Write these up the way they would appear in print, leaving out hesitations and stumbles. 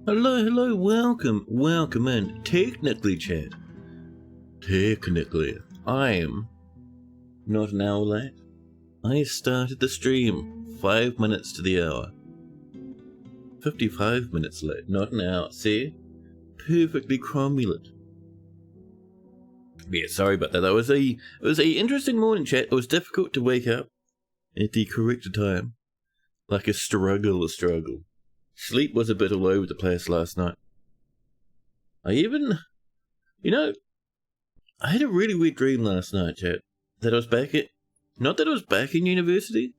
Hello, welcome in. Technically, chat. Technically, I am not an hour late. I started the stream 5 minutes to the hour. 55 minutes late, not an hour. See? Perfectly cromulent. Yeah, sorry about that. It was a interesting morning, chat. It was difficult to wake up at the correct time. Like a struggle. Sleep was a bit all over the place last night. I had a really weird dream last night, chat. That I was not that I was back in university,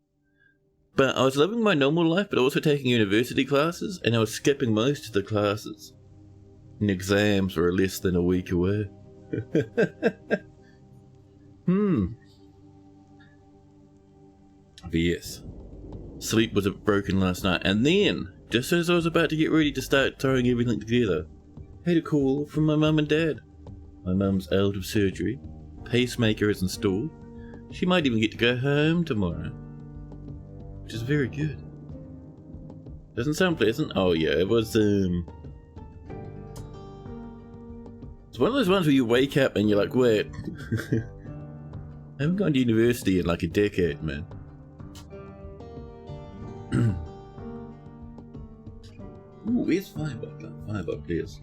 but I was living my normal life, but also taking university classes, and I was skipping most of the classes. And exams were less than a week away. But yes, sleep was broken last night, and then, just as I was about to get ready to start throwing everything together, I had a call from my mum and dad. My mum's out of surgery, pacemaker is installed, she might even get to go home tomorrow, which is very good. Doesn't sound pleasant? Oh yeah, it was, it's one of those ones where you wake up and you're like, wait, I haven't gone to university in like a decade, man. Ooh, where's Firebug? Firebug, please.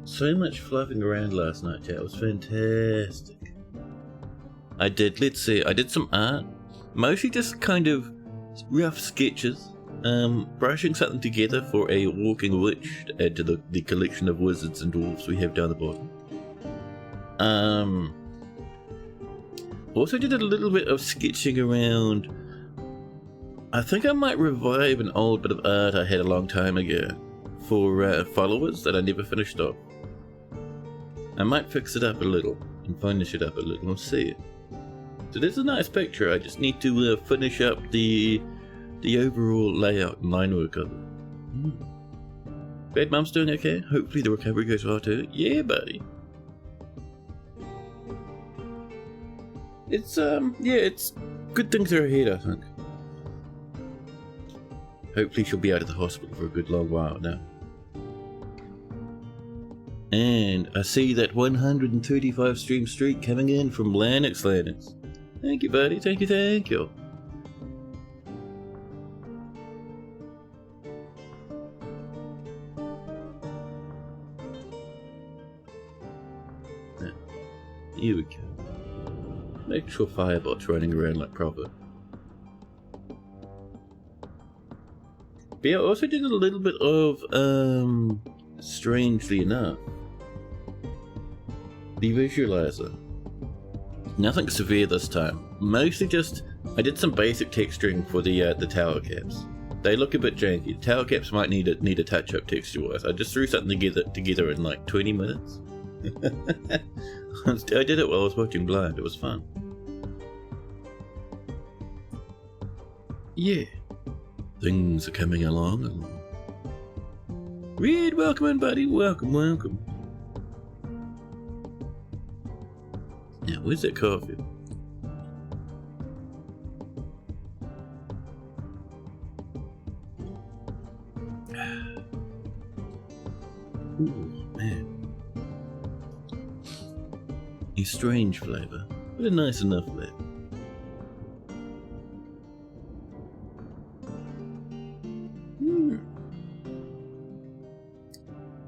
So much fluffing around last night, chat. It was fantastic. I did some art. Mostly just kind of rough sketches. Brushing something together for a walking witch to add to the collection of wizards and dwarves we have down the bottom. Also did a little bit of sketching around. I think I might revive an old bit of art I had a long time ago for followers that I never finished off. I might fix it up a little and finish it up a little and see it. So this is a nice picture. I just need to finish up the overall layout and line work of it. Bad Mum's doing okay? Hopefully the recovery goes well too. Yeah, buddy. It's good things are ahead, I think. Hopefully she'll be out of the hospital for a good long while now. And I see that 135 stream streak coming in from Lanix. Thank you, buddy. Thank you. Here we go. Make sure Firebot's running around like proper. But yeah, I also did a little bit of, strangely enough, the visualizer. Nothing severe this time. Mostly just, I did some basic texturing for the tower caps. They look a bit janky. The tower caps might need a touch up texture-wise. I just threw something together in like 20 minutes. I did it while I was watching Blind. It was fun. Yeah. Things are coming along. Reed, welcome in, buddy. Welcome. Now, where's that coffee? Ooh, man. A strange flavour, but a nice enough flavour.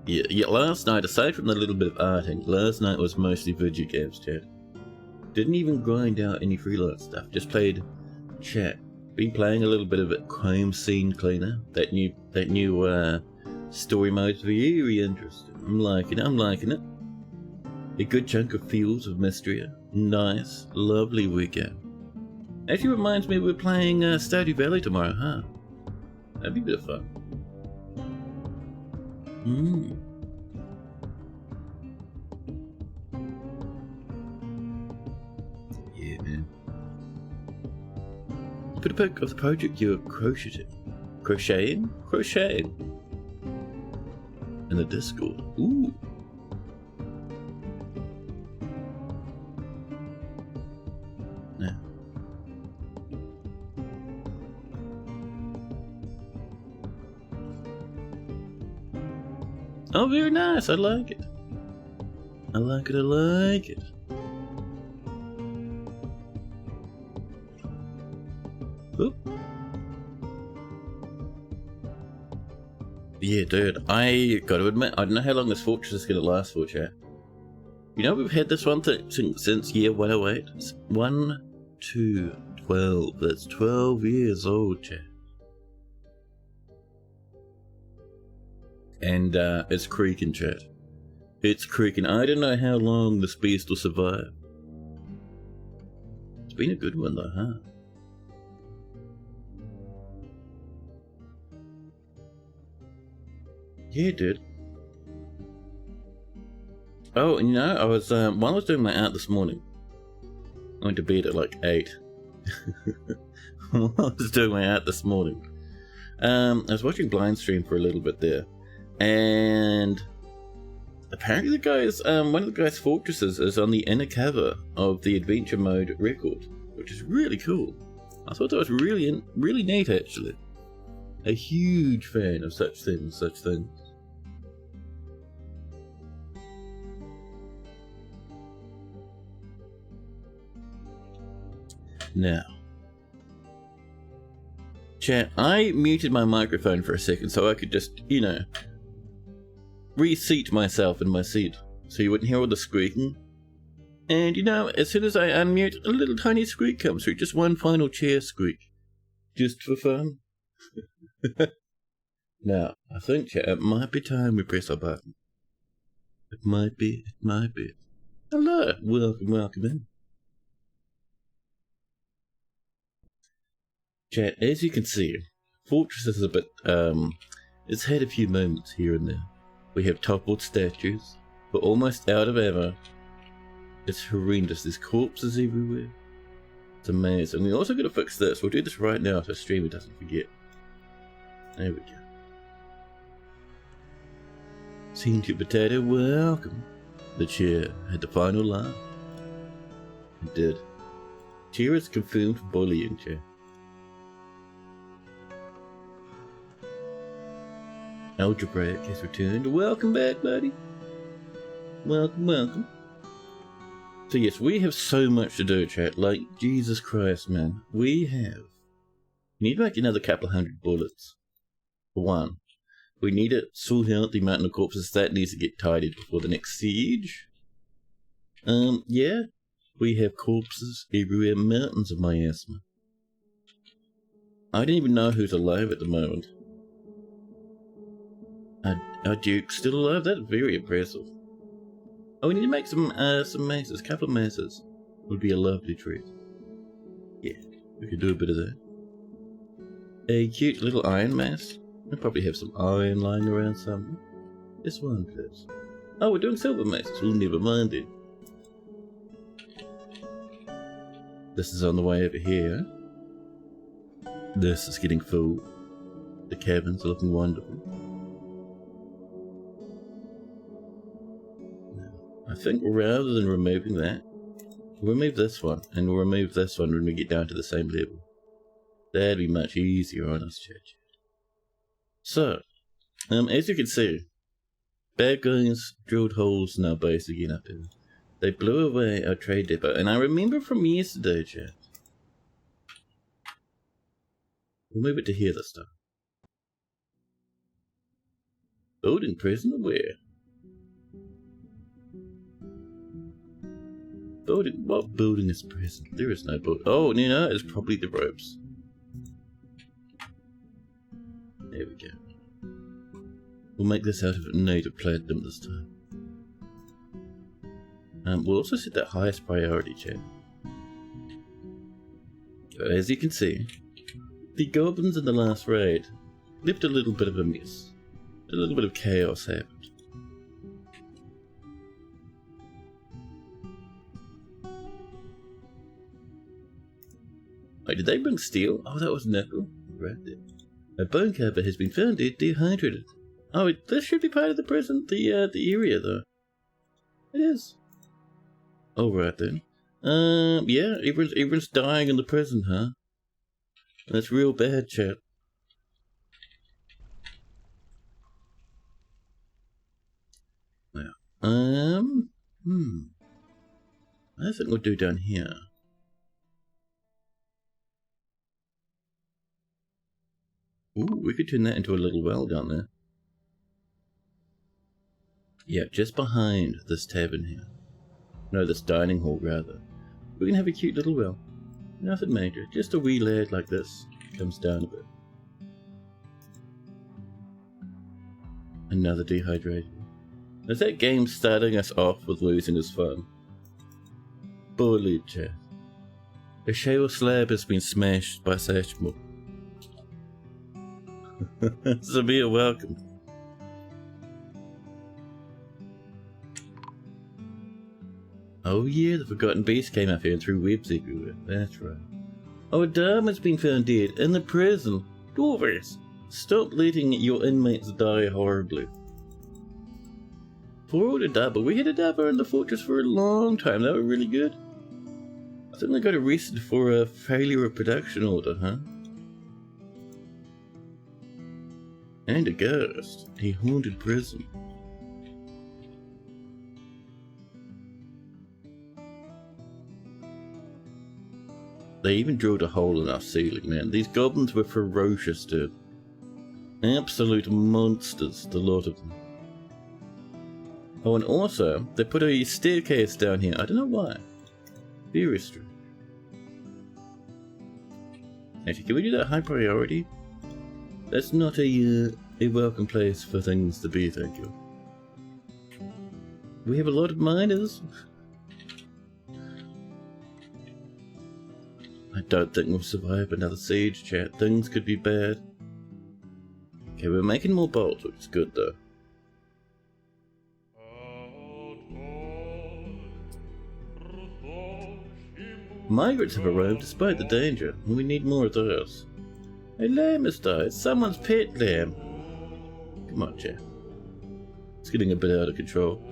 Yeah, last night, aside from the little bit of arting, last night was mostly video games, chat. Didn't even grind out any freelance stuff, just played chat. Been playing a little bit of it, Crime Scene Cleaner. That new story mode's very interesting. I'm liking it. A good chunk of Fields of Mystery. Nice, lovely weekend. Actually reminds me we're playing Stardew Valley tomorrow, huh? That'd be a bit of fun. Yeah, man. Put a pic of the project you're crocheting in the Discord. Ooh. Oh, very nice. I like it. I like it. I like it. Oop. Yeah, dude. I gotta admit, I don't know how long this fortress is gonna last for, chat. You know, we've had this one since year 108. It's 1, 2, 12. That's 12 years old, chat. And it's creaking, chat. It's creaking. I don't know how long this beast will survive. It's been a good one though, huh? Yeah, dude. Oh, and you know, I was while I was doing my art this morning, I went to bed at like 8. While I was doing my art this morning, I was watching Blind Stream for a little bit there, and apparently the guy's one of the guy's fortresses is on the inner cover of the adventure mode record, which is really cool. I thought that was really neat, actually. A huge fan of such things. Now, chat, I muted my microphone for a second so I could just, you know, reseat myself in my seat so you wouldn't hear all the squeaking. And, you know, as soon as I unmute, a little tiny squeak comes through. Just one final chair squeak. Just for fun. Now, I think, chat, it might be time we press our button. It might be. Hello, welcome in. Chat, as you can see, Fortress is a bit, it's had a few moments here and there. We have toppled statues, we're almost out of ammo. It's horrendous, there's corpses everywhere. It's amazing. We also got to fix this. We'll do this right now so streamer doesn't forget. There we go. Senior Potato, welcome. The chair had the final laugh. It did. Chair is confirmed bullying, chair. Algebraic has returned. Welcome back, buddy. Welcome. So yes, we have so much to do, chat. Like, Jesus Christ, man. We need to make another couple of 100 bullets. For one. We need to sort out the mountain of corpses. That needs to get tidied before the next siege. Yeah. We have corpses everywhere. Mountains of miasma. I don't even know who's alive at the moment. Our Duke's still alive? That's very impressive. Oh, we need to make some maces. A couple of maces would be a lovely treat. Yeah, we could do a bit of that. A cute little iron mace. We probably have some iron lying around somewhere. This one, please. Oh, we're doing silver maces. Well, never mind it. This is on the way over here. This is getting full. The cabins are looking wonderful. I think rather than removing that, we'll remove this one, and we'll remove this one when we get down to the same level. That'd be much easier on us, chat. So, as you can see, bad guys drilled holes in our base again up here. They blew away our trade depot, and I remember from yesterday, chat. We'll move it to here this time. Building prisoner where? Building? What building is present? There is no building. Oh, you know, it's probably the ropes. There we go. We'll make this out of native platinum this time. We'll also set that highest priority, chat. But as you can see, the goblins in the last raid left a little bit of a mess. A little bit of chaos happened. Wait, did they bring steel? Oh, that was nickel. Right there. A bone carver has been found dead, dehydrated. Oh, this should be part of the prison, the area though. It is. All right then. Yeah, everyone's dying in the prison, huh? That's real bad, chat. I think we'll do down here. Ooh, we could turn that into a little well down there. Yeah, just behind this tavern here. No, this dining hall, rather. We can have a cute little well. Nothing major, just a wee lad like this. Comes down a bit. Another dehydrated. Is that game starting us off with losing his fun? Bully chat. A shale slab has been smashed by Sashmo. Severe welcome. Oh yeah, the Forgotten Beast came up here and threw webs everywhere. That's right. Oh, a dam has been found dead in the prison. Dwarfers, stop letting your inmates die horribly. Poor old Adaba. We had Adaba in the fortress for a long time. They were really good. I think they got arrested for a failure of production order, huh? And a ghost. A haunted prison. They even drilled a hole in our ceiling, man. These goblins were ferocious, dude. Absolute monsters, the lot of them. Oh, and also, they put a staircase down here. I don't know why. Very strange. Actually, can we do that high priority? That's not a welcome place for things to be, thank you. We have a lot of miners. I don't think we'll survive another siege, chat. Things could be bad. Okay, we're making more bolts, which is good though. Migrants have arrived despite the danger, and we need more of those. A lamb has died. Someone's pet lamb. Come on, chat. It's getting a bit out of control.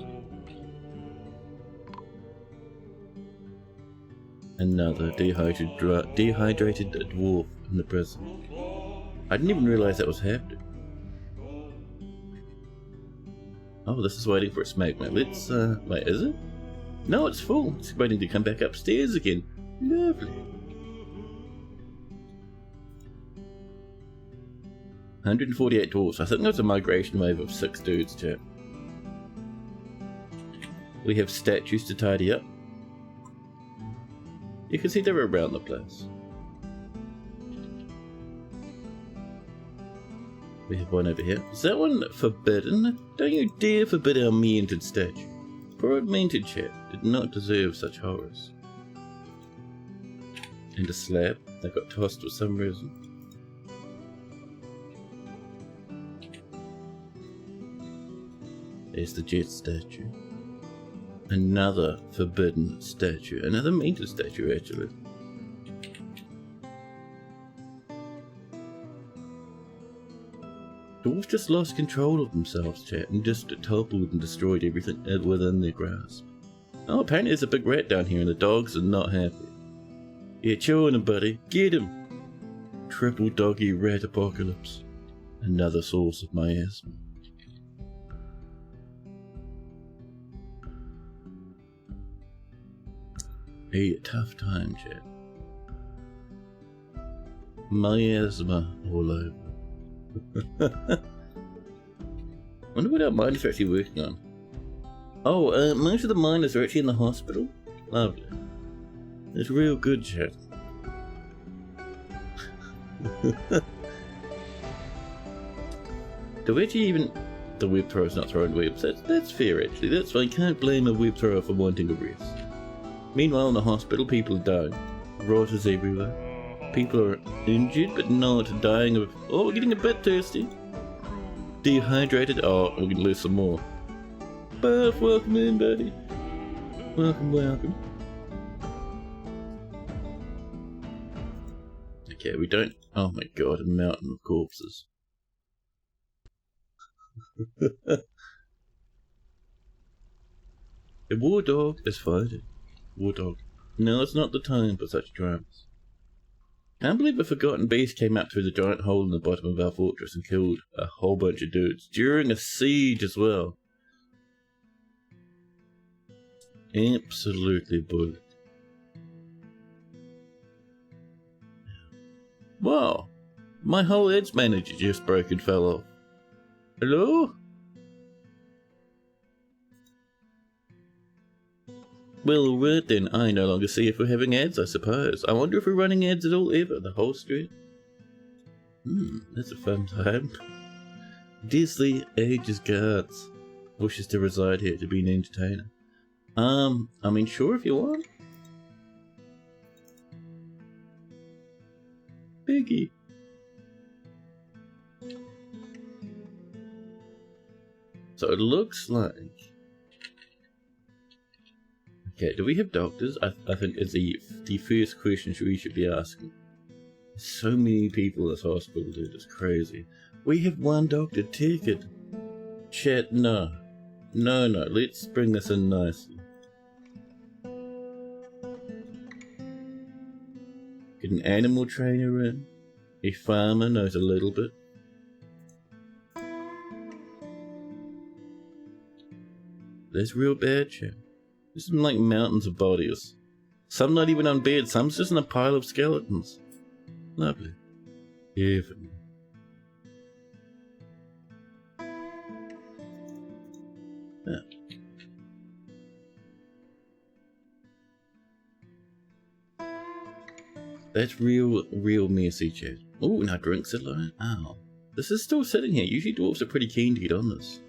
Another dehydrated dwarf in the prison. I didn't even realize that was happening. Oh, this is waiting for its magma. Let's, wait, is it? No, it's full. It's waiting to come back upstairs again. Lovely. 148 dwarves. I think there's a migration wave of 6 dudes, chat. We have statues to tidy up. You can see they're around the place. We have one over here. Is that one forbidden? Don't you dare forbid our mented statue. Poor old mented chat did not deserve such horrors. And a slab that got tossed for some reason. There's the jet statue. Another forbidden statue. Another mented statue, actually. Dwarves just lost control of themselves, chat, and just toppled and destroyed everything within their grasp. Oh, apparently there's a big rat down here and the dogs are not happy. Yeah, chew on him, buddy. Get him! Triple doggy rat apocalypse. Another source of my asthma. A tough time, chat. Miasma all over. Wonder what our miners are actually working on. Oh, most of the miners are actually in the hospital. Lovely. It's real good, chat. Do we actually even... The web thrower's not throwing webs. That's fair, actually. That's fine. Can't blame a web thrower for wanting a rest. Meanwhile, in the hospital, people are dying. Rotters everywhere. People are injured, but not dying of... Oh, we're getting a bit thirsty. Dehydrated. Oh, we can lose some more. Buff, welcome in, buddy. Welcome, welcome. Okay, we don't... Oh my god, a mountain of corpses. A war dog is fighting. War dog. No, it's not the time for such dramas. Can't believe a Forgotten Beast came up through the giant hole in the bottom of our fortress and killed a whole bunch of dudes during a siege as well. Absolutely bullet. Wow, my whole edge manager just broke and fell off. Hello? Well, alright then, I no longer see if we're having ads, I suppose. I wonder if we're running ads at all ever, the whole street. That's a fun time. Disney ages guards. Wishes to reside here to be an entertainer. I mean, sure if you want. Biggie. So it looks like... Okay, do we have doctors? I think is the first question we should be asking. So many people in this hospital, dude, it's crazy. We have one doctor, take it. Chat, no. No, let's bring this in nicely. Get an animal trainer in. A farmer knows a little bit. That's real bad, chat. There's some like mountains of bodies. Some not even on beds, some's just in a pile of skeletons. Lovely. Heaven. Yeah. That's real messy, chat. Oh, now drinks alone. Ow. This is still sitting here. Usually dwarves are pretty keen to get on this.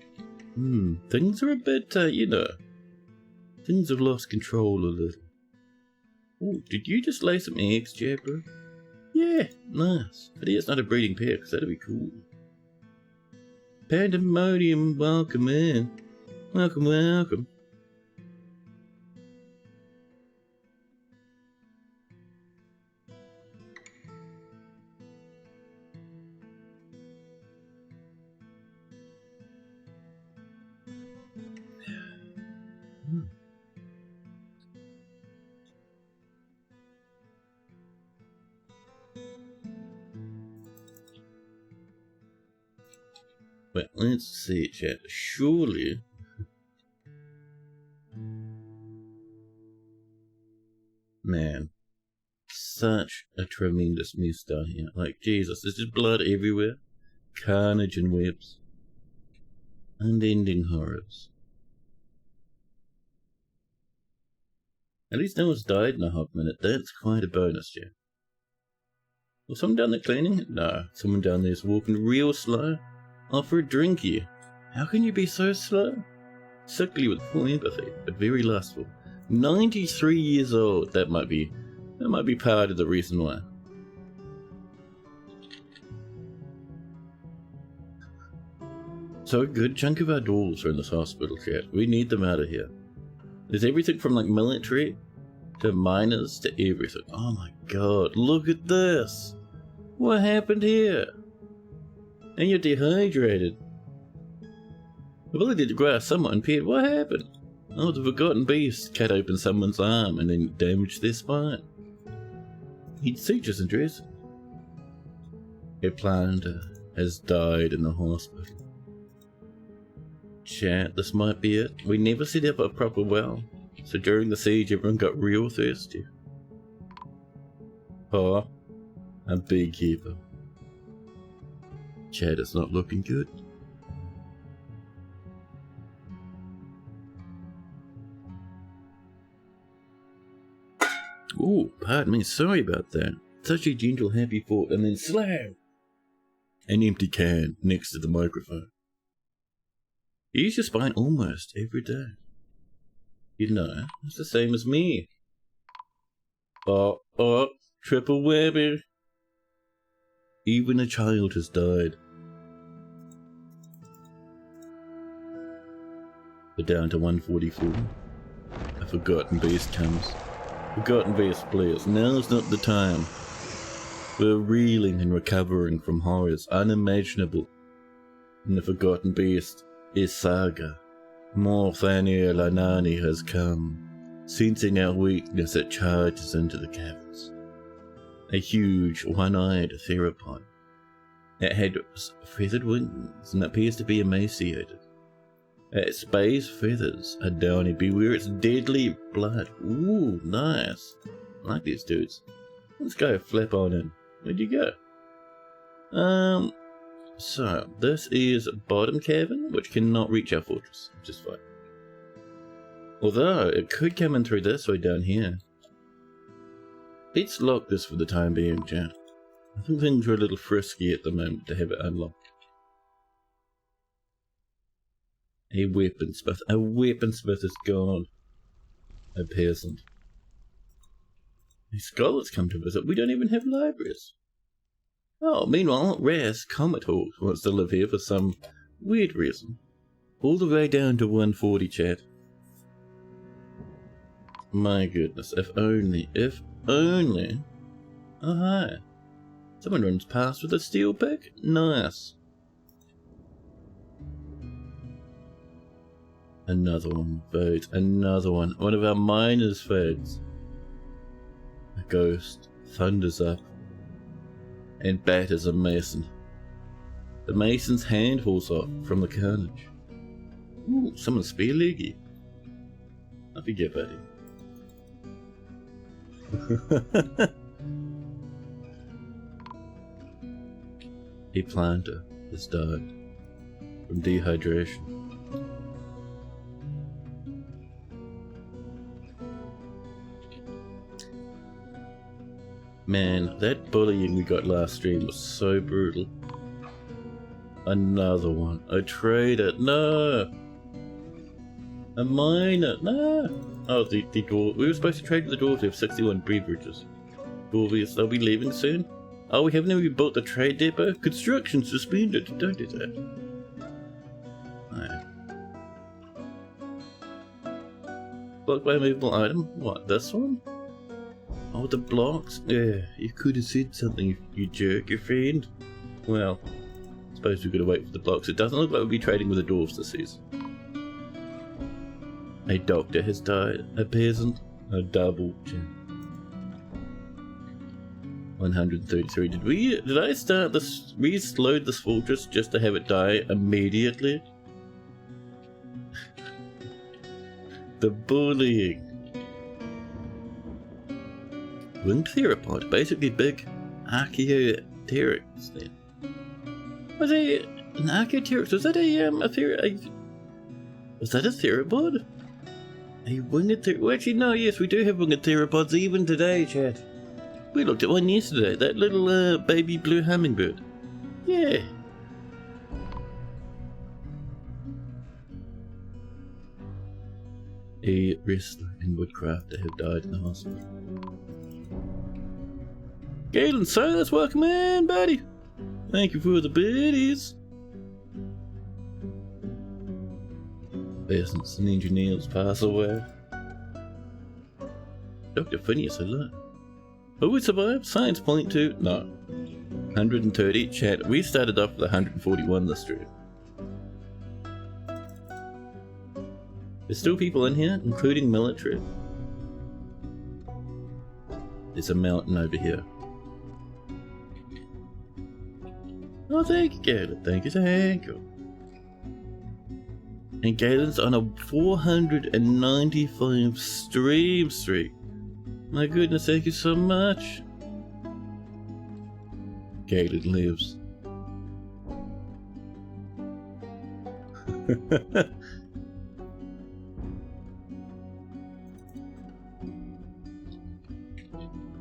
Things are a bit, you know. Things have lost control a little. Oh, did you just lay some eggs, chat, bro? Yeah, nice. But it's not a breeding pair, because that'd be cool. Pandemonium, welcome in. Welcome. Well, let's see, chat. Surely... Man. Such a tremendous mess down here. Like, Jesus, there's just blood everywhere. Carnage and webs. Unending horrors. At least no one's died in a hot minute. That's quite a bonus, chat. Was someone down there cleaning? No. Someone down there's walking real slow. Offer a drink here. How can you be so slow? Sickly with full empathy, but very lustful. 93 years old. That might be part of the reason why. So a good chunk of our dwarves are in this hospital, chat. We need them out of here. There's everything from like military to miners to everything. Oh my god, look at this! What happened here? And you're dehydrated. Ability to grasp somewhat impaired. What happened? Oh, the forgotten beast cut open someone's arm and then damaged their spine. He'd sutures and dressing. A planter has died in the hospital. Chat, this might be it. We never set up a proper well, so during the siege everyone got real thirsty. Oh, a big heaper. Chat, it's not looking good. Ooh, pardon me, sorry about that. Such a gentle, happy thought, and then slam! An empty can next to the microphone. You use your spine almost every day. You know, it's the same as me. Oh, triple whammy. Even a child has died. We're down to 144. A forgotten beast comes. Forgotten beast, please. Now's not the time. We're reeling and recovering from horrors unimaginable. And the forgotten beast is Saga. Morthania Lanani has come. Sensing our weakness, it charges into the caverns. A huge, one-eyed theropod. It had feathered wings and appears to be emaciated. Space feathers are downy. Beware its deadly blood. Ooh, nice. I like these dudes. Let's go flip on in. Where'd you go? So this is bottom cavern, which cannot reach our fortress, which is fine. Although it could come in through this way down here. Let's lock this for the time being, chat. I think things are a little frisky at the moment to have it unlocked. A weaponsmith. A weaponsmith is gone. A peasant. A scholar's come to visit. We don't even have libraries. Oh, meanwhile, Raz Commodore wants to live here for some weird reason. All the way down to 140, chat. My goodness, if only. Oh, hi. Someone runs past with a steel pick? Nice. Another one, folks. Another one. One of our miners' fades. A ghost thunders up and batters a mason. The mason's hand falls off from the carnage. Ooh, someone's spear leggy. I forget about him. A planter has died from dehydration. Man, that bullying we got last stream was so brutal. Another one. A trader. No! A miner. No! Oh, the dwarf. We were supposed to trade with the dwarves. We have 61 beverages. Dwarvies, they'll be leaving soon. Oh, we haven't even built the trade depot? Construction suspended. Don't do that. Alright. Block by movable item? What, this one? Oh, the blocks? Yeah, you could have said something, you jerk, your friend. Well, I suppose we've got to wait for the blocks. It doesn't look like we'll be trading with the dwarves this season. A doctor has died. A peasant. A double gem. 133. Did I start this? Reload this fortress just to have it die immediately? The bullying. Winged theropod, basically big Archaeopteryx then. Was it an Archaeopteryx? Was that was that a theropod? A winged theropod? Well, actually, no, yes, we do have winged theropods even today, chat. We looked at one yesterday, that little baby blue hummingbird. Yeah. A wrestler and woodcrafter have died in the hospital. Galen Silas, welcome in, buddy. Thank you for the biddies. Peasants and engineers pass away. Dr. Phineas, hello. Who would survive? Science point to no. 130. Chat. We started off with 141 this stream. There's still people in here, including military. There's a mountain over here. Oh, thank you, Galen. Thank you. And Galen's on a 495 stream streak. My goodness, thank you so much. Galen lives.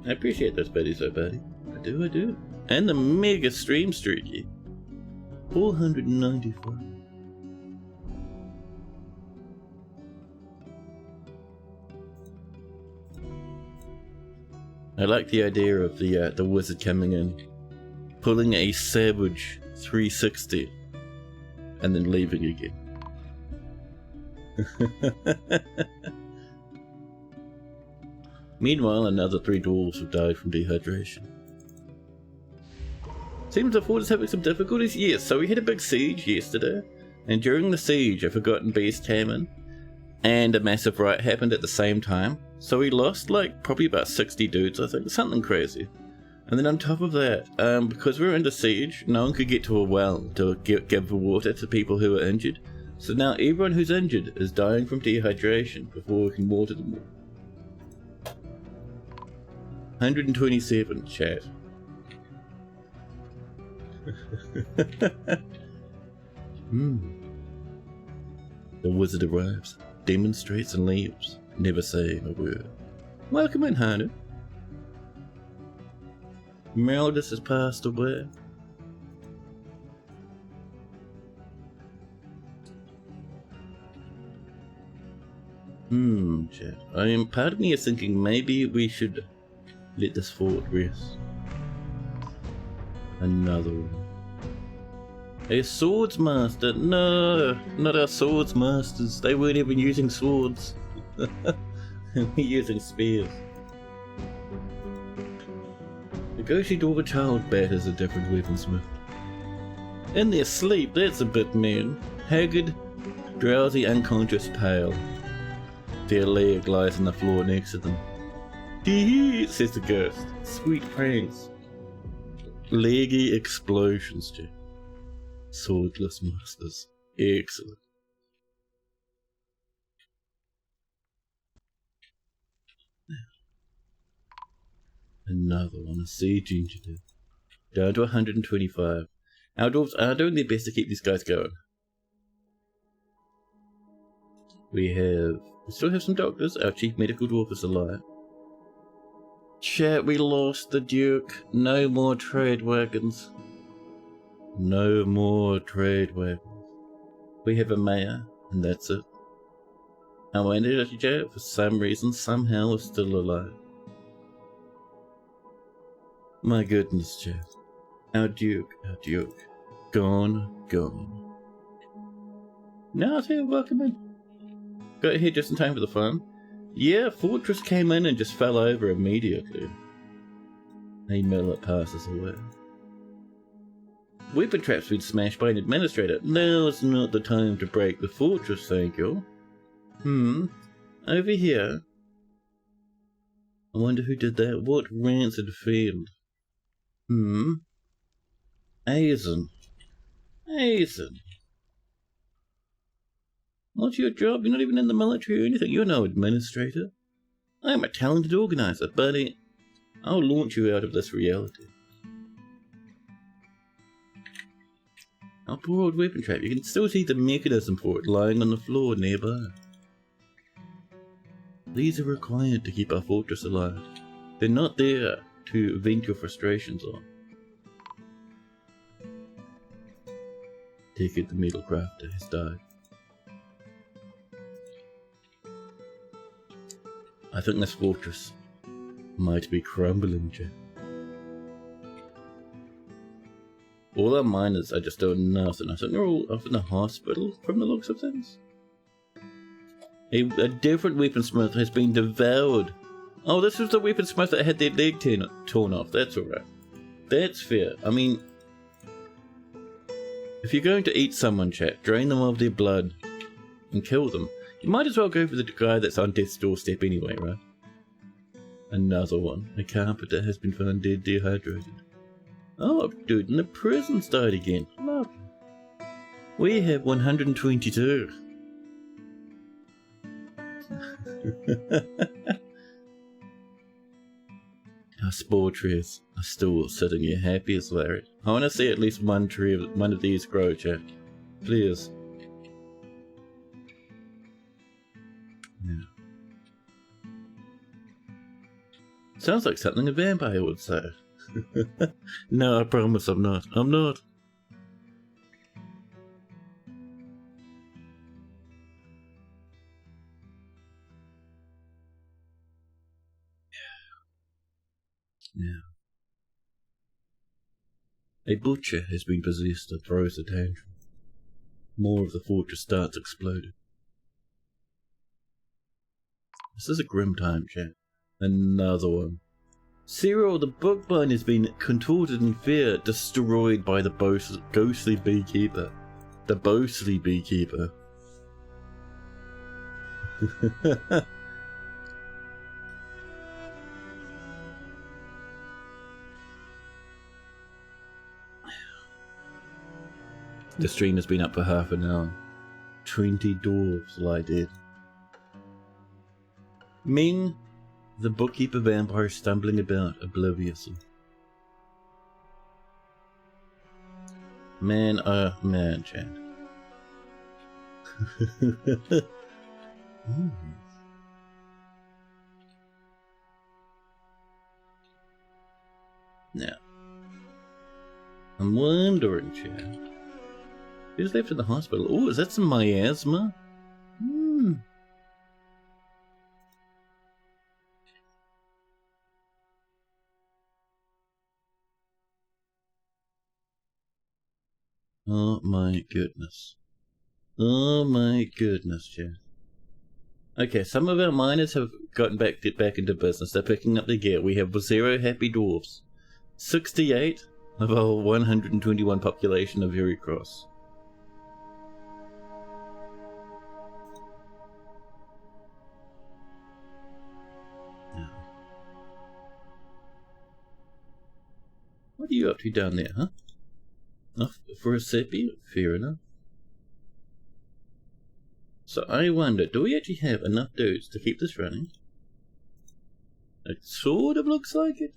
I appreciate those buddies though, buddy. I do. And the mega stream streaky. 495. I like the idea of the wizard coming in, pulling a savage 360, and then leaving again. Meanwhile, another 3 dwarves have died from dehydration. Seems the fort is having some difficulties. Yes, so we had a big siege yesterday, and during the siege a forgotten beast came in, and a massive riot happened at the same time. So we lost like probably about 60 dudes, I think, something crazy. And then on top of that, because we were under siege, no one could get to a well to give water to people who were injured. So now everyone who's injured is dying from dehydration before we can water them all. 127, chat. The wizard arrives, demonstrates and leaves, never saying a word. Welcome in, Hanu. Meldus has passed away. Chat. Part of me is thinking maybe we should let this fort rest. Another one. A swords master? No, not our swords masters. They weren't even using swords. We're using spears. The ghostly dwarven child bat is a different weaponsmith. In their sleep, that's a bit mean. Haggard, drowsy, unconscious, pale. Their leg lies on the floor next to them. Tee-hee, says the ghost. Sweet pranks. Leggy explosions, too. Swordless masters. Excellent. Another one, a sea gingerbread. Down to 125. Our dwarves are doing their best to keep these guys going. We still have some doctors. Our chief medical dwarf is alive. Chat, we lost the Duke. No more trade wagons. No more trade wagons. We have a mayor, and that's it. Our manager, for some reason, somehow is still alive. My goodness, chat. Our Duke. Gone. Now, welcome in. Got here just in time for the fun. Yeah, Fortress came in and just fell over immediately. A millet passes away. Weapon traps been smashed by an administrator. Now is not the time to break the fortress, thank you. Over here. I wonder who did that. What rancid fiend? Aizen. What's your job? You're not even in the military or anything. You're no administrator. I'm a talented organizer, buddy. I'll launch you out of this reality. Our poor old weapon trap. You can still see the mechanism for it lying on the floor nearby. These are required to keep our fortress alive. They're not there to vent your frustrations on. Take it, the metal crafter has died. I think this fortress might be crumbling, Jim. All our miners are just doing nothing. I think they're all up in the hospital from the looks of things. A different weaponsmith has been devoured. Oh, this was the weaponsmith that had their leg torn off. That's alright. That's fair. I mean, if you're going to eat someone, chat, drain them of their blood and kill them. You might as well go for the guy that's on death's doorstep anyway, right? Another one. A carpenter has been found dead, dehydrated. Oh, dude in the prison's died again. Lovely. We have 122. Our spore trees are still sitting here happy as Larry. I want to see at least one of these grow, chat. Please. Yeah. Sounds like something a vampire would say. No, I promise I'm not. I'm not. Yeah. A butcher has been possessed and throws a tantrum. More of the fortress starts exploding. This is a grim time, chat. Another one. Cyril the bookbind has been contorted in fear, destroyed by the ghostly beekeeper. The boastly beekeeper. The stream has been up for half an hour. 20 dwarves lie dead. Ming, the bookkeeper vampire, stumbling about obliviously. Man, oh man, Chad. Now, I'm wondering, Chad, who's left in the hospital? Oh, is that some miasma? Oh my goodness. Oh my goodness, Chad. Okay, some of our miners have gotten back into business. They're picking up their gear. We have 0 happy dwarves. 68 of our 121 population are very cross. Now, what are you up to down there, huh? Oh, for a seppi? Fair enough. So I wonder, do we actually have enough dudes to keep this running? It sort of looks like it.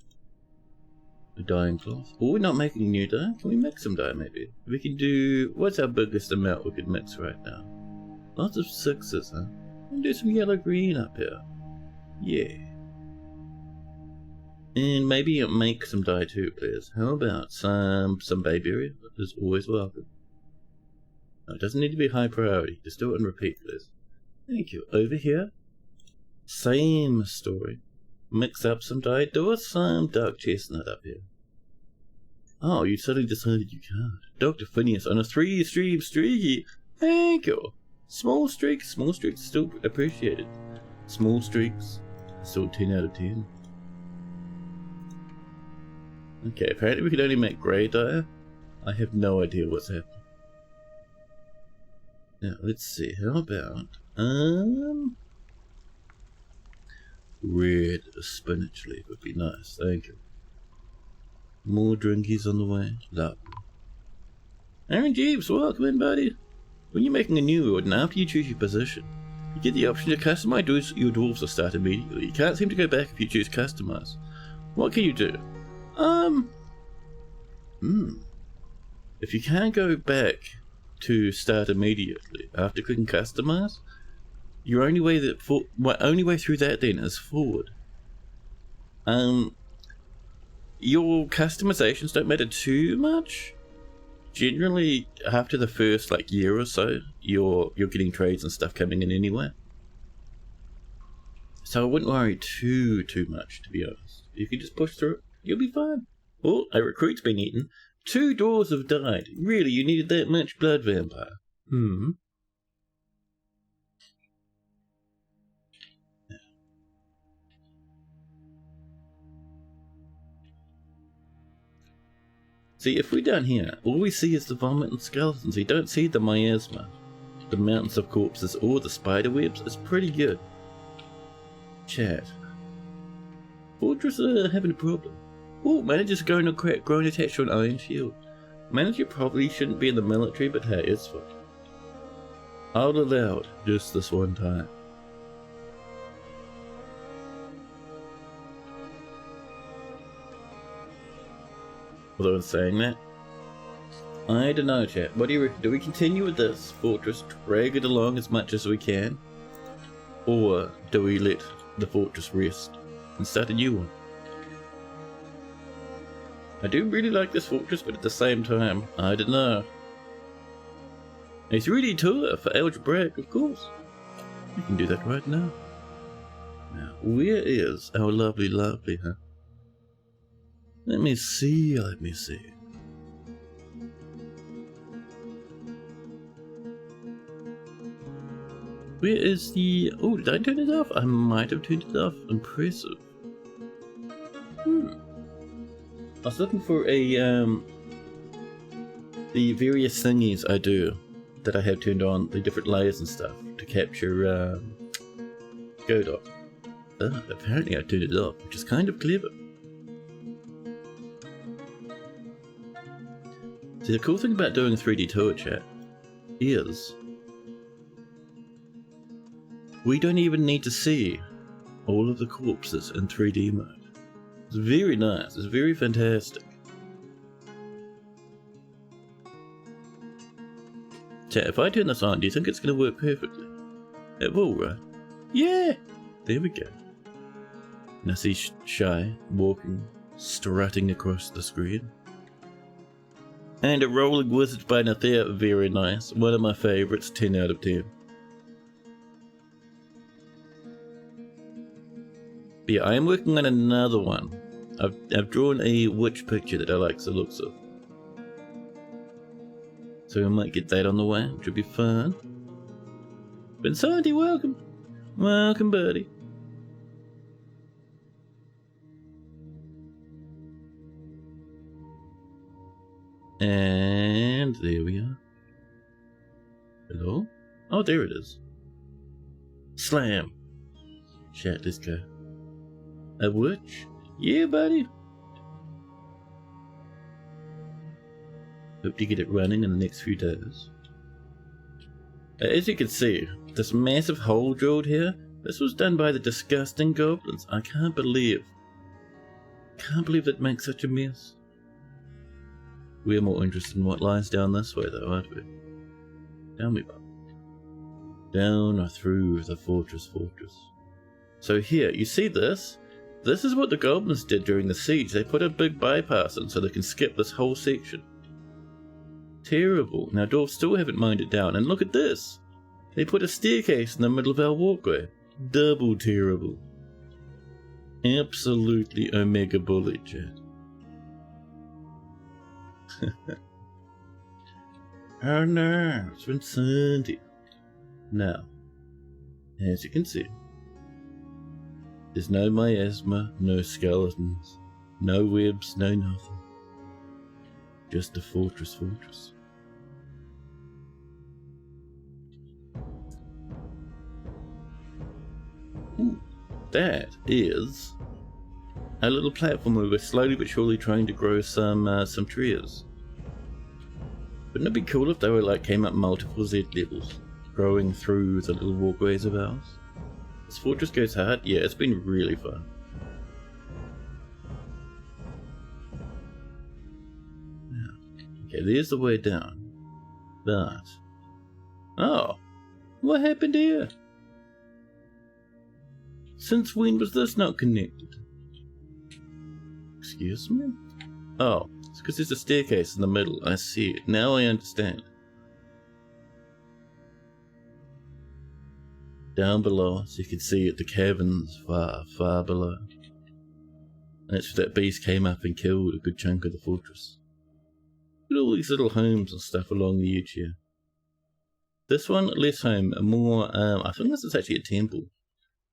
A dyeing cloth. Oh, we're not making new dye. Can we mix some dye maybe? We can do... What's our biggest amount we could mix right now? Lots of 6s, huh? We can do some yellow green up here. Yeah. And maybe make some dye too, please. How about some bayberry? Is always welcome. No, it doesn't need to be high priority. Just do it and repeat, please. Thank you. Over here, same story. Mix up some dye. Do some dark chestnut up here. Oh, you suddenly decided you can't. Dr. Phineas on a 3-stream streaky. Thank you. Small streaks still appreciated. Small streaks, still 10 out of 10. Okay, apparently we can only make grey dye. I have no idea what's happening. Now, let's see, how about, red spinach leaf would be nice, thank you. More drinkies on the way, lovely. Aaron Jeeves, welcome in, buddy. When you're making a new order, after you choose your position, you get the option to customize your dwarves or start immediately. You can't seem to go back if you choose customize. What can you do? If you can't go back to start immediately after clicking customize, your only way through that then is forward. Your customizations don't matter too much. Generally, after the first year or so, you're getting trades and stuff coming in anyway. So I wouldn't worry too much, to be honest. You can just push through it, you'll be fine. Oh, a recruit's been eaten. 2 dwarves have died. Really, you needed that much blood, vampire? See, if we're down here, all we see is the vomit and skeletons. We don't see the miasma, the mountains of corpses, or the spider webs. It's pretty good. Chat. Fortress are having a problem. Oh, manager's growing attached to an iron shield. Manager probably shouldn't be in the military, but hey, it's fine. I'll allow it, just this one time. Although in saying that, I don't know, chat. What do you reckon? Do we continue with this fortress, drag it along as much as we can? Or do we let the fortress rest and start a new one? I do really like this fortress, but at the same time, I don't know. A 3D tour for algebraic, of course. We can do that right now. Now, where is our lovely, huh? Let me see. Where is the... Oh, did I turn it off? I might have turned it off. Impressive. I was looking for the various thingies I do that I have turned on, the different layers and stuff, to capture Godot. Apparently I turned it off, which is kind of clever. See, the cool thing about doing a 3D tour, chat, is we don't even need to see all of the corpses in 3D mode. It's very nice, it's very fantastic. Chat, if I turn this on, do you think it's going to work perfectly? It will, right? Yeah! There we go. And I see Shy walking, strutting across the screen. And a rolling wizard by Nathea, very nice. One of my favourites, 10 out of 10. But yeah, I am working on another one. I've drawn a witch picture that I like the looks of. So I might get that on the way, which would be fun. Vincenti, welcome! Welcome, buddy. And there we are. Hello? Oh, there it is. Slam. Chat, let's go. A witch? Yeah, buddy. Hope to get it running in the next few days. As you can see, this massive hole drilled here, this was done by the disgusting goblins. I can't believe that makes such a mess. We're more interested in what lies down this way though, aren't we? Down we go. Down or through the fortress. So here, you see this? This is what the goblins did during the siege. They put a big bypass in so they can skip this whole section. Terrible. Now dwarves still haven't mined it down, and look at this! They put a staircase in the middle of our walkway. Double terrible. Absolutely omega bully, chat. Oh no, it's Vincenti. Now, as you can see, there's no miasma, no skeletons, no webs, no nothing. Just a fortress. Ooh, that is a little platform where we're slowly but surely trying to grow some trees. Wouldn't it be cool if they were came up multiple Z levels, growing through the little walkways of ours? This fortress goes hard. Yeah, it's been really fun. Okay, there's the way down. But... oh! What happened here? Since when was this not connected? Excuse me? Oh, it's because there's a staircase in the middle. I see it. Now I understand. Down below, so you can see it, the caverns far below. And that's where that beast came up and killed a good chunk of the fortress. Look at all these little homes and stuff along the edge here. This one, less home, more, I think this is actually a temple.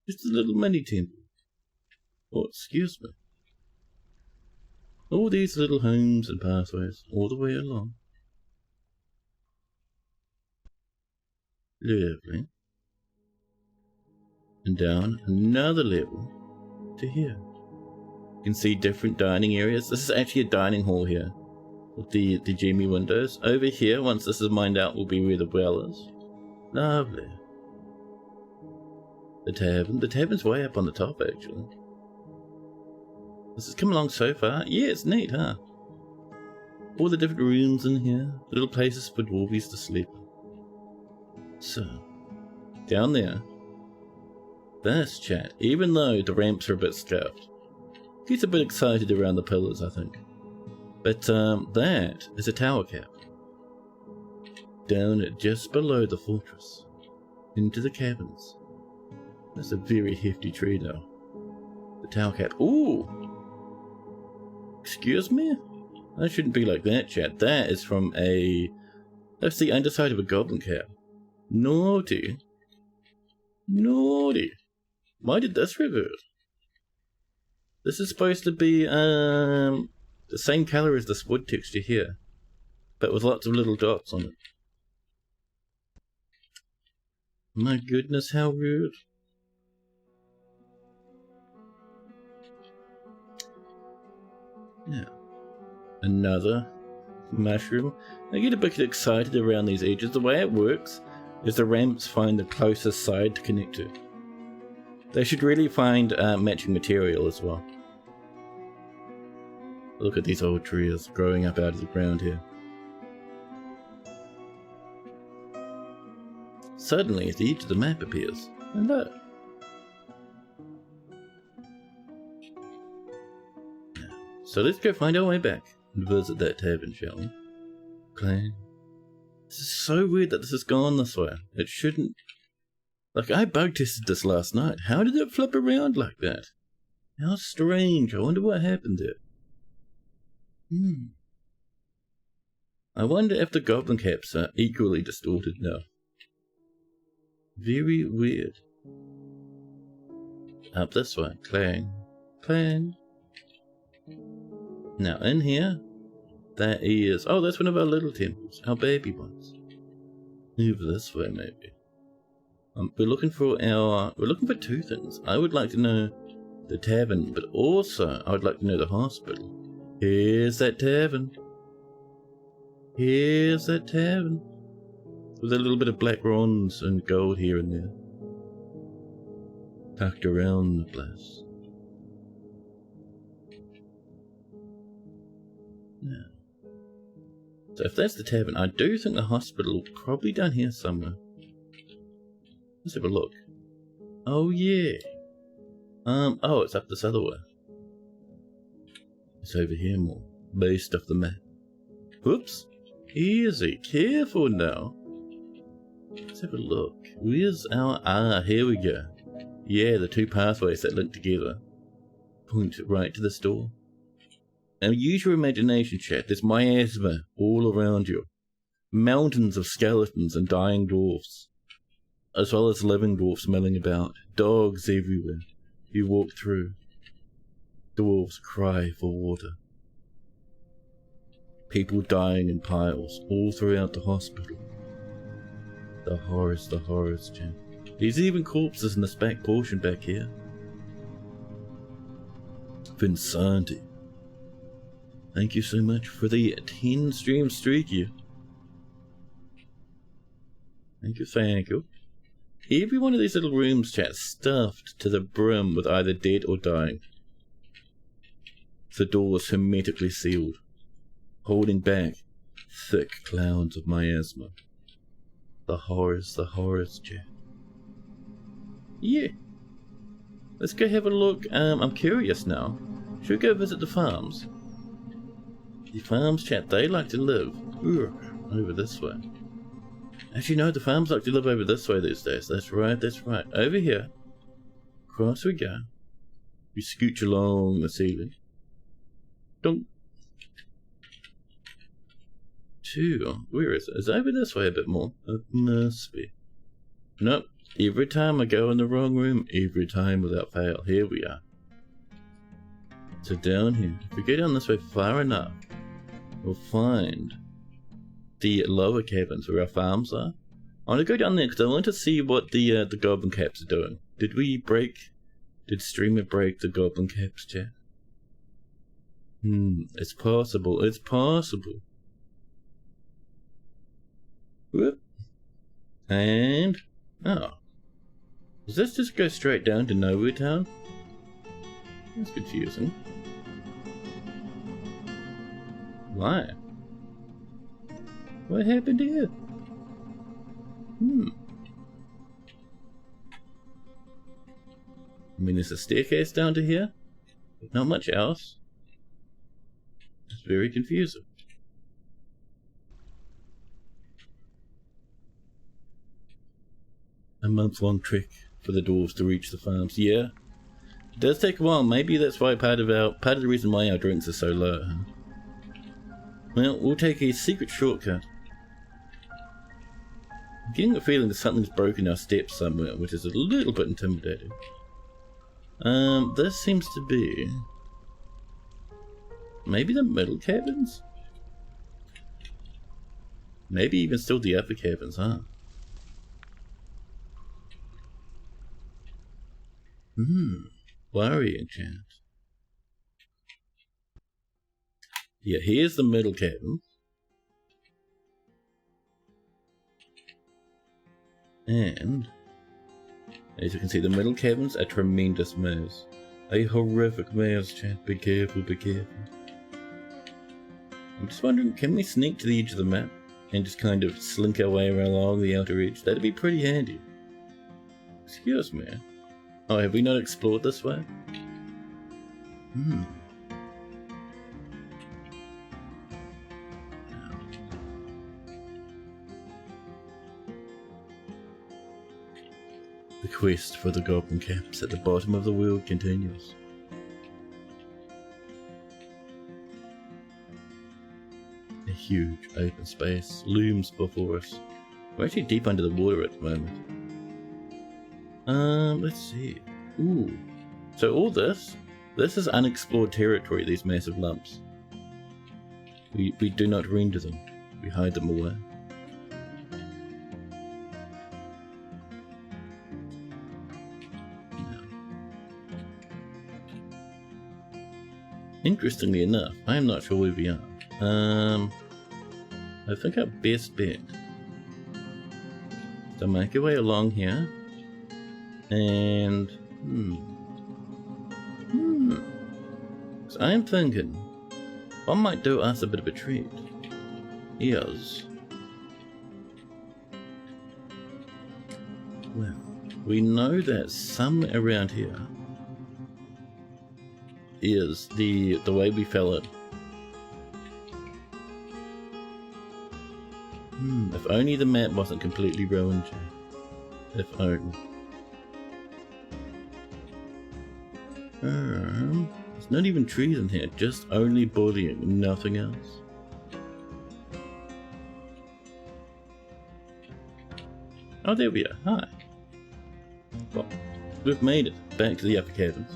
Just a little mini temple. Oh, excuse me. All these little homes and pathways, all the way along. Lovely. And down another level to here. You can see different dining areas. This is actually a dining hall here. With the Jimmy windows. Over here, once this is mined out, will be where the well is. Lovely. The tavern. The tavern's way up on the top, actually. This has come along so far. Yeah, it's neat, huh? All the different rooms in here. Little places for dwarvies to sleep. So, down there. This chat, even though the ramps are a bit scuffed, gets a bit excited around the pillars, I think. But that is a tower cap. Down just below the fortress. Into the caverns. That's a very hefty tree now. The tower cap. Ooh! Excuse me? That shouldn't be like that, chat. That is from a... that's the underside of a goblin cap. Naughty. Naughty. Why did this revert? This is supposed to be, the same colour as this wood texture here. But with lots of little dots on it. My goodness, how rude. Yeah. Another mushroom. I get a bit excited around these edges. The way it works, as the ramps find the closest side to connect to. They should really find matching material as well. Look at these old trees growing up out of the ground here. Suddenly, at the edge of the map appears. Hello. So let's go find our way back and visit that tavern, shall we? Clan. This is so weird that this has gone this way. It shouldn't... Like, I bug tested this last night. How did it flip around like that? How strange. I wonder what happened there. I wonder if the goblin caps are equally distorted now. Very weird. Up this way. Clang. Clang. Now in here, that is... Oh, that's one of our little temples. Our baby ones. Over this way, maybe. We're looking for two things. I would like to know the tavern, but also I would like to know the hospital. Here's that tavern. Here's that tavern. With a little bit of black bronze and gold here and there. Tucked around the place. Yeah. So if that's the tavern, I do think the hospital probably down here somewhere. Let's have a look. Oh yeah. Oh, it's up this other way. It's over here more, based off the map. Whoops. Easy, careful now. Let's have a look. Where's our... Ah, here we go. Yeah, the two pathways that link together. Point right to this door. Now use your imagination, chat. There's miasma all around you. Mountains of skeletons and dying dwarfs. As well as living dwarfs milling about. Dogs everywhere. You walk through. Dwarves cry for water. People dying in piles all throughout the hospital. The horrors, Jim. There's even corpses in this back portion back here. Vincenti. Thank you so much for the 10 stream streak you. Thank you. Every one of these little rooms, chat, stuffed to the brim with either dead or dying. The doors hermetically sealed, holding back thick clouds of miasma. The horrors, chat. Yeah. Let's go have a look. I'm curious now. Should we go visit the farms? The farms, chat, they like to live over this way. As you know, the farms like to live over this way these days. That's right. Over here. Across we go. We scooch along the ceiling. Dunk. Two. Where is it? Is it over this way a bit more? It must be. Nope. Every time I go in the wrong room, every time without fail. Here we are. So down here, if we go down this way far enough, we'll find the lower cabins where our farms are. I want to go down there because I want to see what the goblin caps are doing. Did streamer break the goblin caps, chat? It's possible. Whoop. And... oh. Does this just go straight down to Nowhere Town? That's confusing. Why? What happened here? I mean, there's a staircase down to here, but not much else. It's very confusing. A month-long trek for the dwarves to reach the farms. Yeah, it does take a while. Maybe that's why part of the reason why our drinks are so low. Huh? Well, we'll take a secret shortcut. I'm getting the feeling that something's broken our steps somewhere, which is a little bit intimidating. This seems to be maybe the middle cabins? Maybe even still the upper cabins, huh? Worrying, chat. Yeah, here's the middle cabin. And as you can see, the middle cabin's a tremendous maze. A horrific maze, chat. Be careful, be careful. I'm just wondering, can we sneak to the edge of the map and just kind of slink our way along the outer edge? That'd be pretty handy. Excuse me. Oh, have we not explored this way? The quest for the goblin caps at the bottom of the world continues. A huge open space looms before us. We're actually deep under the water at the moment. Let's see. Ooh. So all this is unexplored territory, these massive lumps. We do not render them. We hide them away. Interestingly enough, I am not sure where we are. I think our best bet is to make our way along here, and so I am thinking what might do us a bit of a treat is, well, we know that somewhere around here is the way we fell in. If only the map wasn't completely ruined. If only. There's not even trees in here, just only bullying, nothing else. Oh, there we are. Hi. Well, we've made it back to the upper cabins.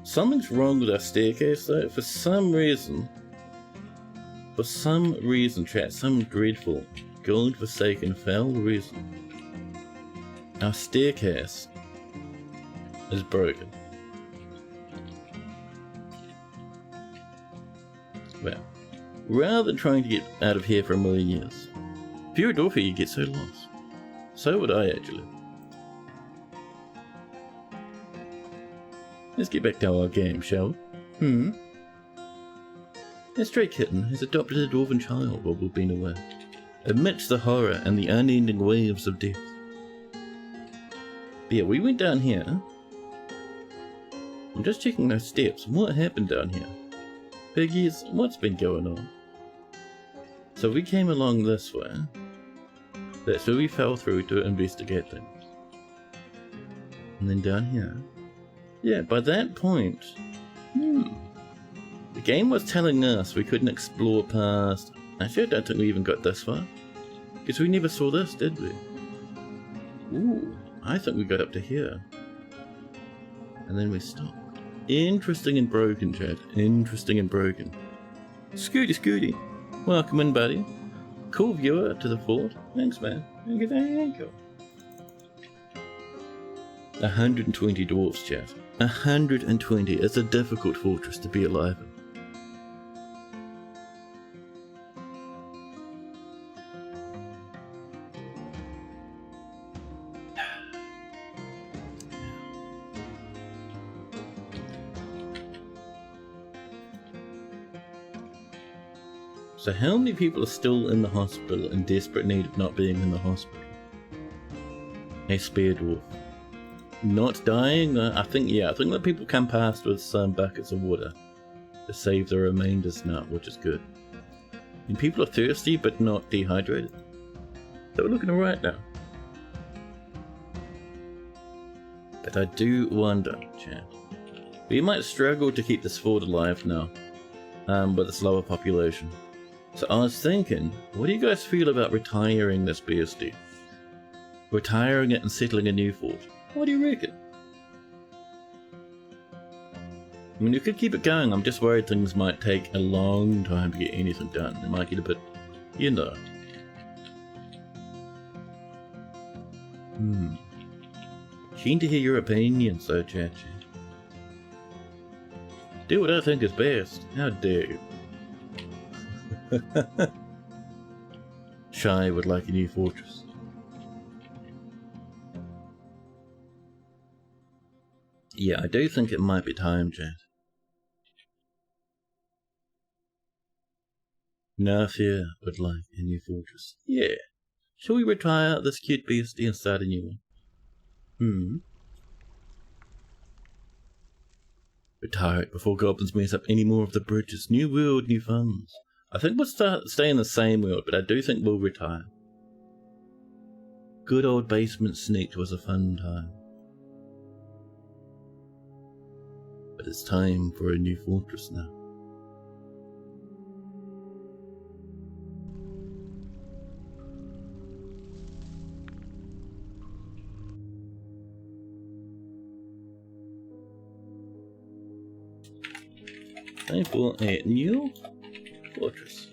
Something's wrong with our staircase though. For some reason, chat, some dreadful, God-forsaken, foul reason, our staircase is broken. Well, rather than trying to get out of here for a million years, if you're a dwarfy, you get so lost. So would I, actually. Let's get back to our game, shall we? A stray kitten has adopted a dwarven child while we've been away, amidst the horror and the unending waves of death. But yeah, we went down here. I'm just checking those steps. What happened down here? Piggies, what's been going on? So we came along this way. That's where we fell through to investigate things. And then down here. Yeah, by that point, the game was telling us we couldn't explore past. Actually, I don't think we even got this far, because we never saw this, did we? Ooh, I think we got up to here, and then we stopped. Interesting and broken, chat. Interesting and broken. Scooty, welcome in, buddy. Cool viewer to the fort. Thanks, man. Thank you. 120 dwarves, chat. 120 is a difficult fortress to be alive in. So how many people are still in the hospital in desperate need of not being in the hospital? A spare dwarf. Not dying? I think that people come past with some buckets of water to save the remainders now, which is good. And people are thirsty but not dehydrated. So we're looking alright now. But I do wonder, chat. We might struggle to keep this fort alive now, with its lower population. So I was thinking, what do you guys feel about retiring this BSD? Retiring it and settling a new fort? What do you reckon? I mean, you could keep it going. I'm just worried things might take a long time to get anything done. It might get a bit, you know. Keen to hear your opinion, so chat. Do what I think is best. How dare you? Shy would like a new fortress. Yeah, I do think it might be time, Jet. Narfia would like a new fortress. Yeah. Shall we retire this cute beastie and start a new one? Retire it before goblins mess up any more of the bridges. New world, new funds. I think we'll stay in the same world, but I do think we'll retire. Good old Basementsneaked was a fun time. But it's time for a new fortress now. Time for a new fortress.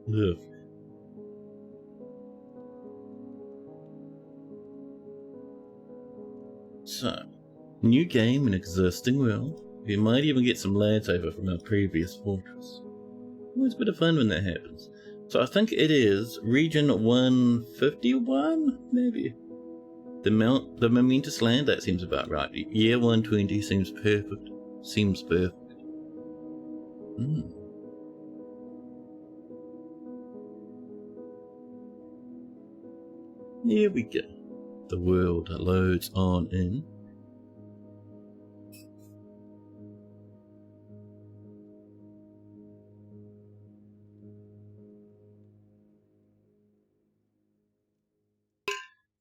Ugh. So, new game in existing world. We might even get some lands over from our previous fortress. Always a bit of fun when that happens. So I think it is region 151, maybe. The momentous land, that seems about right. Year 120 seems perfect. Seems perfect. Here we go. The world loads on in.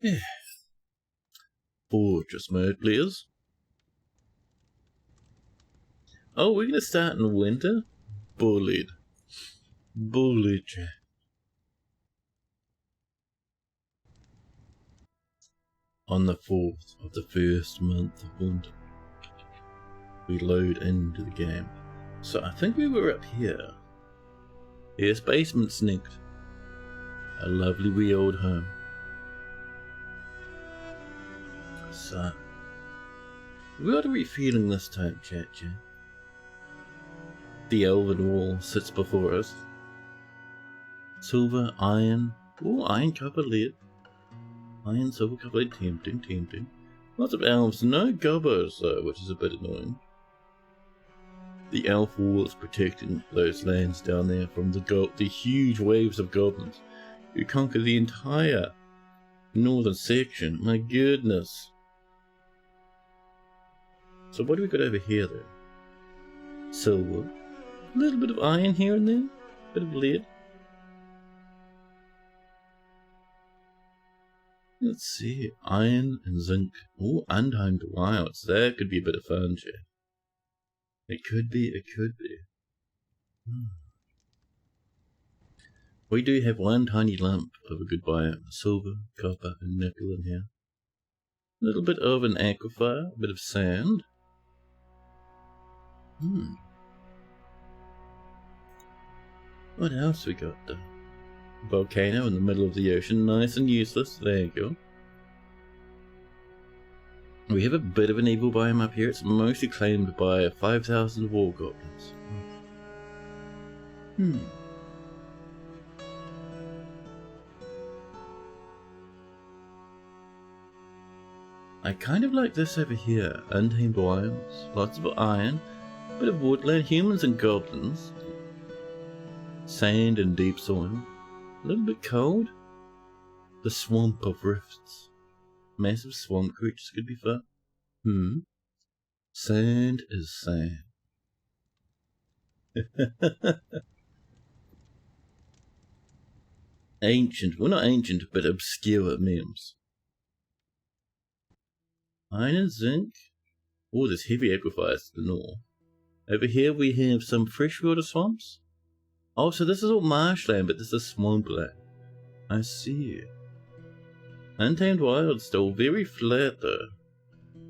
Yeah. Fortress mode, please. Oh, we're gonna start in winter? Bullied. Bullied. On the 4th of the first month of winter, we load into the game. So I think we were up here. Here's Basementsneaked. A lovely wee old home. So, what are we feeling this time, chat? The elven wall sits before us. Silver, iron, iron, copper, lead. Iron, silver, copper, lead, tempting. Lots of elves, no gobbers though, which is a bit annoying. The elf wall is protecting those lands down there from the huge waves of goblins who conquer the entire northern section. My goodness. So what do we got over here then? Silver. A little bit of iron here and there. A bit of lead. Let's see. Iron and zinc. Oh, untimed wilds. That could be a bit of fun, Chad. It could be. We do have one tiny lump of a good biome. Silver, copper, and nickel in here. A little bit of an aquifer. A bit of sand. What else we got though? Volcano in the middle of the ocean, nice and useless. There you go. We have a bit of an evil biome up here. It's mostly claimed by 5,000 war goblins. I kind of like this over here. Untamed biomes, lots of iron, bit of woodland, humans and goblins, sand and deep soil, a little bit cold. The swamp of rifts, massive swamp creatures could be fun. Sand is sand. Ancient, well not ancient, but obscure memes. Iron and zinc. Oh, there's heavy aquifers to the north. Over here we have some freshwater swamps. Oh, so this is all marshland, but this is swampland. I see. Untamed wild still very flat though.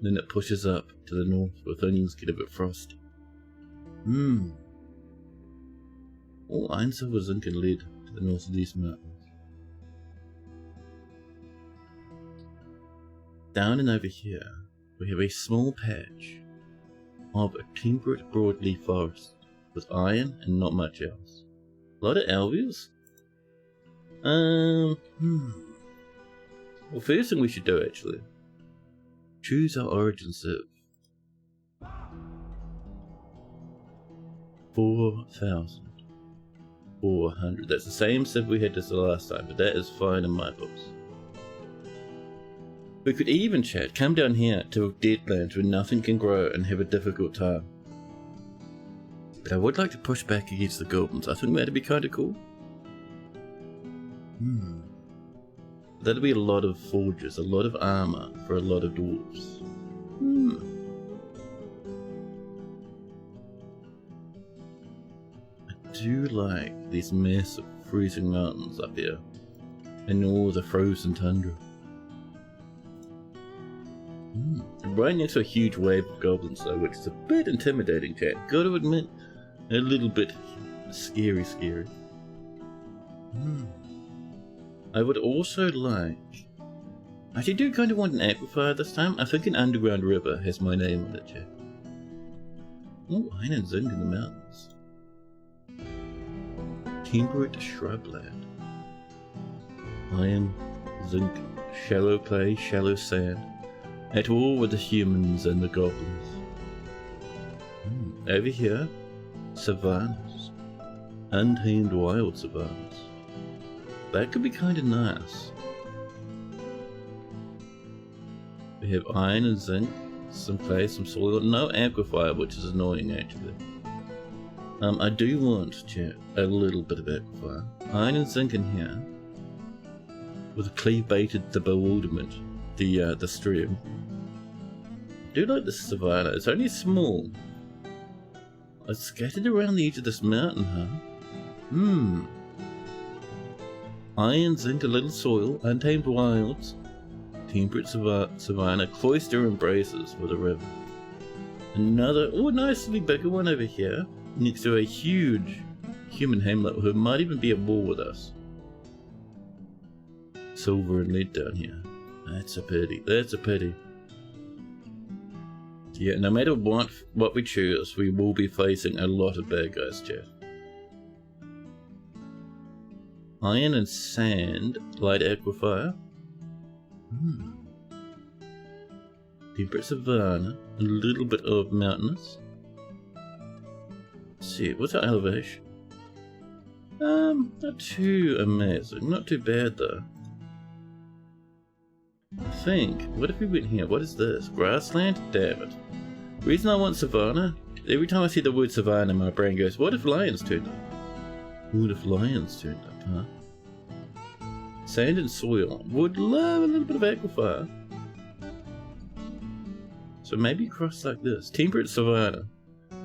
Then it pushes up to the north where things get a bit frosty. All iron, silver, zinc and lead to the north of these mountains. Down and over here, we have a small patch of a temperate broadleaf forest with iron and not much else. A lot of alveols. Well, first thing we should do, actually, choose our origin civ. 4,400. That's the same civ we had as the last time, but that is fine in my books. We could even, chat, come down here to Deadlands where nothing can grow and have a difficult time. But I would like to push back against the goblins. I think that'd be kind of cool. That'd be a lot of forges, a lot of armor for a lot of dwarves. I do like these massive freezing mountains up here and all the frozen tundra. Right next to a huge wave of goblins though, which is a bit intimidating, chat. Gotta admit, a little bit scary. I would also like... I do kind of want an aquifer this time. I think an underground river has my name on it, chat. Oh, iron and zinc in the mountains. Temperate shrubland. Iron, zinc, shallow clay, shallow sand. At war with the humans and the goblins. Over here, savannas. Untamed wild savannas. That could be kind of nice. We have iron and zinc, some clay, some soil, no aquifer, which is annoying actually. I do want, chat, a little bit of aquifer. Iron and zinc in here. With a clay baited the bewilderment, the stream. I do like this savanna, it's only small. It's scattered around the edge of this mountain, huh? Iron, zinc, a little soil, untamed wilds, temperate savanna, cloister embraces with a river. Another, nicely bigger one over here, next to a huge human hamlet who might even be at war with us. Silver and lead down here. That's a pity, Yeah, no matter what we choose, we will be facing a lot of bad guys, chat. Iron and sand, light aquifer. Temperate savanna, a little bit of mountainous. Let's see, what's our elevation? Not too amazing, not too bad though. I think, what if we went here? What is this? Grassland? Damn it. Reason I want savanna? Every time I see the word savanna, my brain goes, what if lions turned up? What if lions turned up, huh? Sand and soil. Would love a little bit of aquifer. So maybe cross like this. Temperate savanna. A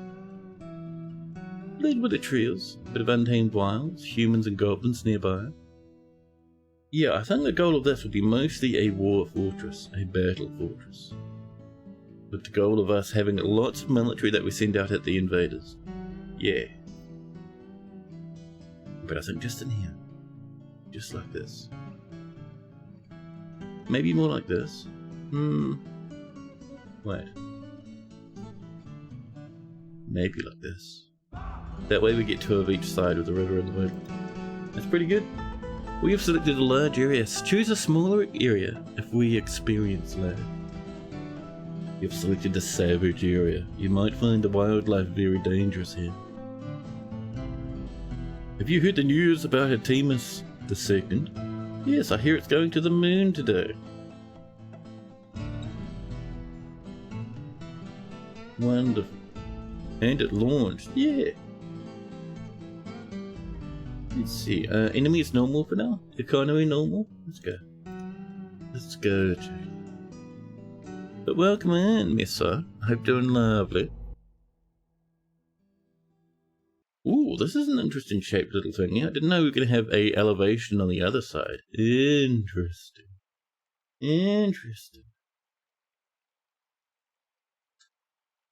little bit of trees. A bit of untamed wilds. Humans and goblins nearby. Yeah, I think the goal of this would be mostly a war fortress. A battle fortress. With the goal of us having lots of military that we send out at the invaders. Yeah. But I think just in here. Just like this. Maybe more like this. Wait. Maybe like this. That way we get two of each side with the river in the middle. That's pretty good. We have selected a large area. Choose a smaller area if we experience land. You have selected a savage area. You might find the wildlife very dangerous here. Have you heard the news about Artemis II? Yes, I hear it's going to the moon today. Wonderful. And it launched. Yeah. Let's see. Enemy is normal for now. Economy normal. Let's go. Let's go. But welcome in, Missa. Hope you're doing lovely. Ooh, this is an interesting shaped little thing. Yeah, I didn't know we were going to have a elevation on the other side. Interesting. Interesting.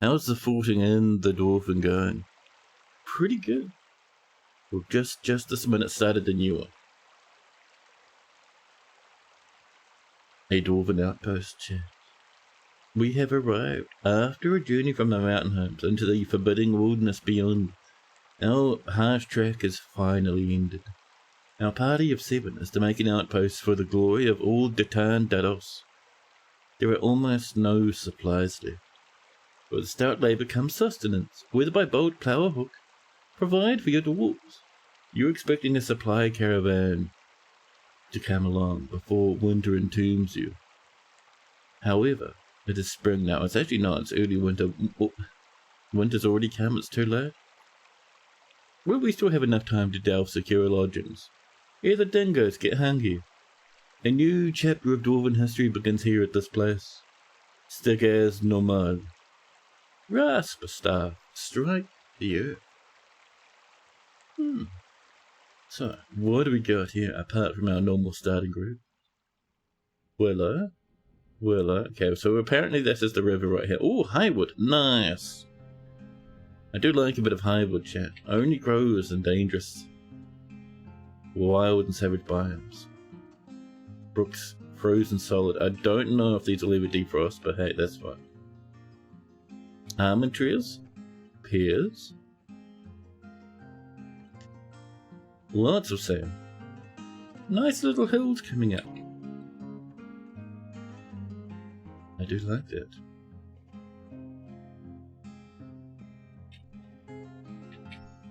How's the forting in the dwarfing going? Pretty good. Well, just this minute started the new one. A dwarven outpost, chat. We have arrived after a journey from the mountain homes into the forbidding wilderness beyond. Our harsh trek is finally ended. Our party of 7 is to make an outpost for the glory of all Datan Dados. There are almost no supplies left. With stout labour comes sustenance, whether by bolt, plough or hook. Provide for your dwarves. You're expecting a supply caravan to come along before winter entombs you. However, it is spring now. It's actually not. It's early winter. Winter's already come. It's too late. Will we still have enough time to delve secure lodgings? Ere the dingoes get hungry. A new chapter of dwarven history begins here at this place. Stick as normal. Rasp a staff. Strike the earth. So, what do we got here apart from our normal starting group? Willow. Okay, so apparently this is the river right here. Oh, highwood. Nice. I do like a bit of highwood, chat. Only grows in dangerous, wild and savage biomes. Brooks, frozen solid. I don't know if these will ever defrost, but hey, that's fine. Almond trees. Pears. Lots of sand. Nice little hills coming up. I do like that.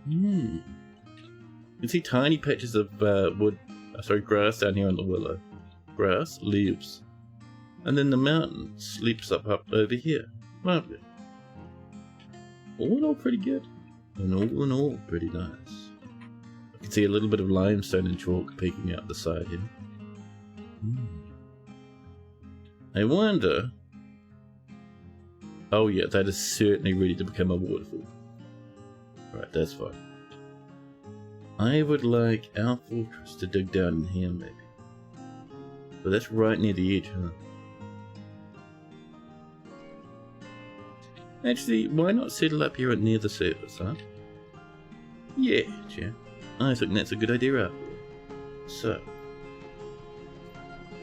You can see tiny patches of grass down here on the willow. Grass, leaves. And then the mountain sleeps up over here. Lovely. All in all pretty good. And all in all pretty nice. You can see a little bit of limestone and chalk peeking out the side here. I wonder... Oh yeah, that is certainly ready to become a waterfall. Right, that's fine. I would like our fortress to dig down in here maybe. But that's right near the edge, huh? Actually, why not settle up here near the surface, huh? Yeah, I think that's a good idea after all. So,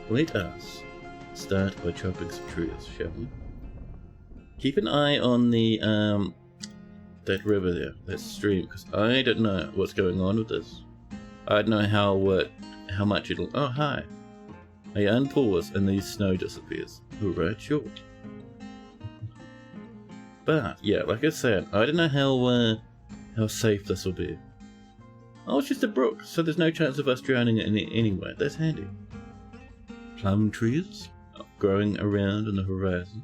let us start by chopping some trees, shall we? Keep an eye on the that river there, that stream, because I don't know what's going on with this. I don't know how much it'll. Oh hi! I unpause and the snow disappears. Alright, sure. But yeah, like I said, I don't know how safe this will be. Oh, it's just a brook, so there's no chance of us drowning in it anyway. That's handy. Plum trees growing around on the horizon.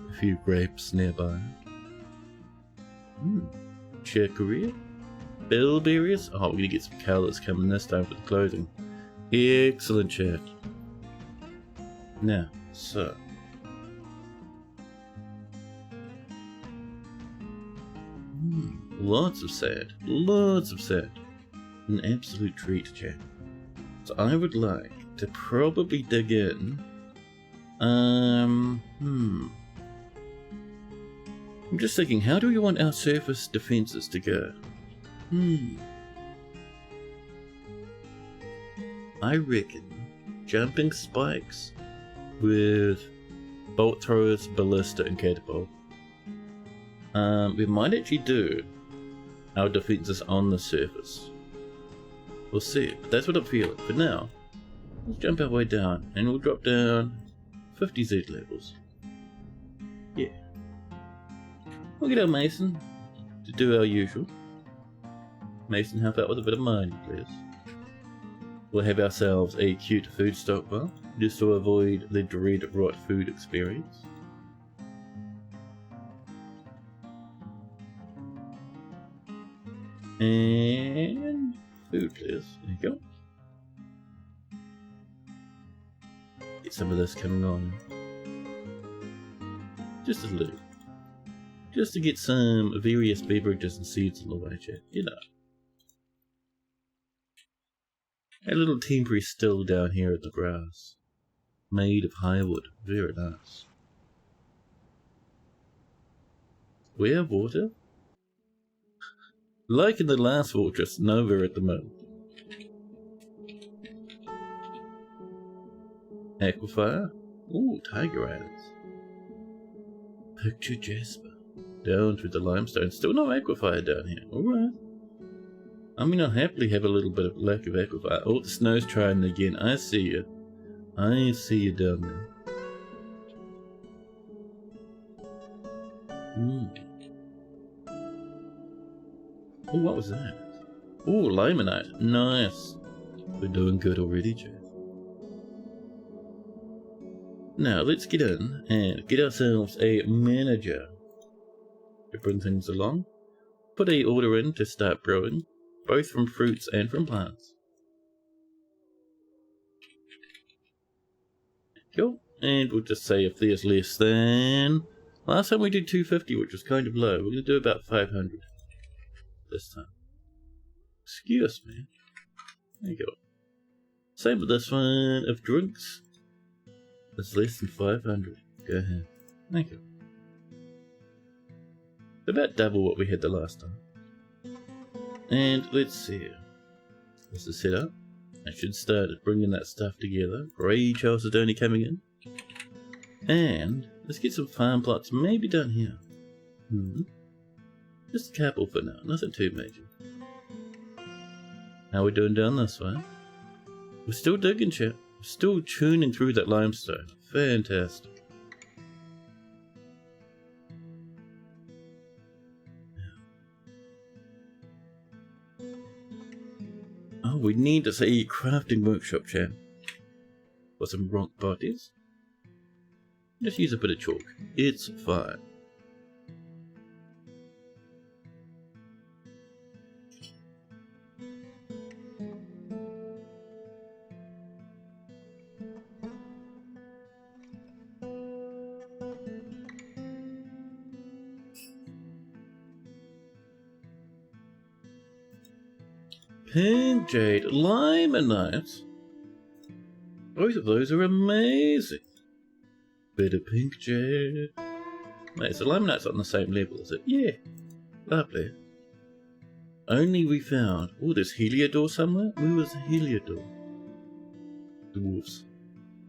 A few grapes nearby. Chicory. Bilberries. Oh, we're gonna get some colours coming this time for the clothing. Excellent, chat. Now, so. Lots of sand. Lots of sand. An absolute treat, chat. So I would like to probably dig in. I'm just thinking, how do we want our surface defenses to go? I reckon jumping spikes with bolt throwers, ballista, and catapult. We might actually do our defenses on the surface. We'll see, but that's what I'm feeling. For now, let's jump our way down, and we'll drop down 50 Z levels. Yeah. We'll get our Mason to do our usual. Mason, help out with a bit of mining, please. We'll have ourselves a cute food stockpile, just to avoid the dread rot food experience. And food, please. There you go. Get some of this coming on. Just a little. Just to get some various beverages and seeds on the way, chat. You know. A little temporary still down here at the grass. Made of high wood. Very nice. We have water? Like in the last fortress, nowhere at the moment. Aquifer? Ooh, tiger islands. Picture Jasper. Down through the limestone. Still no aquifer down here. Alright. I mean, I'll happily have a little bit of lack of aquifer. Oh, the snow's trying again. I see you. I see you down there. Oh, what was that? Oh, limonite. Nice. We're doing good already, Jeff. Now, let's get in and get ourselves a manager to bring things along. Put a order in to start brewing, both from fruits and from plants. Cool. And we'll just say if there's less than... Last time we did 250, which was kind of low. We're going to do about 500 this time. Excuse me. There you go. Same with this one. If drinks is less than 500, go ahead. Thank you. About double what we had the last time. And let's see. This is set up. I should start bringing that stuff together. Grey chalcedony coming in. And let's get some farm plots maybe down here. Just a couple for now, nothing too major. How are we doing down this way? We're still digging, chat. We're still tuning through that limestone. Fantastic. Oh, we need to see crafting workshop, chat. For some rock bodies. Just use a bit of chalk. It's fine. Pink jade, limonite. Both of those are amazing. Bit of pink jade. Wait, so limonite's on the same level, is it? Yeah. Lovely. Only we found... Oh, there's Heliodor somewhere? Where was Heliodor? Dwarfs.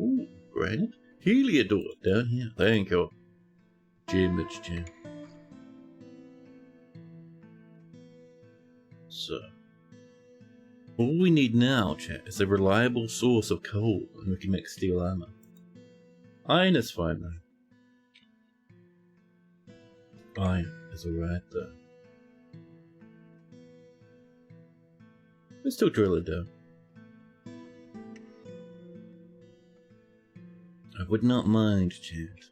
Oh, granite. Heliodor down here. Thank you. Gem, it's gem. So... all we need now, chat, is a reliable source of coal, and we can make steel armor. Iron is fine, though. Iron is alright, though. Let's still drill it down. I would not mind, chat.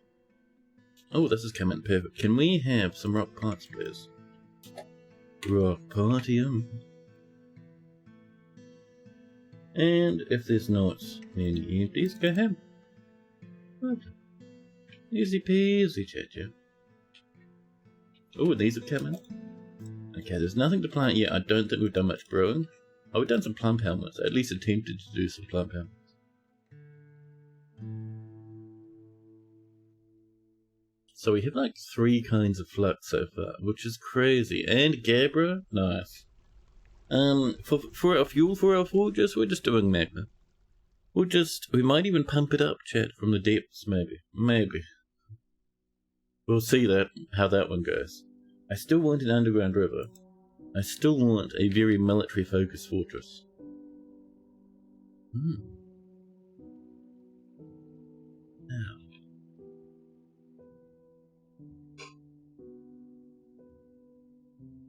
Oh, this is coming perfect. Can we have some rock parts, please? Rock partium. And if there's not any empties, go ahead. Okay. Easy peasy, chat, yeah. Oh, these have come in. Okay, there's nothing to plant yet. I don't think we've done much brewing. Oh, we've done some plum helmets. At least attempted to do some plum helmets. So we have like 3 kinds of flux so far, which is crazy. And Gabra, nice. For our fuel for our forges, we're just doing magma. We might even pump it up, chat, from the depths, maybe. Maybe. We'll see how that one goes. I still want an underground river. I still want a very military-focused fortress. Now.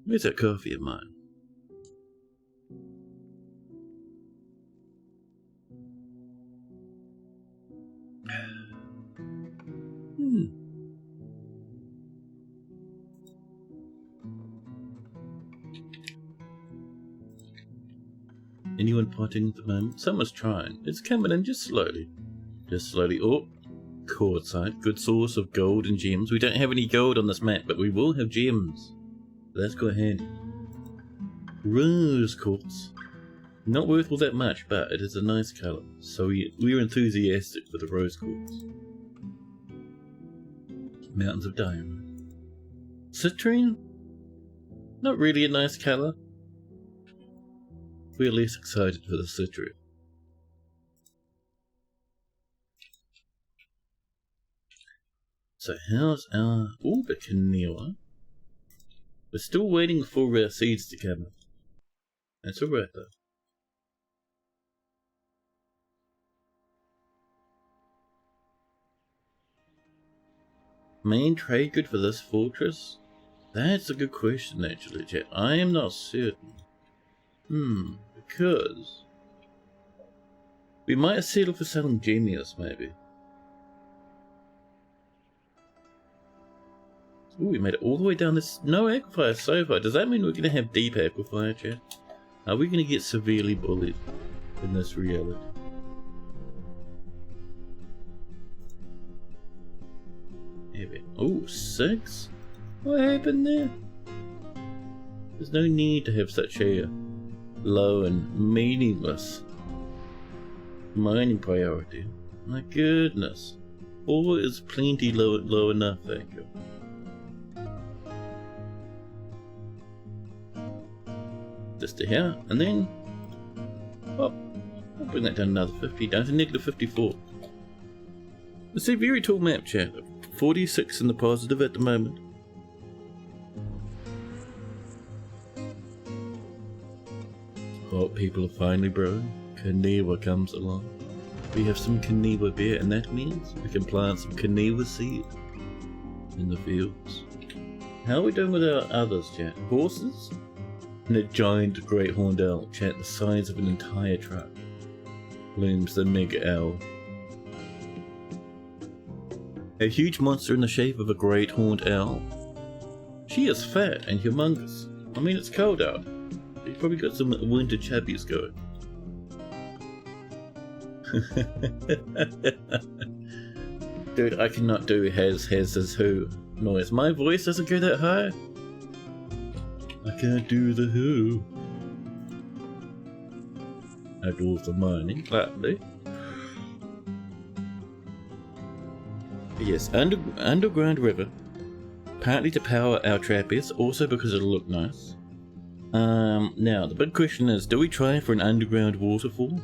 Where's that coffee of mine? Anyone potting at the moment? Someone's trying. It's coming in just slowly. Just slowly. Oh, quartzite. Good source of gold and gems. We don't have any gold on this map, but we will have gems. Let's go ahead. Rose quartz. Not worth all that much, but it is a nice colour. So we're enthusiastic for the rose quartz. Mountains of diamond. Citrine? Not really a nice colour. We're less excited for the citrine. So how's our... Oh, Bikiniwa. We're still waiting for our seeds to come in. That's alright though. Main trade good for this fortress? That's a good question actually, chat. I am not certain. Because we might settle for selling genius maybe. Ooh, we made it all the way down this. No aquifer so far. Does that mean we're gonna have deep aquifer, chat? Are we gonna get severely bullied in this reality? Oh, 6? What happened there? There's no need to have such a low and meaningless mining priority. My goodness. 4 is plenty low enough, thank you. Just to here, and then I'll bring that down another 50, down to negative 54. It's a very tall map, chat. 46 in the positive at the moment. Hot people are finally brewing. Kaniwa comes along. We have some Kaniwa beer, and that means we can plant some Kaniwa seed in the fields. How are we doing with our others, chat? Horses? And a giant great horned owl, chat, the size of an entire truck. Looms the mega owl. A huge monster in the shape of a great horned owl. She is fat and humongous. I mean, it's cold out. You've probably got some winter chappies going. Dude, I cannot do has, who noise. My voice doesn't go that high. I can't do the who. I do the mining, gladly. Yes, underground river. Partly to power our trappies, also because it'll look nice. Now, the big question is, do we try for an underground waterfall?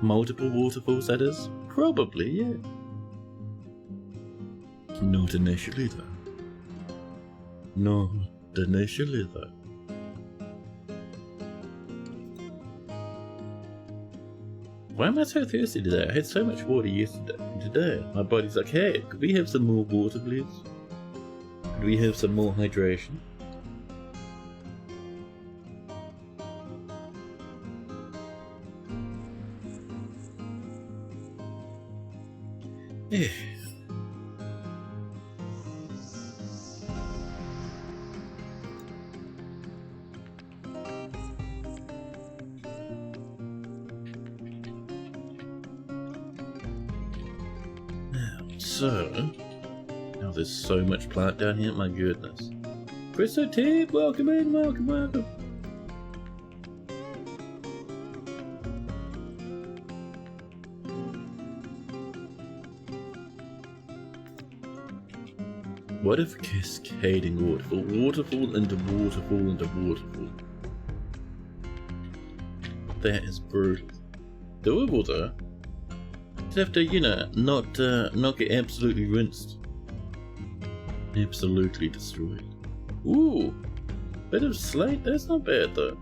Multiple waterfalls, that is? Probably, yeah. Not initially, though. Not initially, though. Why am I so thirsty today? I had so much water yesterday. Today, my body's like, hey, could we have some more water, please? Could we have some more hydration? Yeah. So, now there's so much plant down here, my goodness. Christo Tip, welcome in, welcome, welcome. What if cascading waterfall? Waterfall into waterfall into waterfall. That is brutal. Doable though. Just have to, you know, not get absolutely rinsed. Absolutely destroyed. Ooh! Bit of slate? That's not bad though.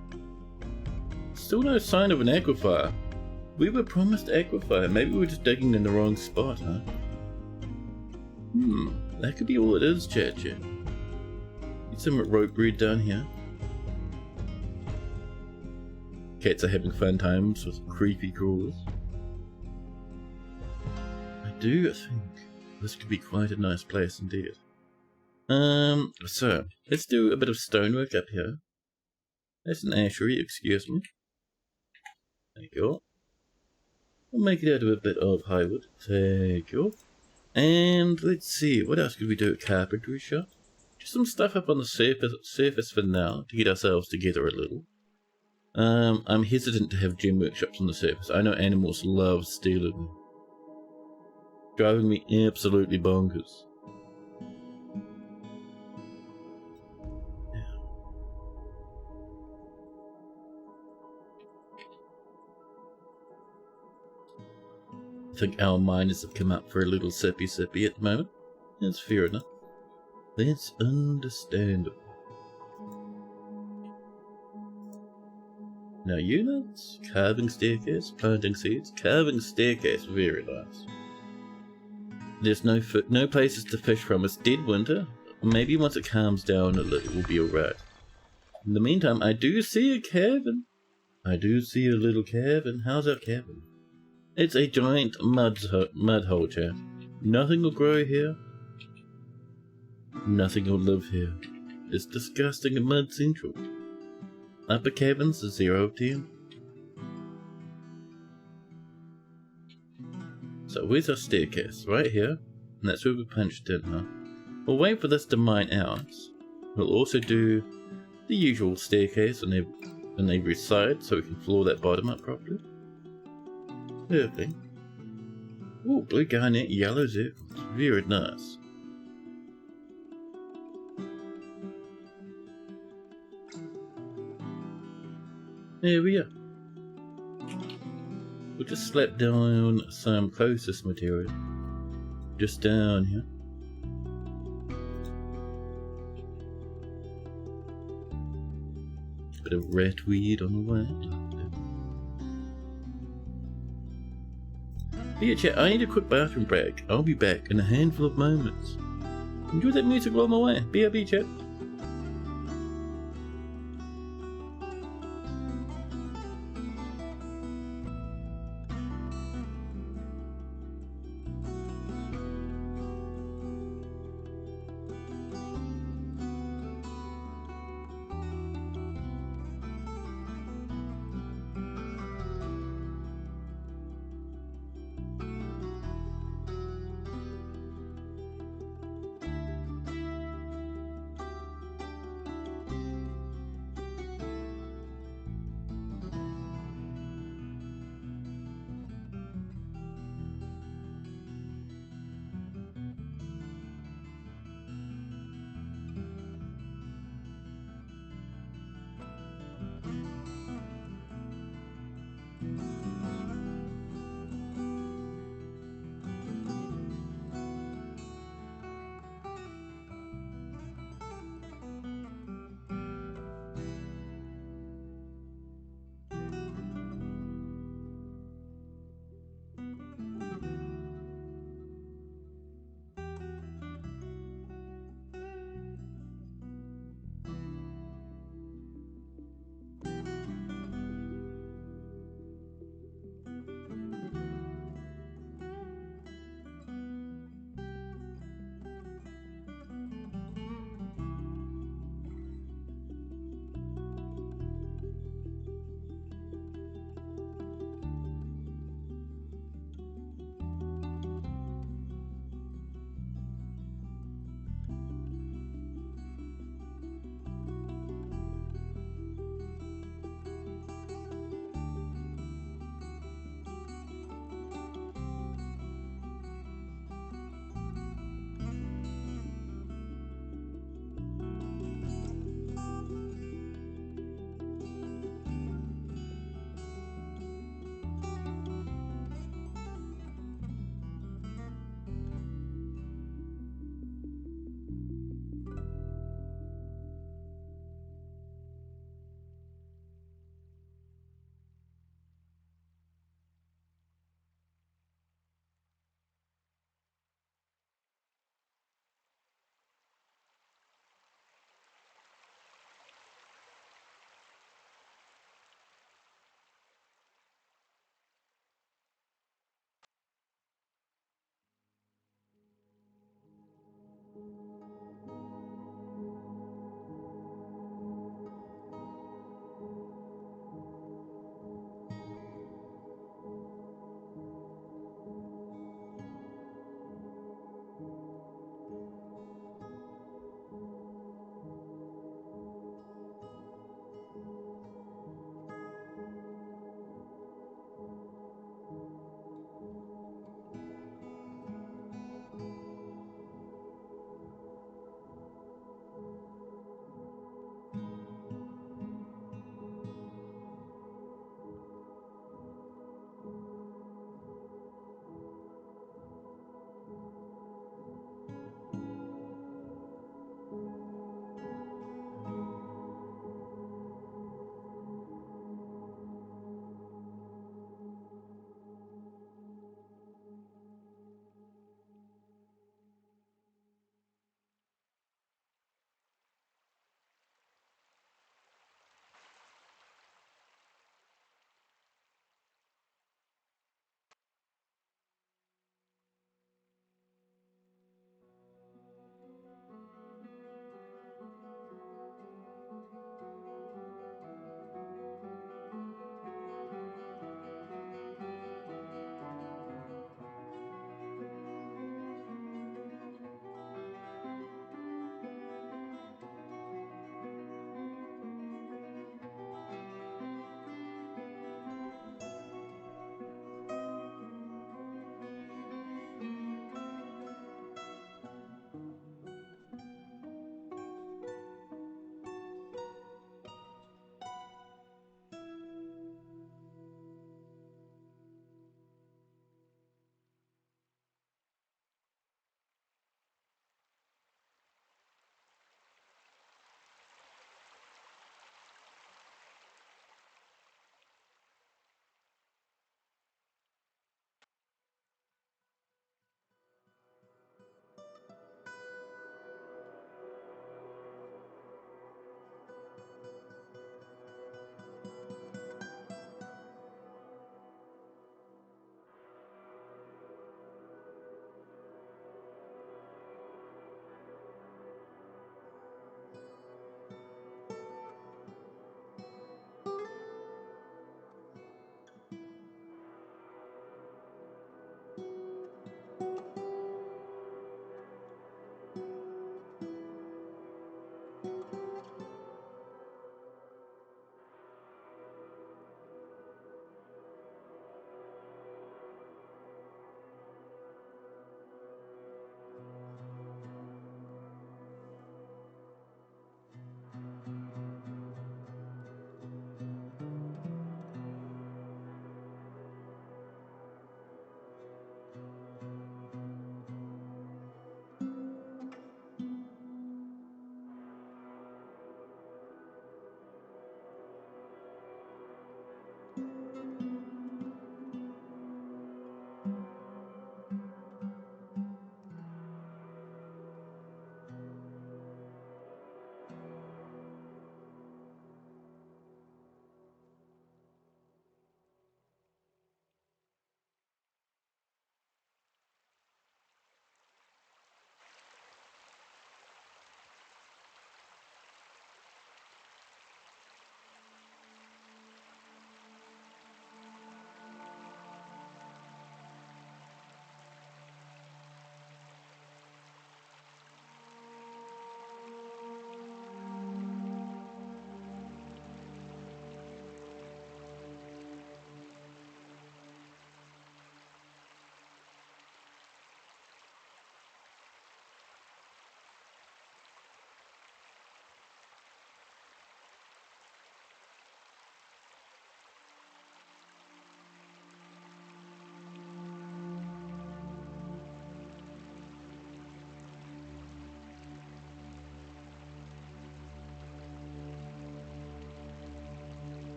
Still no sign of an aquifer. We were promised aquifer. Maybe we're just digging in the wrong spot, huh? That could be all it is, chat. Get some rope bread down here. Cats are having fun times with creepy crawlers. I do think this could be quite a nice place indeed. So, let's do a bit of stonework up here. That's an ashery, excuse me. Thank you. We'll make it out of a bit of high wood. Thank you. And let's see, what else could we do at carpentry shop? Just some stuff up on the surface for now, to get ourselves together a little. I'm hesitant to have gem workshops on the surface. I know animals love stealing them. Driving me absolutely bonkers. I think our miners have come up for a little sippy at the moment. That's fair enough. That's understandable. Now units, carving staircase, planting seeds, carving staircase, very nice. There's no places to fish from. It's dead winter. Maybe once it calms down a little, we'll be alright. In the meantime, I do see a cabin. I do see a little cabin. How's our cabin? It's a giant mud hole, chat. Nothing will grow here. Nothing will live here. It's disgusting and mud central. Upper cabins are 0 of 10. So where's our staircase? Right here. And that's where we punched in, huh? We'll wait for this to mine out. We'll also do the usual staircase on every side so we can floor that bottom up properly. Perfect. Oh, blue garnet, yellow zircons. Very nice. There we are. We'll just slap down some closest material. Just down here. Bit of ratweed on the way. But yeah, chat, I need a quick bathroom break. I'll be back in a handful of moments. Enjoy that music while I'm away. BRB, chat.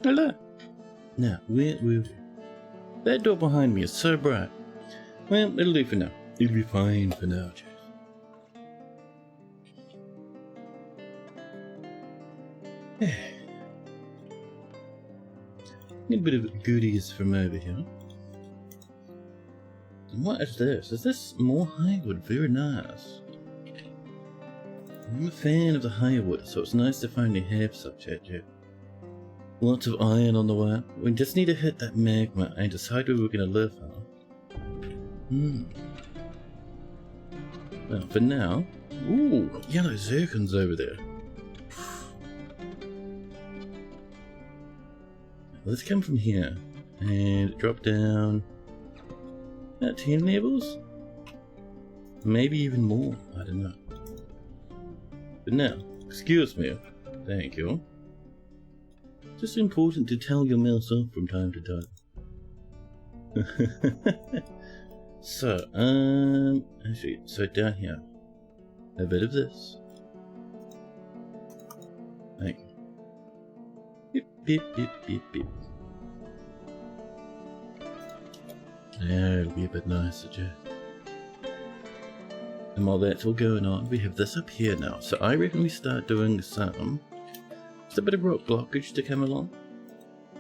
Hello. Now, where will we? That door behind me is so bright. Well, it'll do for now. It'll be fine for now, Chase. A bit of goodies from over here. And what is this? Is this more hardwood? Very nice. I'm a fan of the hardwood, so it's nice to finally have such at you. Lots of iron on the way. We just need to hit that magma and decide where we're going to live, huh? Well, for now... Ooh, yellow zircons over there. Let's come from here and drop down about 10 levels? Maybe even more, I don't know. But now, excuse me, thank you. Just important to tell your mouse off from time to time. So, actually, so down here, a bit of this. Thank you. Beep, beep, beep, beep, beep. That'll be a bit nicer, Jack. And while that's all going on, we have this up here now. So I reckon we start doing some... Just a bit of rock blockage to come along.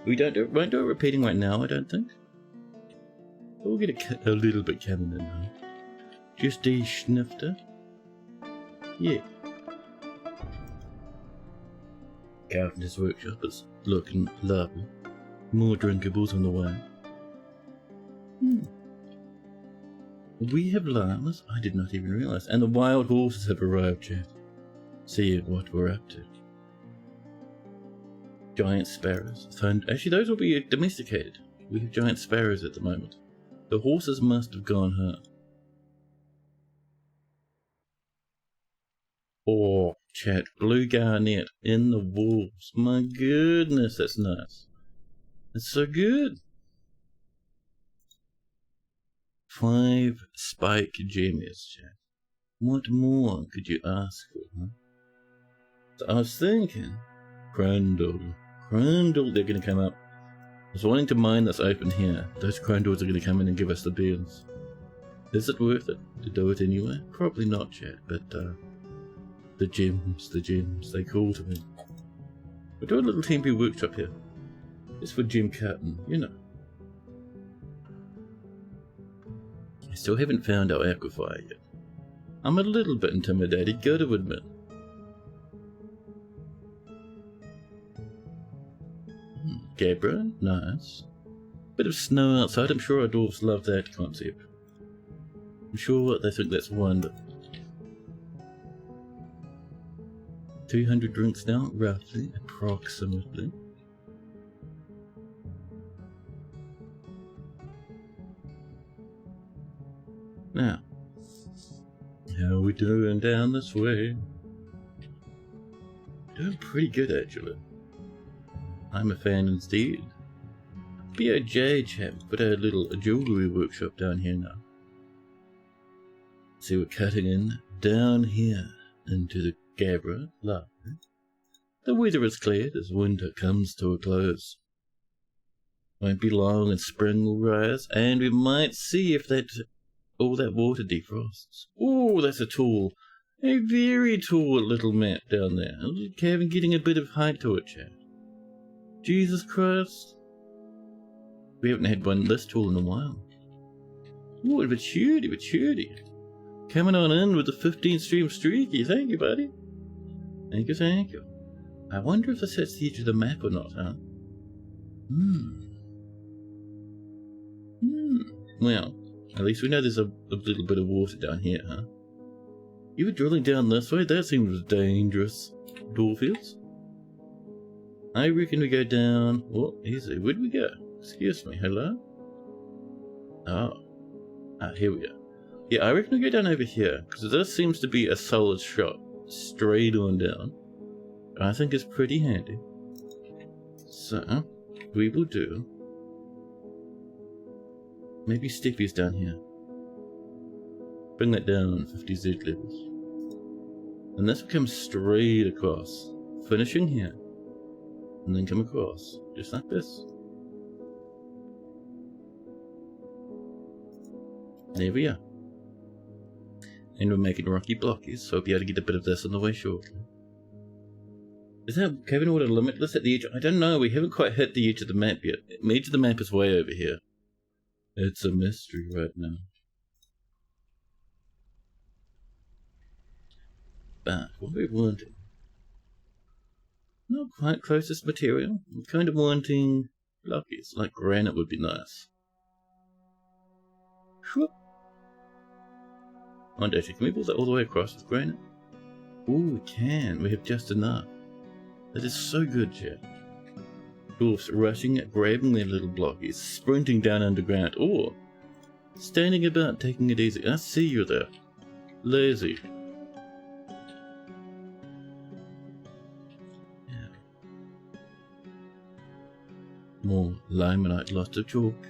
We won't do it repeating right now, I don't think. But we'll get a little bit coming in now. Just a snifter. Yeah. Carpenter's workshop is looking lovely. More drinkables on the way. We have llamas? I did not even realize. And the wild horses have arrived, Chad. See what we're up to. Giant sparrows. Actually, those will be domesticated. We have giant sparrows at the moment. The horses must have gone home. Oh, chat. Blue garnet in the walls. My goodness, that's nice. That's so good. 5 spike gemmies, chat. What more could you ask for, huh? So I was thinking, Crandall, they're going to come up. I was wanting to mine this open here. Those Crandalls are going to come in and give us the beans. Is it worth it to do it anyway? Probably not, chat, but the gems, they call to me. We'll do a little temporary workshop here. Just for gem cutting, you know. I still haven't found our aquifer yet. I'm a little bit intimidated, gotta admit. Gabra, nice. Bit of snow outside, I'm sure our dwarves love that concept. I'm sure they think that's wonderful. 200 drinks now, roughly, approximately. Now, how are we doing down this way? Doing pretty good, actually. I'm a fan indeed. BOJ chap, put a little jewellery workshop down here now. See, we're cutting in down here into the Gabra. Lovely. The weather is cleared as winter comes to a close. Won't be long and spring will rise, and we might see if all that water defrosts. Oh, that's a very tall little map down there. Kevin getting a bit of height to it, chap. Jesus Christ. We haven't had one this tall in a while. Ooh, but shooty. Coming on in with the 15 stream streaky. Thank you, buddy. Thank you. I wonder if this hits the edge of the map or not, huh? Well, at least we know there's a little bit of water down here, huh? You were drilling down this way? That seems dangerous. Dwarfields? I reckon we go down... Oh, easy. Where'd we go? Excuse me. Hello? Oh. Here we are. Yeah, I reckon we go down over here, because this seems to be a solid shot. Straight on down. I think it's pretty handy. So, we will do... Maybe Steffi's down here. Bring that down 50 Z levels. And this will come straight across. Finishing here. and then come across, just like this. There we are. And we're making rocky blockies, so I'll be able to get a bit of this on the way shortly. Is that Kevin Water limitless at the edge? I don't know, we haven't quite hit the edge of the map yet. The edge of the map is way over here. It's a mystery right now. But what we're wanting, not quite closest material. I'm kind of wanting blockies, like granite would be nice. Whoop. Oh, actually, can we pull that all the way across with granite? Ooh, we can. We have just enough. That is so good, chat. Dwarfs rushing at grabbing their little blockies, sprinting down underground, or standing about taking it easy. I see you there. Lazy. Yeah. More limonite, lots of chalk.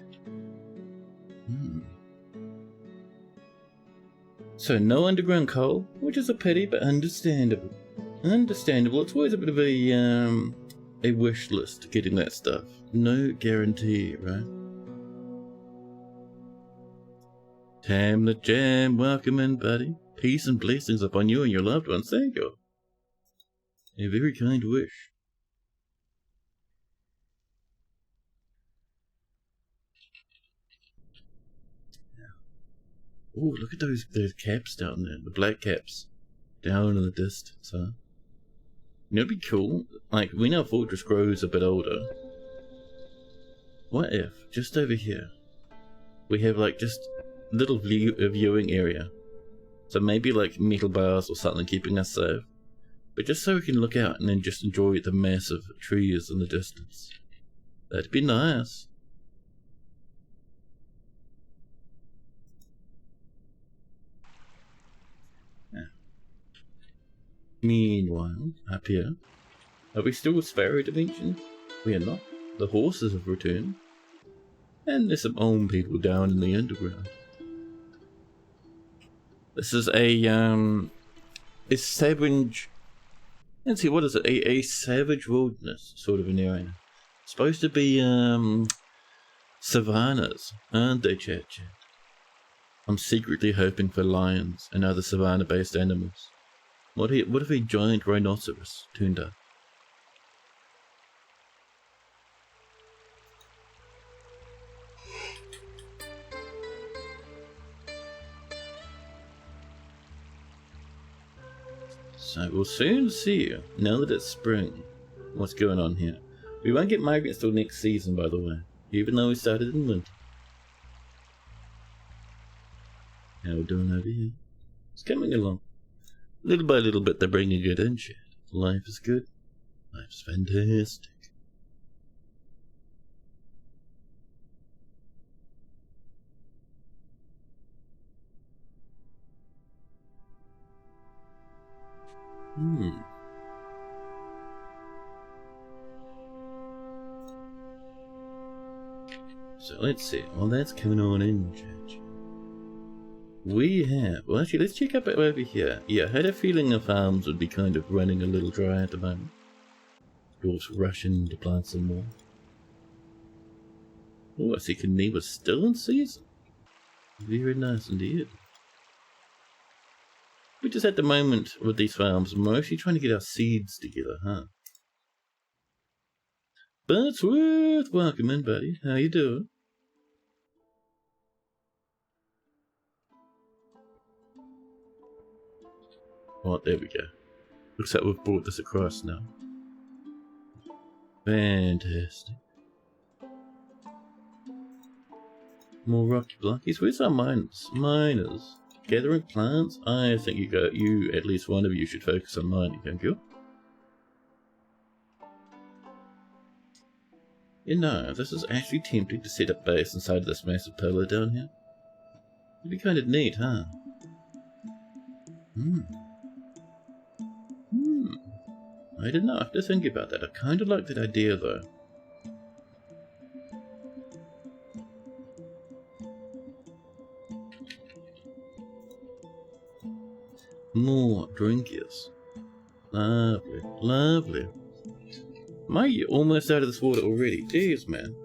So no underground coal, which is a pity, but understandable. Understandable. It's always a bit of a wish list getting that stuff. No guarantee, right? Tam the Jam, welcome in, buddy. Peace and blessings upon you and your loved ones. Thank you. A very kind wish. Oh, look at those caps down there, the black caps, down in the distance, huh? You know, it'd be cool, like, when our fortress grows a bit older, what if, just over here, we have, like, just little viewing area, so maybe, like, metal bars or something keeping us safe, but just so we can look out and then just enjoy the massive trees in the distance. That'd be nice. Meanwhile, up here, are we still with Sparrow Dimension? We are not. The horses have returned. And there's some old people down in the underground. This is a savage, let's see, what is it? A savage wilderness sort of an area. It's supposed to be, savannas, aren't they, chat? I'm secretly hoping for lions and other savanna-based animals. What if a giant rhinoceros turned up? So we'll soon see, now that it's spring, what's going on here. We won't get migrants till next season, by the way, even though we started in winter. How we doing over here? It's coming along. Little by little bit, they're bringing it in, shit. Life is good. Life's fantastic. So let's see. Well, that's coming on in, chat. We have... Well, actually, let's check up over here. Yeah, I had a feeling the farms would be kind of running a little dry at the moment. Dwarfs rushing to plant some more. Oh, I see Kaniva's still in season. Very nice indeed. We just at the moment with these farms, mostly trying to get our seeds together, huh? Birdsworth, welcome in, buddy. How you doing? Oh, there we go. Looks like we've brought this across now. Fantastic. More rocky blockies. Where's our miners? Miners. Gathering plants? I think you, at least one of you, should focus on mining, don't you? You know, this is actually tempting to set up base inside this massive pillar down here. It'd be kind of neat, huh? I don't know, I have to think about that. I kind of like that idea, though. More drinkies. Lovely, lovely. Am I almost out of this water already? Jeez, man.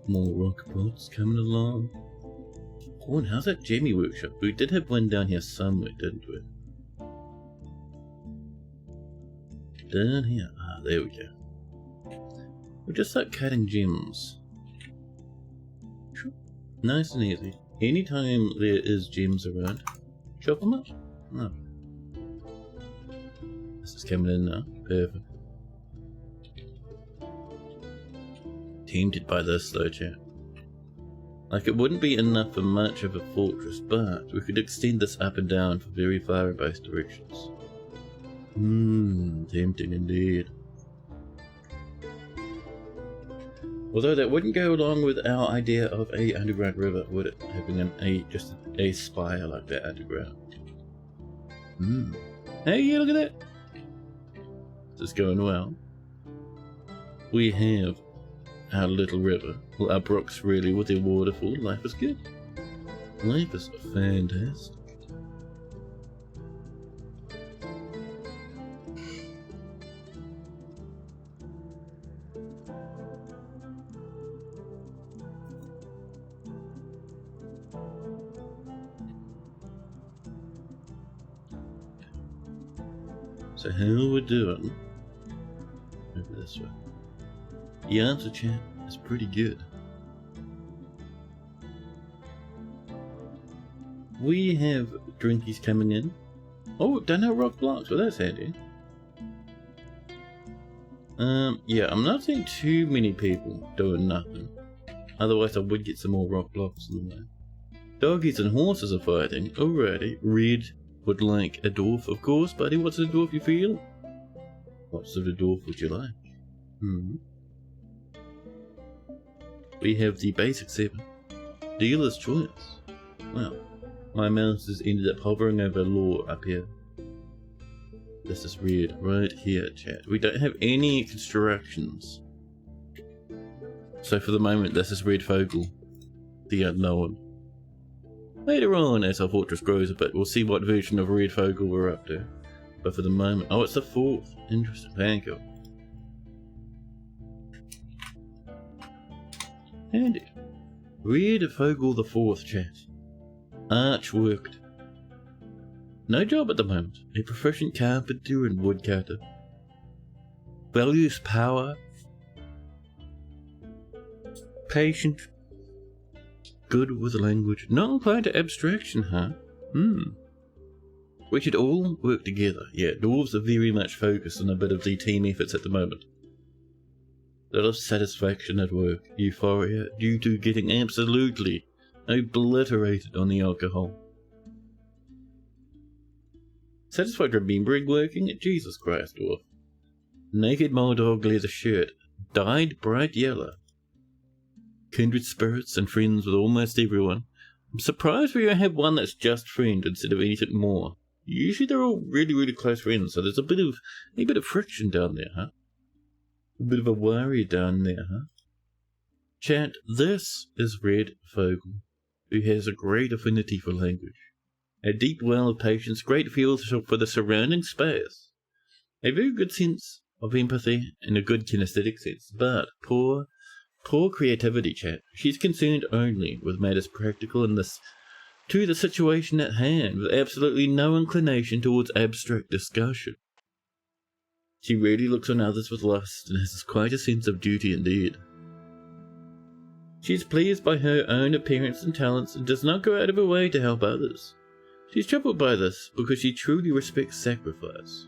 More rock pots coming along. Oh, and how's that Jamie workshop? We did have one down here somewhere, didn't we? Down here. Ah, there we go. We'll just start cutting gems. Nice and easy. Anytime there is gems around, chop them up. No. This is coming in now. Perfect. Tempted by this though, chat. Like, it wouldn't be enough for much of a fortress, but we could extend this up and down for very far in both directions. Tempting indeed. Although that wouldn't go along with our idea of a underground river, would it? Having just a spire like that underground. Hey, look at that! This is going well. We have our little river, well, our brooks really with their waterfall. Life is good. Life is fantastic. So how are we doing? Over this way. The answer, chat, is pretty good. We have drinkies coming in. Oh, we've done our rock blocks. Well, that's handy. Yeah, I'm not seeing too many people doing nothing. Otherwise, I would get some more rock blocks in the way. Doggies and horses are fighting. Alrighty. Red would like a dwarf, of course, buddy. What sort of dwarf you feel? What sort of dwarf would you like? We have the basic 7. Dealer's choice. Wow. My mouse has ended up hovering over lore up here. This is red right here, chat. We don't have any constructions. So for the moment, this is Red Fogle, the unknown. Later on, as our fortress grows a bit, we'll see what version of Red Fogle we're up to. But for the moment, oh, it's the 4th. Interesting. Thank you. Handy. Red Fogle the 4th, chat. Arch worked. No job at the moment. A proficient carpenter and woodcutter. Values power. Patient. Good with language. Not inclined to abstraction, huh? We should all work together. Yeah, dwarves are very much focused on a bit of the team efforts at the moment. A lot of satisfaction at work. Euphoria due to getting absolutely obliterated on the alcohol. Satisfied remembering working? Jesus Christ, dwarf. Naked Moldog leather shirt. Dyed bright yellow. Kindred spirits and friends with almost everyone. I'm surprised we don't have one that's just friend instead of anything more. Usually they're all really, really close friends, so there's a bit of friction down there, huh? A bit of a worry down there, huh? Chat, this is Red Fogle, who has a great affinity for language, a deep well of patience, great feel for the surrounding space, a very good sense of empathy, and a good kinesthetic sense, but poor creativity, chat. She's concerned only with matters practical in this to the situation at hand, with absolutely no inclination towards abstract discussion. She really looks on others with lust, and has quite a sense of duty indeed. She is pleased by her own appearance and talents, and does not go out of her way to help others. She is troubled by this, because she truly respects sacrifice.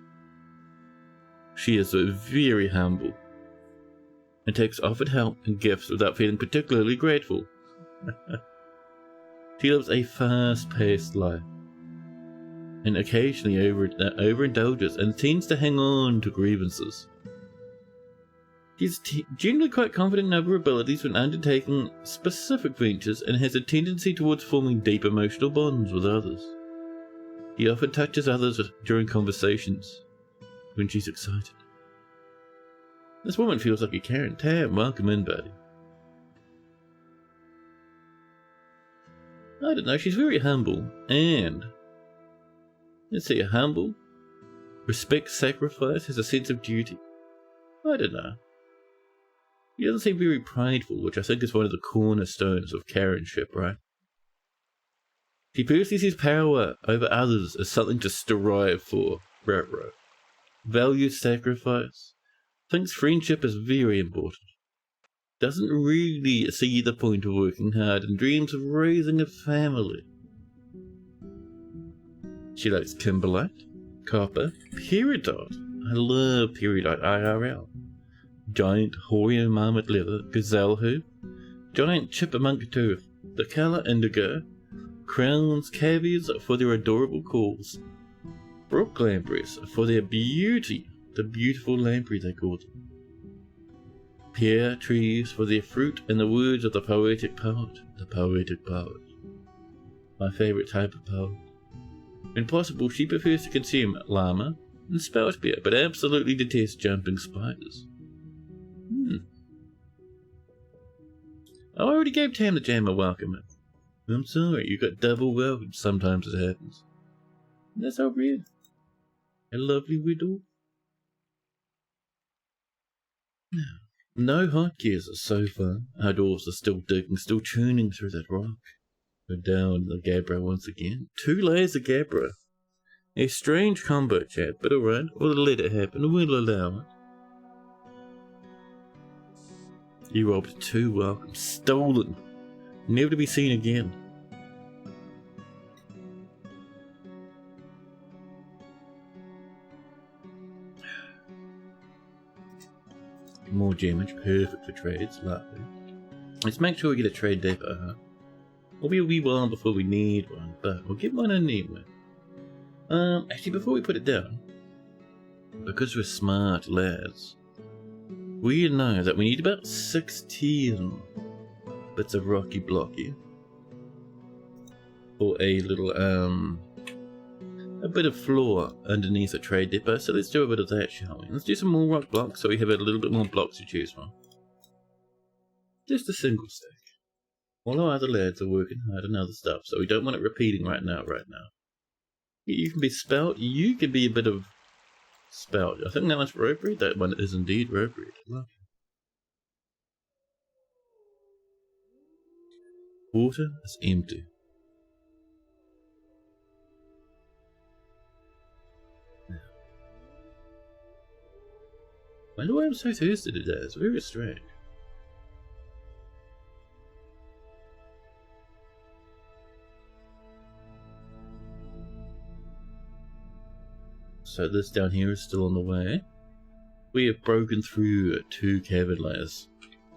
She is very humble, and takes offered help and gifts without feeling particularly grateful. She lives a fast-paced life, and occasionally overindulges and tends to hang on to grievances. She's generally quite confident in her abilities when undertaking specific ventures, and has a tendency towards forming deep emotional bonds with others. She often touches others during conversations when she's excited. This woman feels like a Karen Tam. Welcome in, buddy. I don't know, she's very humble, and let's see, humble, respects sacrifice, has a sense of duty. I don't know. She doesn't seem very prideful, which I think is one of the cornerstones of Karenship, right? She personally sees power over others as something to strive for, right. Values sacrifice, thinks friendship is very important. Doesn't really see the point of working hard and dreams of raising a family. She likes kimberlite, copper, peridot. I love peridot IRL. Giant hoary marmot leather, gazelle hoof, giant chipmunk tooth, the colour indigo, crowns, cavies for their adorable calls, brook lampreys for their beauty, the beautiful lamprey they call them. Pear trees for their fruit, in the words of the poetic poet. My favourite type of poet. When possible, she prefers to consume llama and spout beer, but absolutely detests jumping spiders. I already gave Tam the Jam a welcome. I'm sorry, you got double welcomed. Sometimes it happens. That's how weird. A lovely widow. No hotkeys so far. Our dwarves are still digging, still churning through that rock. We're down the gabbro once again. 2 layers of gabbro. A strange combo, chat, but alright, we'll let it happen, we'll allow it. You robbed 2 welcomes. Stolen. Never to be seen again. More damage, perfect for trades, lovely. Let's make sure we get a trade depot, huh? We'll be a wee while before we need one, but we'll get one anyway. Actually, before we put it down, because we're smart lads, we know that we need about 16 bits of rocky blocky for a little, a bit of floor underneath a trade depot, so let's do a bit of that, shall we? Let's do some more rock blocks so we have a little bit more blocks to choose from. Just a single stack. All our other lads are working hard on other stuff, so we don't want it repeating right now. You can be spout, you can be a bit of spout. I think that one's rope reed. That one is indeed rope reed. Love it. Water is empty. I wonder why I'm so thirsty today. It's very strange. So this down here is still on the way. We have broken through 2 cavern layers,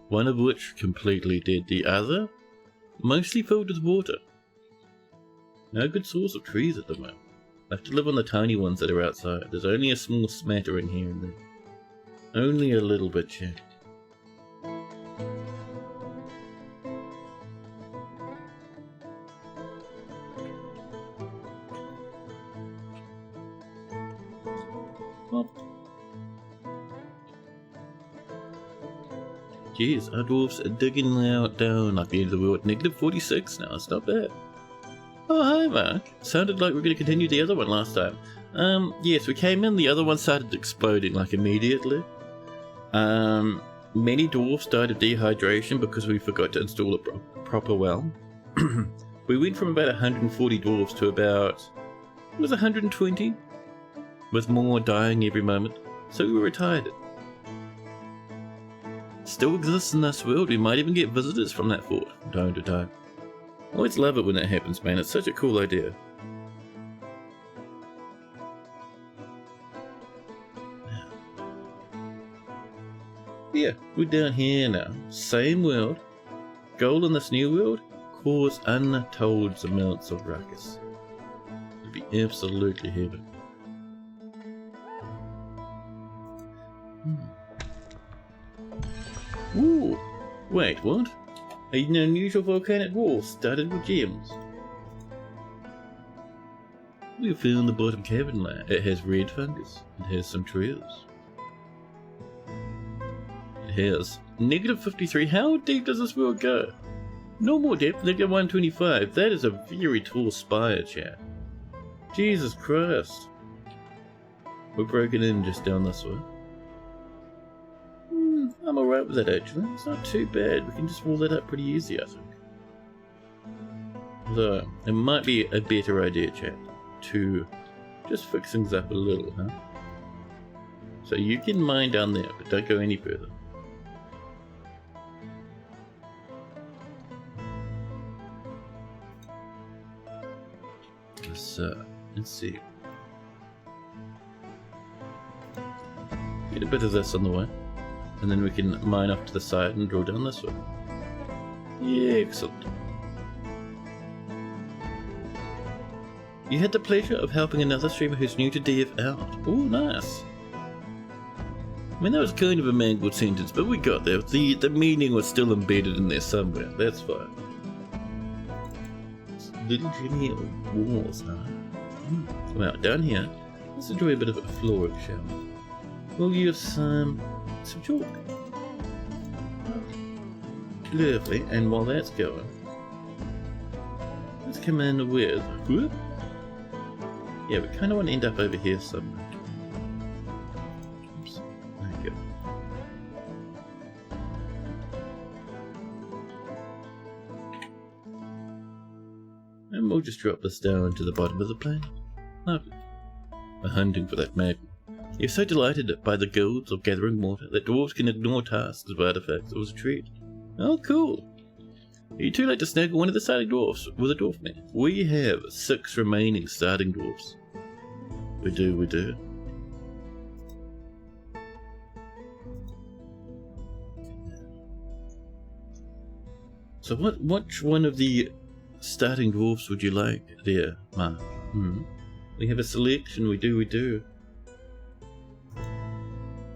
one of which completely dead, the other mostly filled with water. No good source of trees at the moment. I have to live on the tiny ones that are outside. There's only a small smattering here and there. Only a little bit, chat. Jeez, our dwarves are digging out down like the end of the world. Negative 46 now, it's not bad. Oh, hi Mark. Sounded like we were going to continue the other one last time. Yes, we came in, the other one started exploding like immediately. Many dwarves died of dehydration because we forgot to install a proper well. We went from about 140 dwarves to about, it was 120, with more dying every moment, so we retired it. Still exists in this world, we might even get visitors from that fort from time to time. I always love it when that happens, man, it's such a cool idea. Yeah, we're down here now. Same world. Goal in this new world? Cause untold amounts of ruckus. It'd be absolutely heaven. Ooh, wait, what? An unusual volcanic wall studded with gems. We found the bottom cavern layer. It has red fungus. It has some trails. Here's negative 53. How deep does this world go? Normal depth, negative 125. That is a very tall spire, chat. Jesus Christ. We're broken in just down this way. I'm alright with that actually. It's not too bad. We can just wall that up pretty easy, I think. Though, it might be a better idea, chat, to just fix things up a little, huh? So you can mine down there, but don't go any further. So, let's see. Get a bit of this on the way, and then we can mine off to the side and draw down this way. Yeah, excellent. You had the pleasure of helping another streamer who's new to DF out. Oh, nice. I mean, that was kind of a mangled sentence, but we got there. The meaning was still embedded in there somewhere. That's fine. Little Jimmy walls, huh? Well, down here, let's enjoy a bit of a flooring, shall we? We'll use some chalk. Lovely, and while that's going, let's come in with... Whoop. Yeah, we kind of want to end up over here somewhere. Oops. There you go. And we'll just drop this down to the bottom of the planet. Lovely. We're hunting for that magma. You're so delighted by the guilds of gathering water that dwarves can ignore tasks of artifacts. It was a treat. Oh, cool. Are you too late to snag one of the starting dwarfs with a dwarf man? We have 6 remaining starting dwarfs. We do. So which one of the starting dwarfs would you like there, Mark? We have a selection, we do. You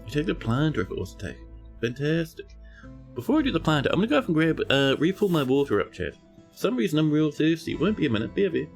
take the planter if it wasn't taken. Fantastic. Before I do the planter, I'm gonna go off and grab, refill my water up, chat. For some reason I'm real thirsty. Won't be a minute, be a bit.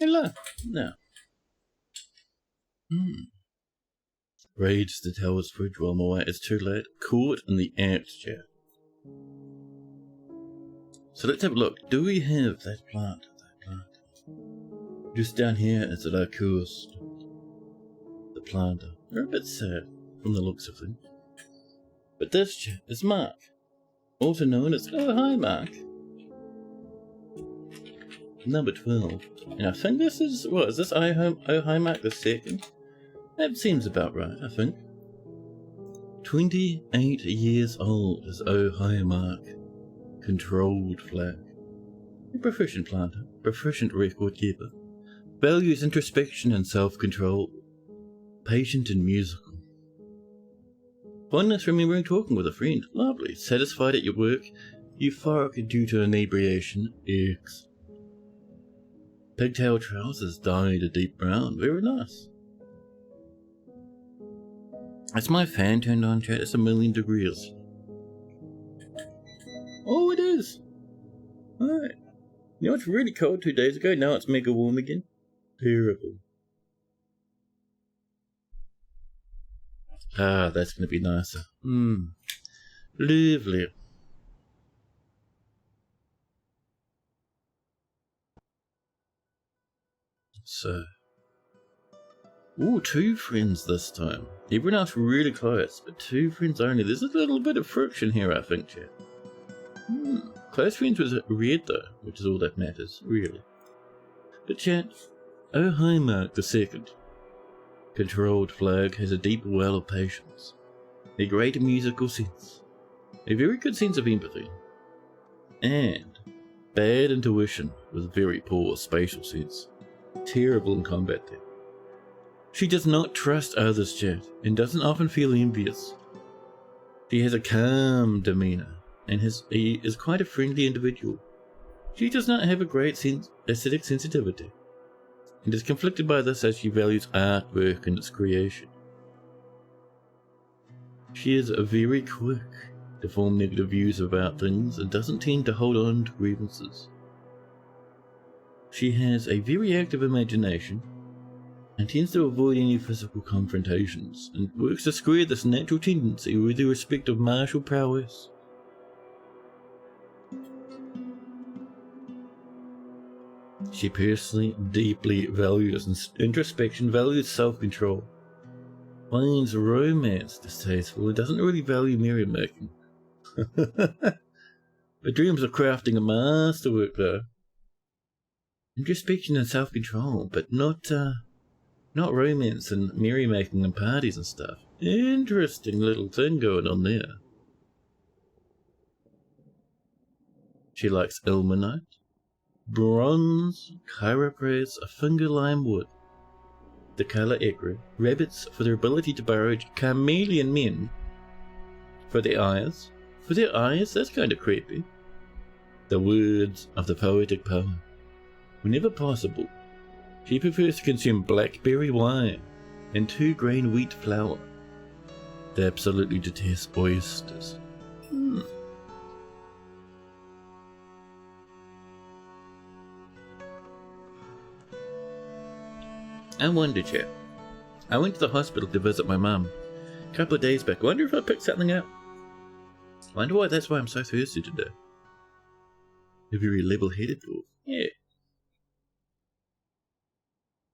Hello. No. Rage the tower's fridge while I'm away. It's too late. Caught in the act, chat. So let's have a look. Do we have that plant? Just down here is at our coast. The planter. We're a bit sad from the looks of things. But this chap is Mark. Also known as... Oh, hi, Mark. Number 12. And I think this is... What, is this Oh Hi Mark the second? That seems about right, I think. 28 years old is Oh Hi Mark. Controlled flag. A proficient planter. Proficient record keeper. Values introspection and self-control. Patient and musical. Fondness remembering talking with a friend. Lovely. Satisfied at your work. Euphoric due to inebriation. X. Pigtail trousers dyed a deep brown. Very nice. That's my fan turned on, chat. It's 1,000,000 degrees. Oh, it is. Alright. You know, it's really cold 2 days ago. Now it's mega warm again. Terrible. Ah, that's going to be nicer. Lovely. So. Ooh, 2 friends this time. Everyone else really close, but 2 friends only. There's a little bit of friction here, I think, chat. Close friends was red though, which is all that matters, really. But chat, oh hi Mark II. Controlled flag has a deep well of patience, a great musical sense, a very good sense of empathy, and bad intuition with very poor spatial sense. Terrible in combat there. She does not trust others, chat, and doesn't often feel envious. She has a calm demeanour, and is quite a friendly individual. She does not have a great aesthetic sensitivity, and is conflicted by this as she values artwork and its creation. She is very quick to form negative views about things and doesn't tend to hold on to grievances. She has a very active imagination and tends to avoid any physical confrontations and works to square this natural tendency with the respect of martial prowess. She personally deeply values introspection, values self-control, finds romance distasteful, and doesn't really value merrymaking. But dreams of crafting a masterwork though. Introspection and self-control, but not romance and merrymaking and parties and stuff. Interesting little thing going on there. She likes ilmenite, bronze, chrysoprase, finger lime wood, the colour echru, rabbits for their ability to burrow, chameleon men for their eyes. For their eyes? That's kind of creepy. The words of the poetic poem. Whenever possible, she prefers to consume blackberry wine and 2-grain wheat flour. They absolutely detest oysters. I wonder, chat. I went to the hospital to visit my mum a couple of days back. I wonder if I picked something up. I wonder why that's why I'm so thirsty today. A very level-headed dwarf. Yeah.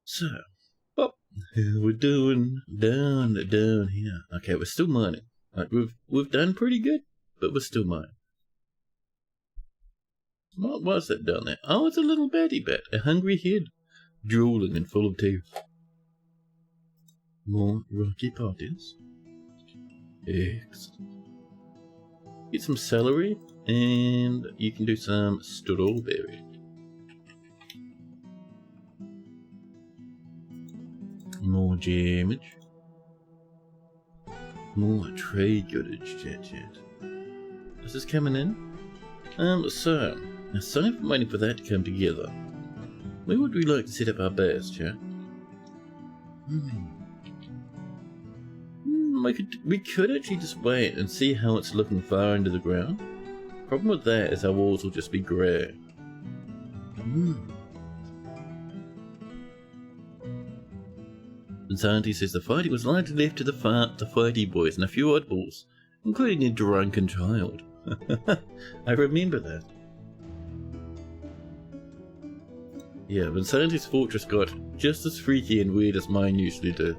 So, well, we're doing down here. Okay, we're still mining. Like we've done pretty good, but we're still mining. What was that down there? Oh, it's a little batty bat, a hungry head, drooling and full of tears. More rocky potties. Excellent. Get some celery, and you can do some strawberry. More damage. More trade gootage, chat. This is coming in. So, aside from waiting for that to come together, where would we like to set up our base, chat? We could actually just wait and see how it's looking far into the ground. Problem with that is our walls will just be grey. Zanti says the fighting was largely left to the fighty boys and a few oddballs, including a drunken child. I remember that. Yeah, Zanti's fortress got just as freaky and weird as mine usually do.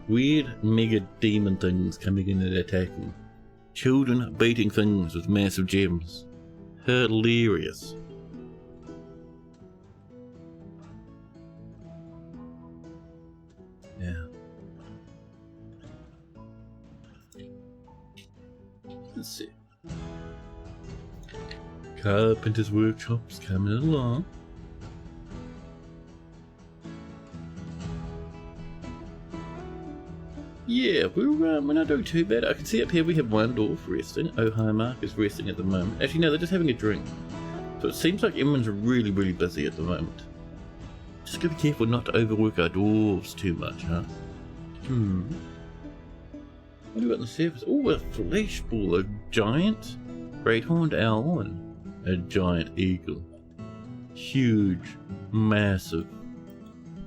Weird mega demon things coming in and attacking. Children beating things with massive gems. Hilarious. Yeah. Let's see. Carpenter's workshop's coming along. Yeah, we're not doing too bad. I can see up here we have one dwarf resting. Oh, hi, Mark is resting at the moment. Actually, no, they're just having a drink. So it seems like everyone's really, really busy at the moment. Just gotta be careful not to overwork our dwarves too much, huh? What do we got on the surface? Oh, a flesh ball, a giant great horned owl, and a giant eagle. huge, massive,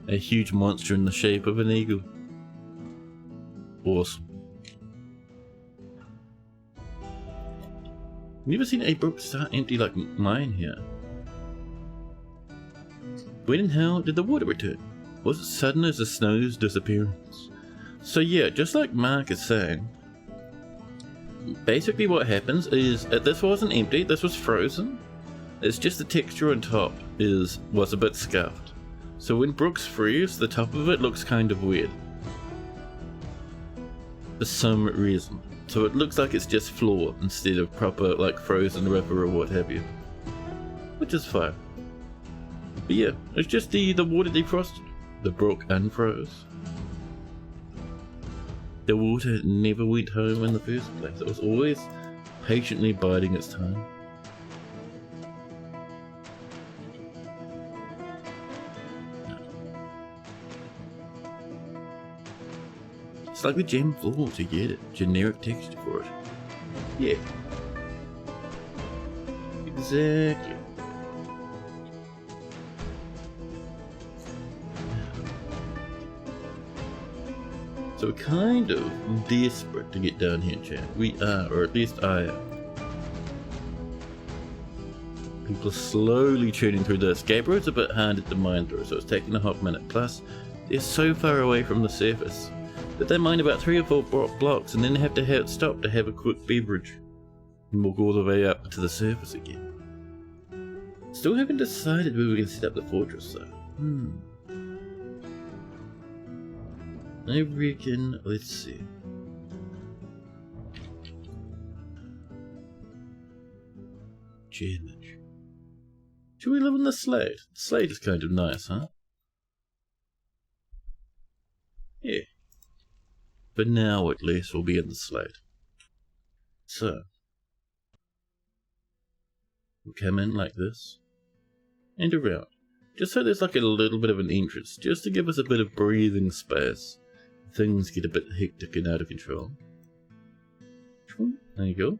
a huge monster in the shape of an eagle. Awesome. Never seen a brook start empty like mine here. When and how did the water return? Was it sudden as the snow's disappearance? So yeah, just like Mark is saying, basically what happens is, this wasn't empty, this was frozen. It's just the texture on top was a bit scuffed. So when brooks freeze, the top of it looks kind of weird. For some reason. So it looks like it's just floor instead of proper like frozen river or what have you. Which is fine. But yeah, it's just the water defrosted. The brook unfroze. The water never went home in the first place. It was always patiently biding its time. It's like the gem floor to get it. Generic texture for it. Yeah. Exactly. So we're kind of desperate to get down here, chat. We are, or at least I am. People are slowly tuning through this. Gate Road's a bit harder to mine through, so it's taking a hot minute. Plus, they're so far away from the surface that they mine about 3 or 4 blocks and then have to stop to have a quick beverage and walk all the way up to the surface again. Still haven't decided where we're going to set up the fortress though. I reckon, let's see. Gemage. Should we live in the slate? The slate is kind of nice, huh? Yeah. But now at least we'll be in the slate. So. We'll come in like this. And around. Just so there's like a little bit of an entrance. Just to give us a bit of breathing space. Things get a bit hectic and out of control. There you go.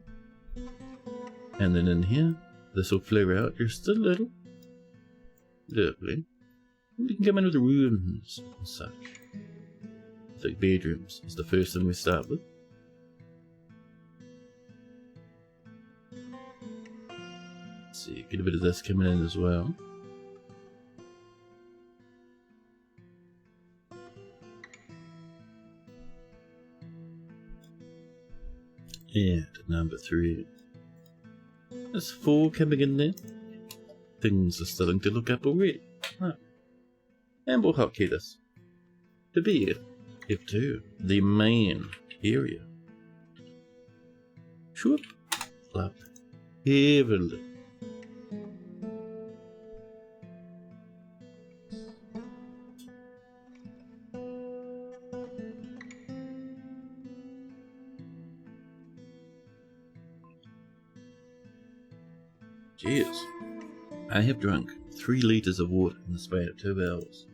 And then in here, this will flare out just a little. Lovely. And we can come in with the rooms and such. I think bedrooms is the first thing we start with. Let's see, get a bit of this coming in as well. And number 3. There's 4 coming in there. Things are starting to look up already. Right. And we'll hotkey this to be F2, the main area. Shoop, flap, heavily. Cheers. I have drunk 3 liters of water in the span of 2 hours.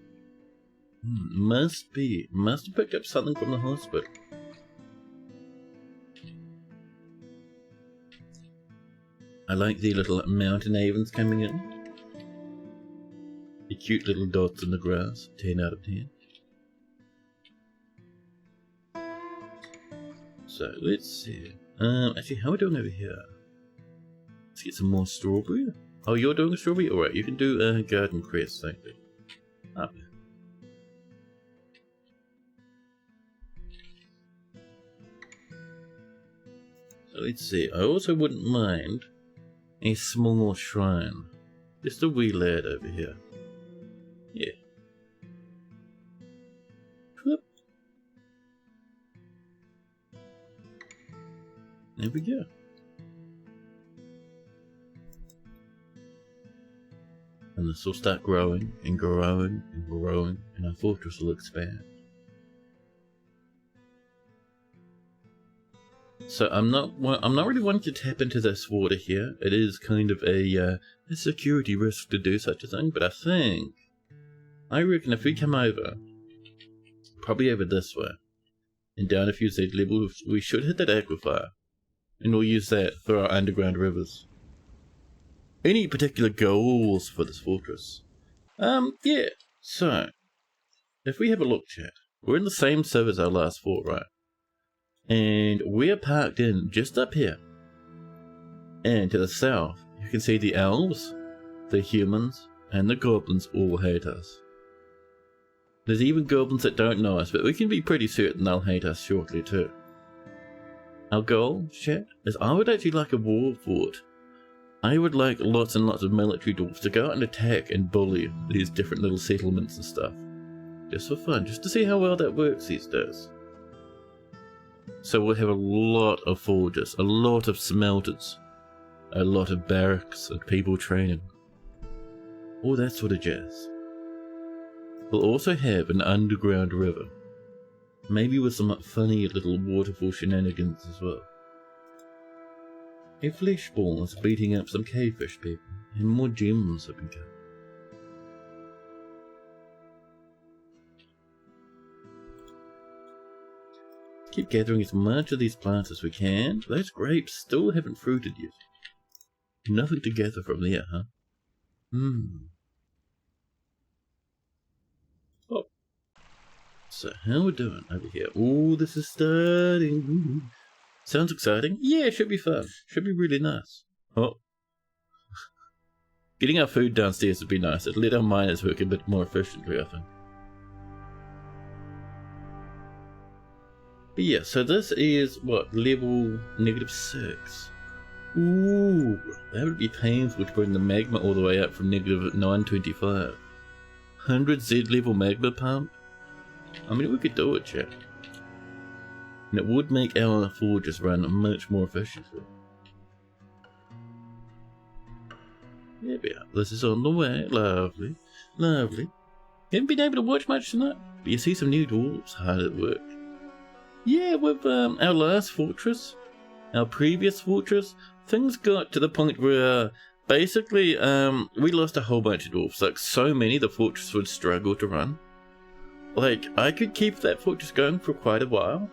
Must have picked up something from the hospital. I like the little mountain avens coming in. The cute little dots in the grass, 10 out of 10. So let's see. Actually, how are we doing over here? Let's get some more strawberry. Oh, you're doing a strawberry? Alright, you can do garden crest, thank you. Up. So let's see. I also wouldn't mind a small shrine. Just a wee lad over here. Yeah. Whoop. There we go. And this will start growing and growing and growing, and our fortress will expand. So I'm not really wanting to tap into this water here. It is kind of a security risk to do such a thing, but I reckon if we come over, probably over this way, and down a few Z levels, we should hit that aquifer, and we'll use that for our underground rivers. Any particular goals for this fortress? Yeah. So, if we have a look, chat, we're in the same server as our last fort, right? And we're parked in just up here. And to the south, you can see the elves, the humans, and the goblins all hate us. There's even goblins that don't know us, but we can be pretty certain they'll hate us shortly too. Our goal, chat, is I would actually like a war fort. I would like lots and lots of military dwarfs to go out and attack and bully these different little settlements and stuff. Just for fun, just to see how well that works these days. So we'll have a lot of forges, a lot of smelters, a lot of barracks and people training. All that sort of jazz. We'll also have an underground river. Maybe with some funny little waterfall shenanigans as well. A flesh ball is beating up some cavefish people, and more gems have been cut. Keep gathering as much of these plants as we can. Those grapes still haven't fruited yet. Nothing to gather from there, huh? Oh. So how we doing over here? Oh, this is starting. Sounds exciting. Yeah, it should be fun. Should be really nice. Oh. Getting our food downstairs would be nice. It'd let our miners work a bit more efficiently, I think. But yeah, so this is, what, level -6. Ooh, that would be painful to bring the magma all the way up from -925. 100 Z level magma pump? I mean, we could do it, chat. And it would make our forges run much more efficiently. There we are. This is on the way. Lovely. Lovely. Haven't been able to watch much tonight, but you see some new dwarves hard at work. Yeah, with our last fortress, our previous fortress, things got to the point where basically we lost a whole bunch of dwarves. Like, so many the fortress would struggle to run. Like, I could keep that fortress going for quite a while,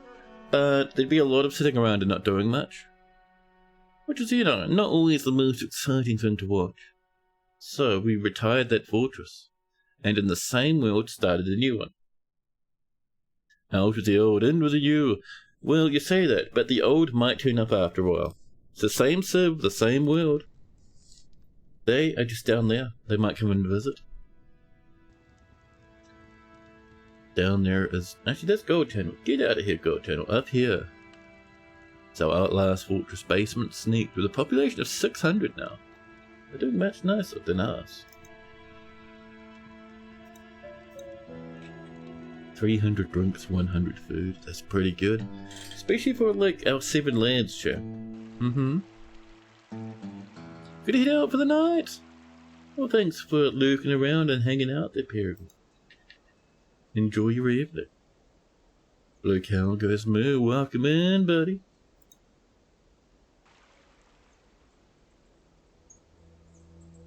but there'd be a lot of sitting around and not doing much. Which is, you know, not always the most exciting thing to watch. So we retired that fortress, and in the same world started a new one. Out with the old, in with the new. Well, you say that, but the old might turn up after a while. It's the same server, the same world. They are just down there. They might come and visit. Down there is... Actually, that's Gold Channel. Get out of here, Gold Channel. Up here. It's our Outlast Fortress Basementsneaked with a population of 600 now. They're doing much nicer than us. 300 drinks, 100 food. That's pretty good. Especially for, like, our 7 lands, chat. Gonna head out for the night. Well, thanks for lurking around and hanging out there, Peregrine. Enjoy your evening. Blue Cow goes moo. Welcome in, buddy.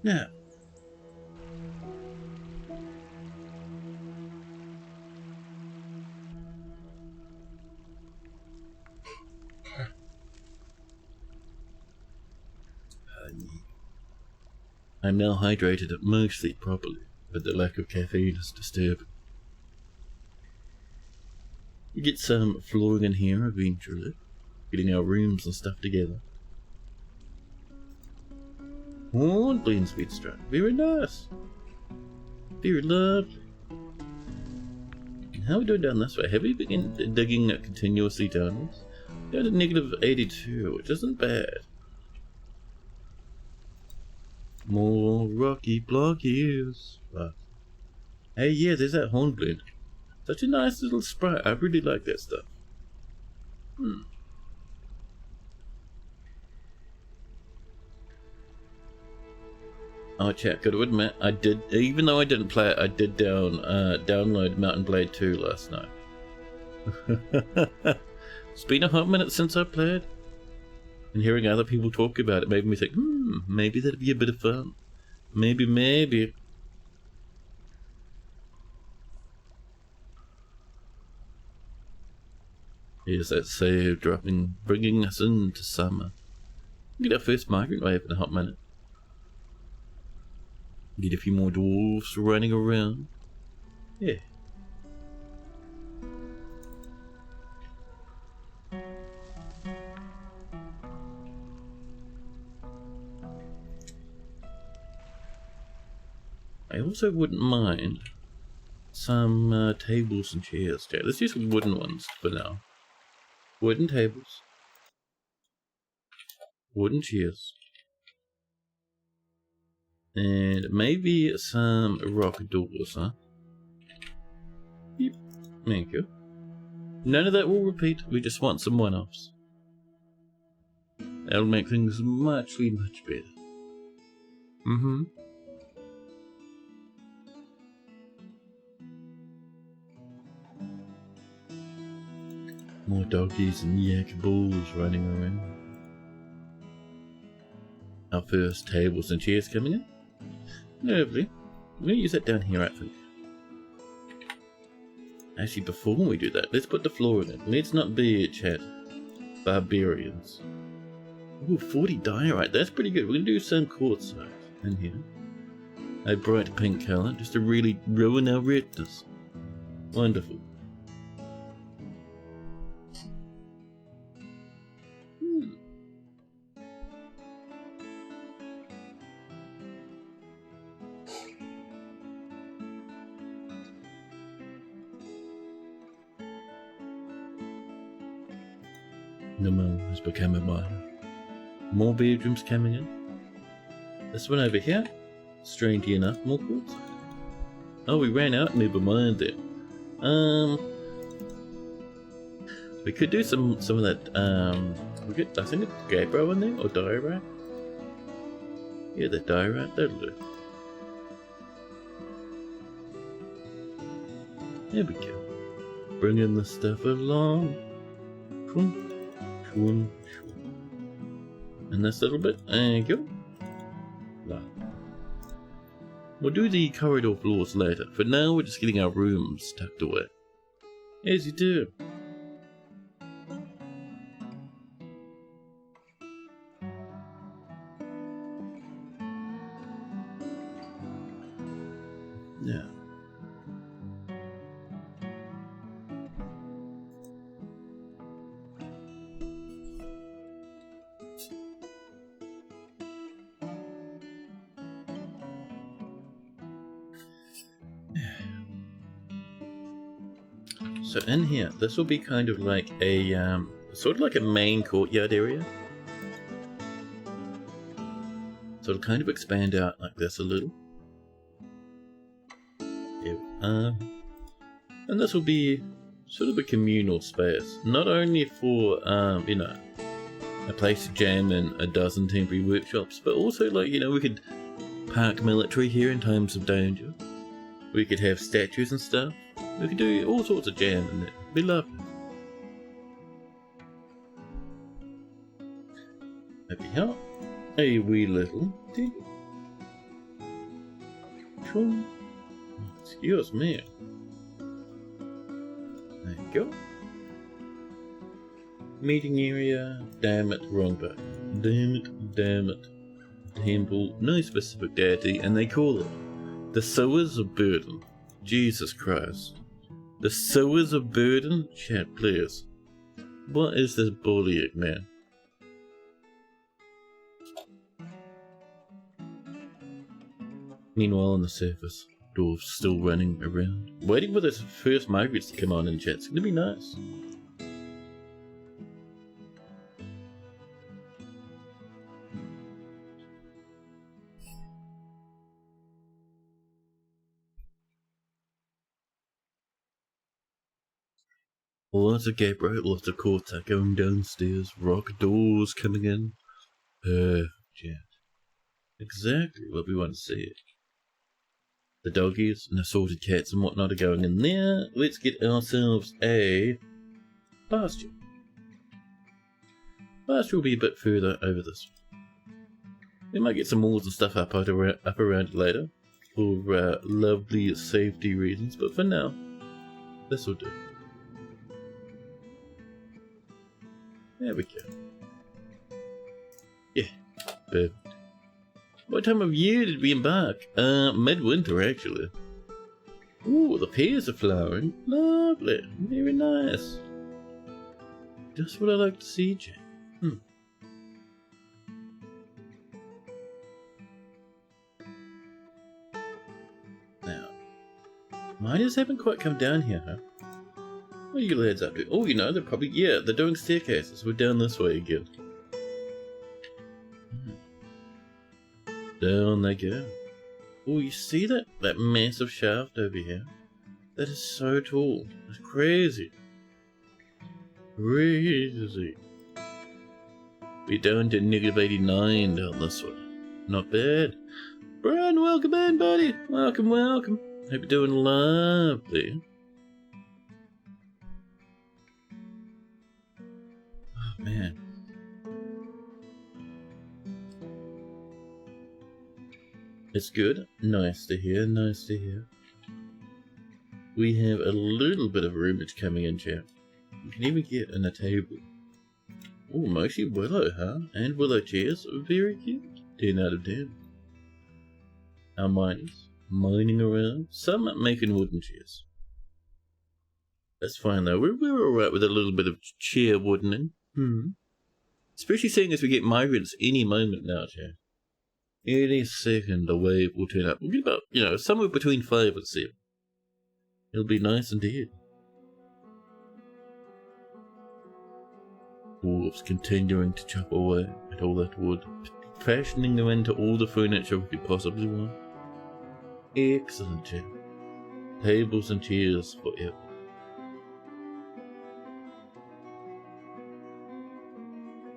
Now. I'm now hydrated and mostly properly, but the lack of caffeine is disturbing. We get some flooring in here eventually, getting our rooms and stuff together. Oh, and blend speed strike. Very nice. Very lovely. How are we doing down this way? Have we been digging continuously downwards? Down to -82, which isn't bad. More rocky blockies. Wow. Hey, yeah, there's that hornblende. Such a nice little sprite. I really like that stuff. Oh, chat, gotta admit, I did, even though I didn't play it, I did download Mountain Blade 2 last night. It's been a hot minute since I played. And hearing other people talk about it made me think, maybe that'd be a bit of fun. Maybe. Here's that save dropping, bringing us into summer. Get our first migrant wave in a hot minute. Get a few more dwarves running around. Yeah. I also wouldn't mind some tables and chairs. Yeah, let's use some wooden ones for now. Wooden tables. Wooden chairs. And maybe some rock doors, huh? Yep. Thank you. None of that will repeat. We just want some one-offs. That'll make things much better. Mm-hmm. More doggies and yak bulls running around. Our first tables and chairs coming in. Lovely. I'm going to use that down here, I think. Actually, before we do that, let's put the floor in it. Let's not be, chat, barbarians. Ooh, 40 diorite. That's pretty good. We're going to do some quartzite in here. A bright pink colour, just to really ruin our redness. Wonderful. The mill has become a mine. More bedrooms coming in. This one over here, strangely enough, more quartz. Oh, we ran out. Never mind that. We could do some of that. We could, I think it's gabbro in there or diorite. Yeah, the diorite. That'll do. There we go. Bringing the stuff along. And this little bit, and go. Right. We'll do the corridor floors later. For now, we're just getting our rooms tucked away. As you do. Yeah. So in here, this will be kind of like a, sort of like a main courtyard area. So it'll kind of expand out like this a little. Yeah. And this will be sort of a communal space. Not only for, you know, a place to jam in a dozen temporary workshops, but also like, you know, we could park military here in times of danger. We could have statues and stuff. We could do all sorts of jam in there. Be lovely. Maybe help. A wee little thing. Excuse me. There you go. Meeting area. Damn it, wrong button. Damn it. Temple, no specific deity, and they call it the Sowers of Burden. Jesus Christ. The Sowers of Burden? Chat, please. What is this bullying, man? Meanwhile, on the surface, dwarves still running around, waiting for those first migrants to come on in chat. It's gonna be nice. Lots of gabbro, lots of quartz going downstairs, rock doors coming in. Yeah. Exactly what we want to see. The doggies and assorted cats and whatnot are going in there. Let's get ourselves a pasture. Pasture will be a bit further over this. We might get some walls and stuff up around it later for lovely safety reasons, but for now, this will do. There we go. Yeah, perfect. What time of year did we embark? Midwinter, actually. Ooh, the pears are flowering. Lovely. Very nice. Just what I like to see, Jack. Now, miners haven't quite come down here, huh? What are you lads up to? Oh, you know, they're probably, yeah, they're doing staircases. We're down this way again. Down they go. Oh, you see that massive shaft over here? That is so tall. It's crazy. Crazy. We're down to -89 down this one. Not bad. Brian, welcome in, buddy. Welcome, welcome. Hope you're doing lovely. Oh, man. It's good. Nice to hear, nice to hear. We have a little bit of roomage coming in, chat. We can even get in a table. Oh, mostly willow, huh? And willow chairs. Very cute. 10 out of 10. Our miners. Mining around. Some making wooden chairs. That's fine though. We're alright with a little bit of chair woodening. Especially seeing as we get migrants any moment now, chat. Any second a wave will turn up. We'll get about, you know, somewhere between 5 and 7. It'll be nice indeed. Dwarves continuing to chop away at all that wood, fashioning them into all the furniture we could possibly want. Excellent, chat. Tables and chairs forever.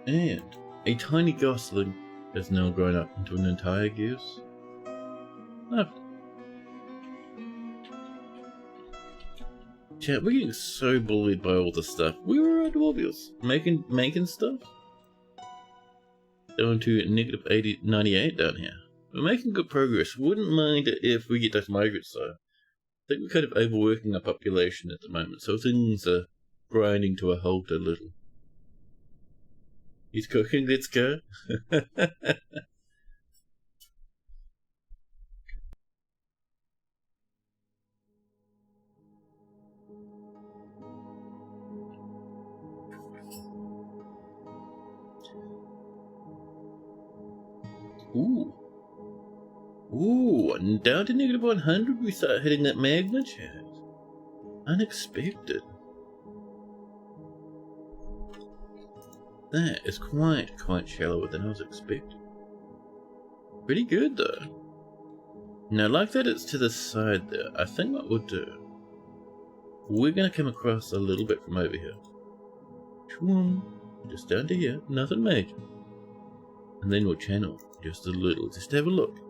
And a tiny gosling has now grown up into an entire goose. Lovely. Chat, we're getting so bullied by all this stuff. We were at Dwarvius making stuff. Down to -98 down here. We're making good progress. Wouldn't mind if we get those migrants though. I think we're kind of overworking our population at the moment, so things are grinding to a halt a little. He's cooking, let's go. Ooh. Ooh, and down to -100 we start hitting that magma, chat. Unexpected. That is quite shallower than I was expecting. Pretty good though. Now, like that it's to the side there, I think what we'll do, we're gonna come across a little bit from over here. Just down to here, nothing major. And then we'll channel just a little, just have a look.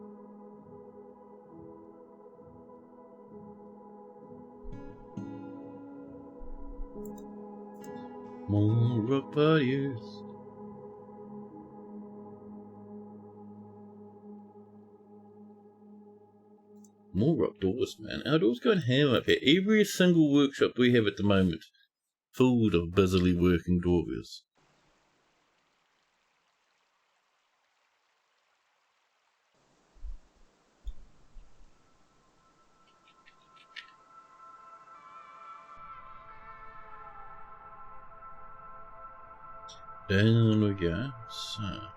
More rock parties. More rock doors, man. Our doors going ham up here. Every single workshop we have at the moment, full of busily working dwarves. Down we go. So,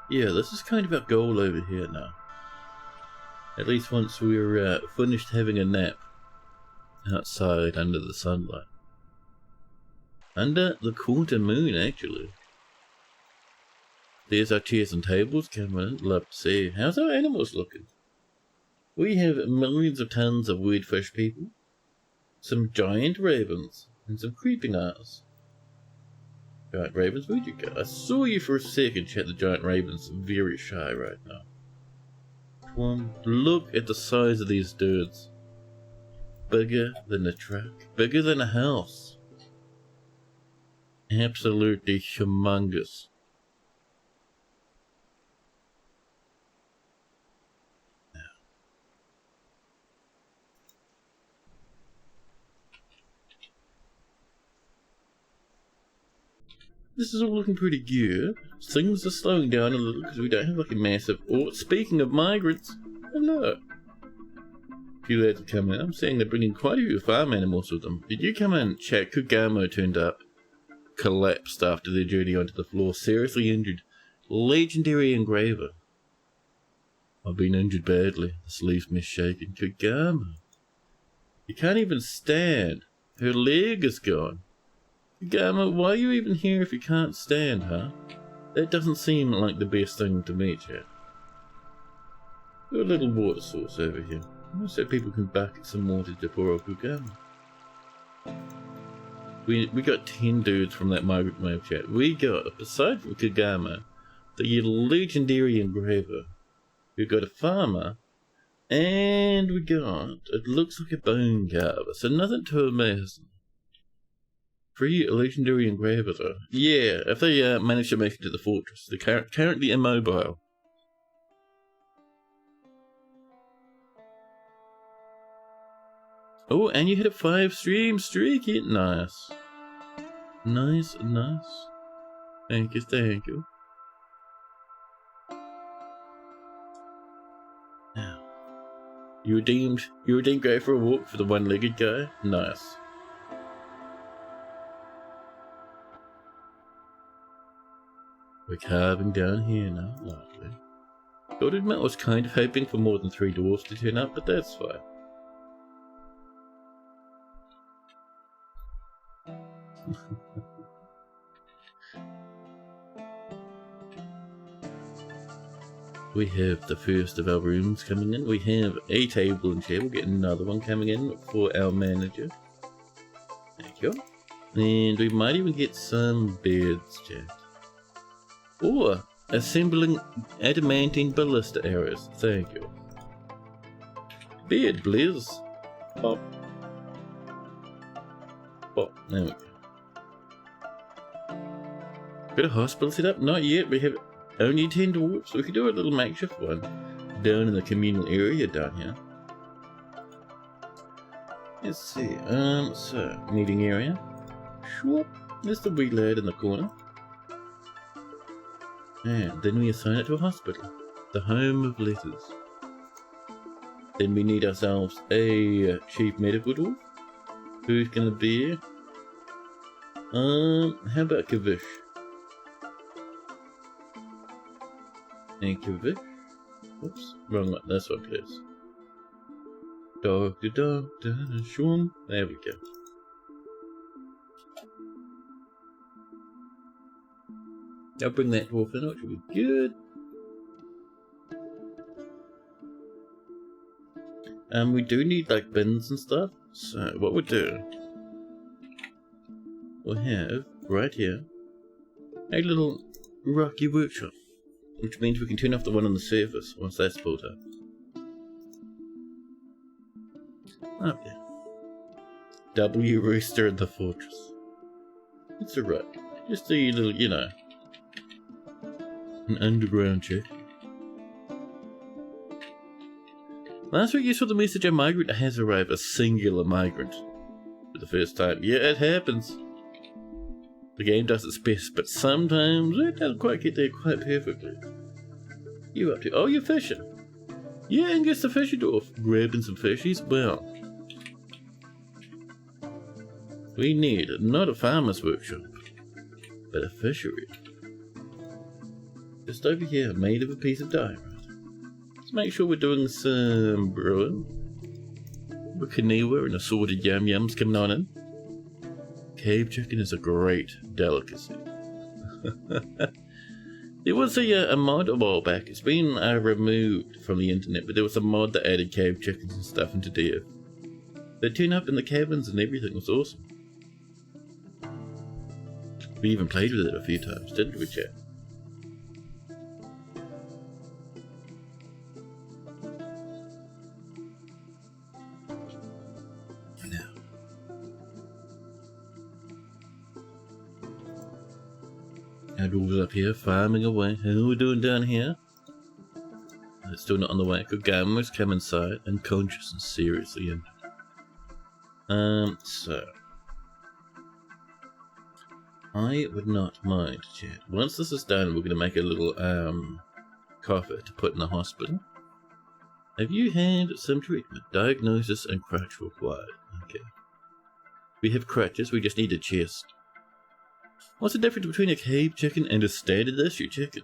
yeah, this is kind of our goal over here now. At least once we're finished having a nap outside under the sunlight. Under the quarter moon, actually. There's our chairs and tables coming in. Love to see. How's our animals looking? We have millions of tons of weird fish people, some giant ravens, and some creeping owls. Giant ravens, where'd you go? I saw you for a second, chat. The giant ravens are very shy right now. Look at the size of these dudes. Bigger than a truck. Bigger than a house. Absolutely humongous. this is all looking pretty good. Things are slowing down a little because we don't have like a massive... Oh, speaking of migrants, hello. A few lads have come in. I'm seeing they're bringing quite a few farm animals with them. Did you come in? Chat, Kugamo turned up. Collapsed after their journey onto the floor. Seriously injured. Legendary engraver. I've been injured badly. This leaves me shaking. Kugamo. You can't even stand. Her leg is gone. Kugamo, why are you even here if you can't stand, huh? That doesn't seem like the best thing to me, chat. Got a little water source over here. So people can bucket some water to poor old Kugamo. We got 10 dudes from that migrant wave, chat. We got, aside from Kugamo, the legendary engraver. We got a farmer. And we got, it looks like a bone carver, so nothing too amazing. Free legendary engraver though. Yeah, if they manage to make it to the fortress. They're currently immobile. Oh, and you hit a 5-stream streak. Nice. Nice. Thank you. Now, you redeemed go for a walk for the one-legged guy? Nice. We're carving down here now, lovely. Gotta admit I was kind of hoping for more than 3 dwarfs to turn up, but that's fine. We have the first of our rooms coming in. We have a table and chair. We'll get another one coming in for our manager. Thank you. And we might even get some beds, chat. Or assembling adamantine ballista arrows. Thank you. Bed, Blizz. Pop. Pop. There we go. Got a hospital set up? Not yet. We have only 10 dwarves, so we could do a little makeshift one down in the communal area down here. Let's see. So meeting area. Whoop. There's the wee lad in the corner. And then we assign it to a hospital. The home of letters. Then we need ourselves a chief medical dwarf. Who's gonna be? How about Kavish? And Kavish? Oops, wrong one. That's what it is. Doctor, Shum. There we go. I'll bring that dwarf in, which will be good. We do need like bins and stuff. So what we'll do, we'll have right here a little rocky workshop, which means we can turn off the one on the surface once that's built up. Up there. W rooster in the fortress. It's alright. Just a little, you know, an underground check. Last week you saw the message, a migrant has arrived, a singular migrant. For the first time. Yeah, it happens. The game does its best, but sometimes it doesn't quite get there quite perfectly. You up to? Oh, you're fishing. Yeah, and guess the fishy dwarf. Grabbing some fishies? Well, we need not a farmer's workshop, but a fishery. Just over here, made of a piece of diorite. Let's make sure we're doing some brewing. With Kaniwa and assorted yum-yums coming on in. Cave chicken is a great delicacy. There was a mod a while back. It's been removed from the internet, but there was a mod that added cave chickens and stuff into Dev. They turn up in the cabins and everything. It was awesome. We even played with it a few times, didn't we, chat? Our dwarves up here, farming away. How are we doing down here? It's still not on the way. Good gamers come inside, unconscious and seriously injured. So I would not mind, chat. Once this is done, we're going to make a little coffer to put in the hospital. Have you had some treatment? Diagnosis and crutch required. Okay. We have crutches, we just need a chest. What's the difference between a cave chicken and a standard issue chicken?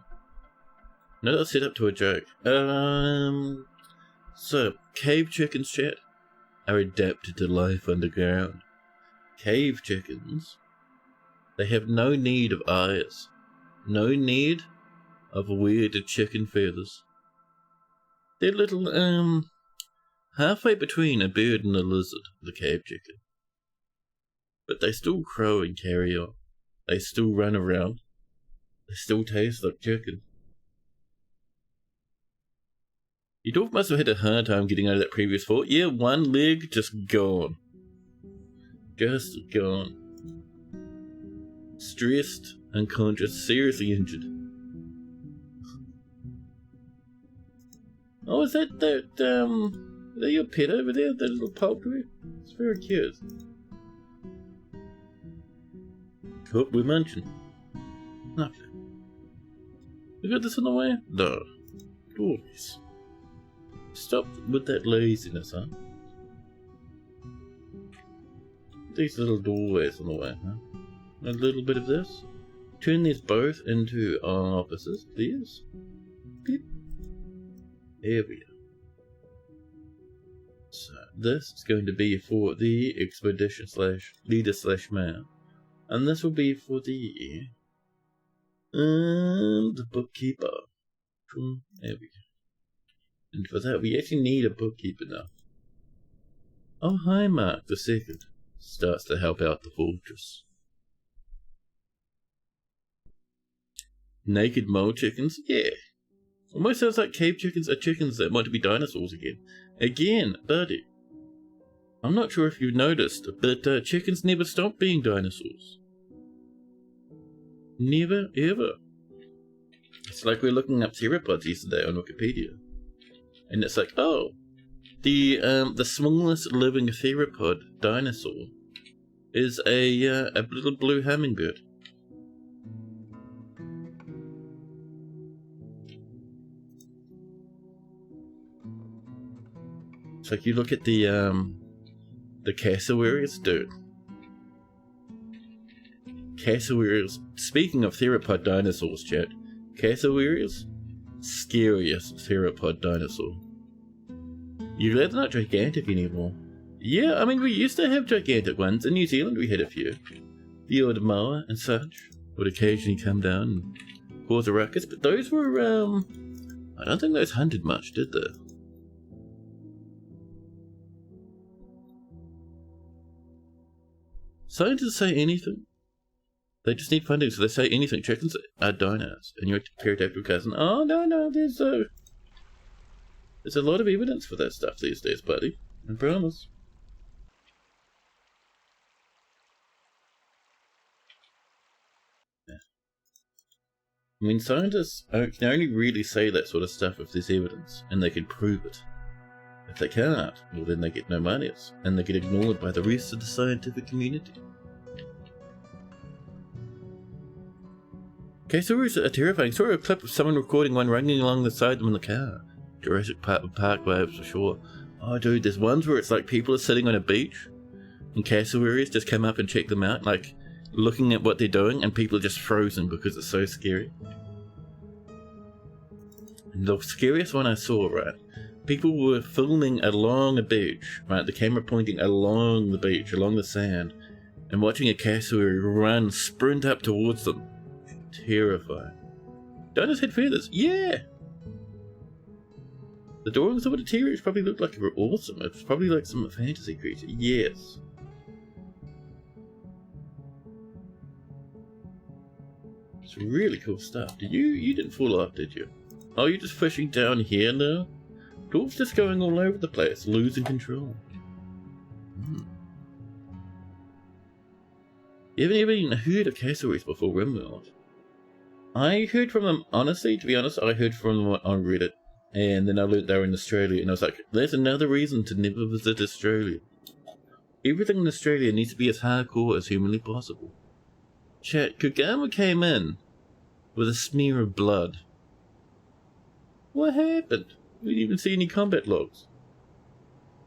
No, that's set up to a joke. So, cave chickens, chat, are adapted to life underground. Cave chickens, they have no need of eyes. No need of weird chicken feathers. They're little, halfway between a bird and a lizard, the cave chicken. But they still crow and carry on. They still run around. They still taste like chicken. You dwarf must have had a hard time getting out of that previous fort. Yeah, one leg just gone. Just gone. Stressed, unconscious, seriously injured. Oh, is that your pet over there? That little poultry? It's very cute. Oh, we're munching. Lovely. You got this in the way? No. Dwarves. Stop with that laziness, huh? These little doorways in the way, huh? A little bit of this. Turn these both into offices, please. Beep. There we go. So, this is going to be for the expedition / leader / man. And this will be for the bookkeeper. There we go. And for that, we actually need a bookkeeper now. Oh, hi, Mark the Second. Starts to help out the fortress. Naked mole chickens? Yeah. Almost sounds like cave chickens are chickens that want to be dinosaurs again. Again, buddy. I'm not sure if you've noticed, but chickens never stop being dinosaurs. Never, ever. It's like we're looking up theropods yesterday on Wikipedia. And it's like, oh, the smallest living theropod dinosaur is a little blue hummingbird. It's like you look at the cassowaries, dude. Cassowaries. Speaking of theropod dinosaurs, chat. Cassowaries, scariest theropod dinosaur. You're glad they're not gigantic anymore. Yeah, I mean, we used to have gigantic ones. In New Zealand, we had a few. The old moa and such would occasionally come down and cause a ruckus, but those were, I don't think those hunted much, did they? Scientists say anything. They just need funding, so they say anything. Chickens are dinos, and your pterodactyl cousin. Oh, no, there's a lot of evidence for that stuff these days, buddy. I promise. Yeah. I mean, scientists can only really say that sort of stuff if there's evidence, and they can prove it. If they can't, well then they get no money, and they get ignored by the rest of the scientific community. Cassowaries are terrifying. Saw a clip of someone recording one running along the side of them in the car. Jurassic Park vibes for sure. Oh dude, there's ones where it's like people are sitting on a beach and cassowaries just come up and check them out, like looking at what they're doing, and people are just frozen because it's so scary. And the scariest one I saw, right? People were filming along a beach, right? The camera pointing along the beach, along the sand, and watching a cassowary run, sprint up towards them. Terrifying. Dinos had feathers, yeah! The drawings of a T-Rex probably looked like they were awesome. It's probably like some fantasy creature, yes. It's really cool stuff. You didn't fall off, did you? Oh, you're just fishing down here now? Dwarf's just going all over the place, losing control. You haven't even heard of cassowaries before, Rimworld. I heard from them, honestly, to be honest, I heard from them on Reddit. And then I learned they were in Australia, and I was like, there's another reason to never visit Australia. Everything in Australia needs to be as hardcore as humanly possible. Chat, Kagama came in with a smear of blood. What happened? We didn't even see any combat logs.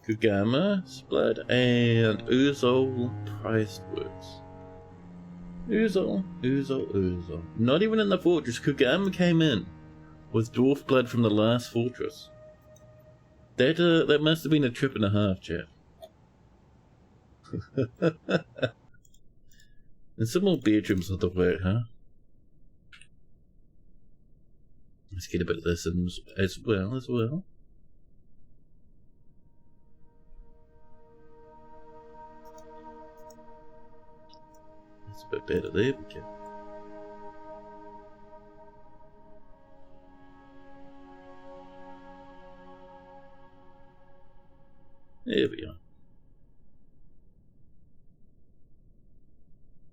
Kagama's blood and Uzol priced works. Uzol. Not even in the fortress. Kagama came in with dwarf blood from the last fortress. That must have been a trip and a half, chat. And some more bedrooms on the way, huh? Let's get a bit of this in as well. That's a bit better there, we go. There we are.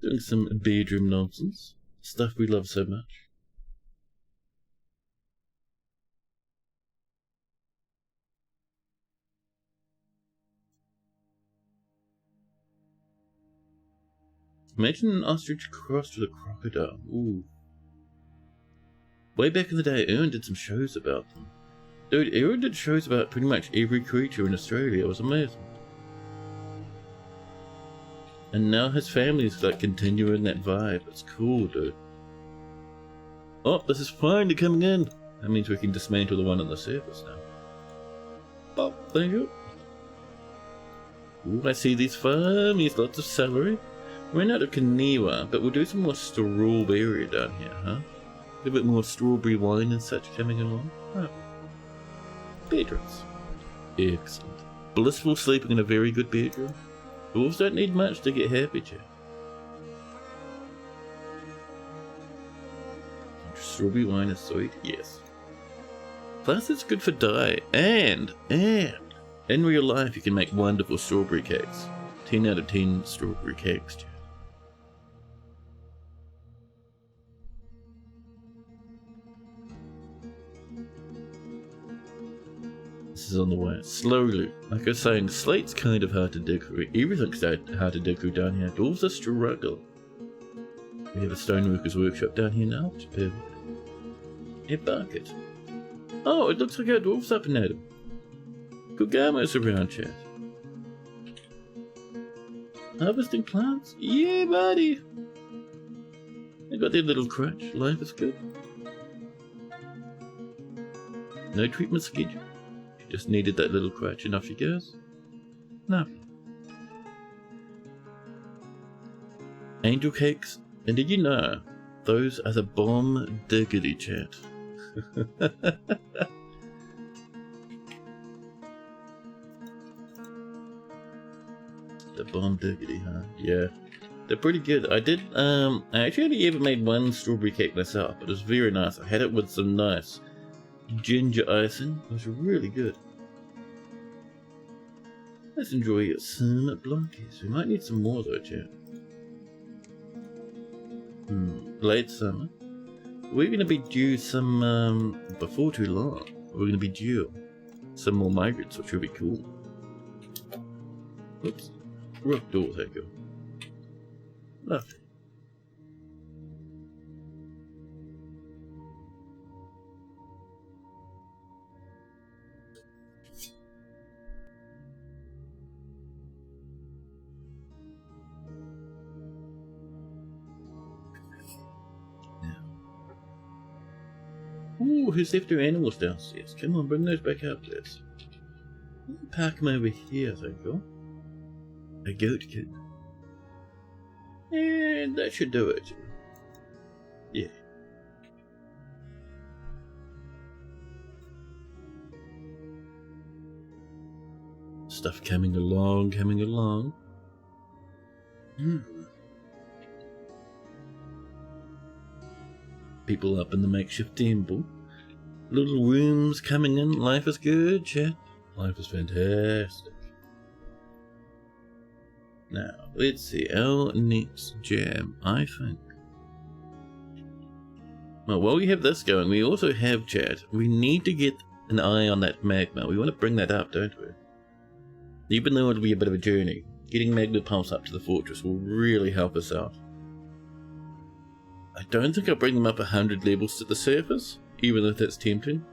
Doing some bedroom nonsense. Stuff we love so much. Imagine an ostrich crossed with a crocodile. Ooh. Way back in the day, Aaron did some shows about them. Dude, Aaron did shows about pretty much every creature in Australia. It was amazing. And now his family's like continuing that vibe. It's cool, dude. Oh, this is finally coming in. That means we can dismantle the one on the surface now. Oh, thank you. Ooh, I see these farmies. Lots of celery. Ran out of Kaniwa, but we'll do some more strawberry down here, huh? A little bit more strawberry wine and such coming along. Oh. Bedrooms. Excellent. Blissful sleeping in a very good bedroom. Dwarves don't need much to get happy, chat. Strawberry wine is sweet, yes. Plus it's good for dye, and in real life you can make wonderful strawberry cakes. 10 out of 10 strawberry cakes, chat. This is on the way. Slowly. Like I was saying, slate's kind of hard to decorate. Everything's hard to decorate down here. Dwarves are struggle. We have a stoneworker's workshop down here now, which is perfect. A bucket. Oh, it looks like our dwarf's up and at him. Kugama's around, chat. Harvesting plants? Yeah, buddy! They got their little crutch. Life is good. No treatment schedule. Just needed that little crutch and off she goes. Nothing. Angel cakes, and did you know those are the bomb diggity, chat? The bomb diggity, huh? Yeah, they're pretty good. I did. I actually only ever made one strawberry cake myself, but it was very nice. I had it with some nice ginger icing. It was really good. Let's enjoy some blonkies. We might need some more though, chat. Late summer. We're going to be due some, before too long, we're going to be due some more migrants, which will be cool. Oops. Rock door, thank you. Lovely. Ooh, who's left their animals downstairs? Come on, bring those back up, please. Park them over here, thank you. A goat kid. And that should do it. Yeah. Stuff coming along. People up in the makeshift temple. Little rooms coming in. Life is good, chat. Life is fantastic. Now, let's see. Our next jam, I think. Well, while we have this going, we also have, chat. We need to get an eye on that magma. We want to bring that up, don't we? Even though it'll be a bit of a journey, getting magma pumps up to the fortress will really help us out. I don't think I'll bring them up 100 levels to the surface, even if that's tempting.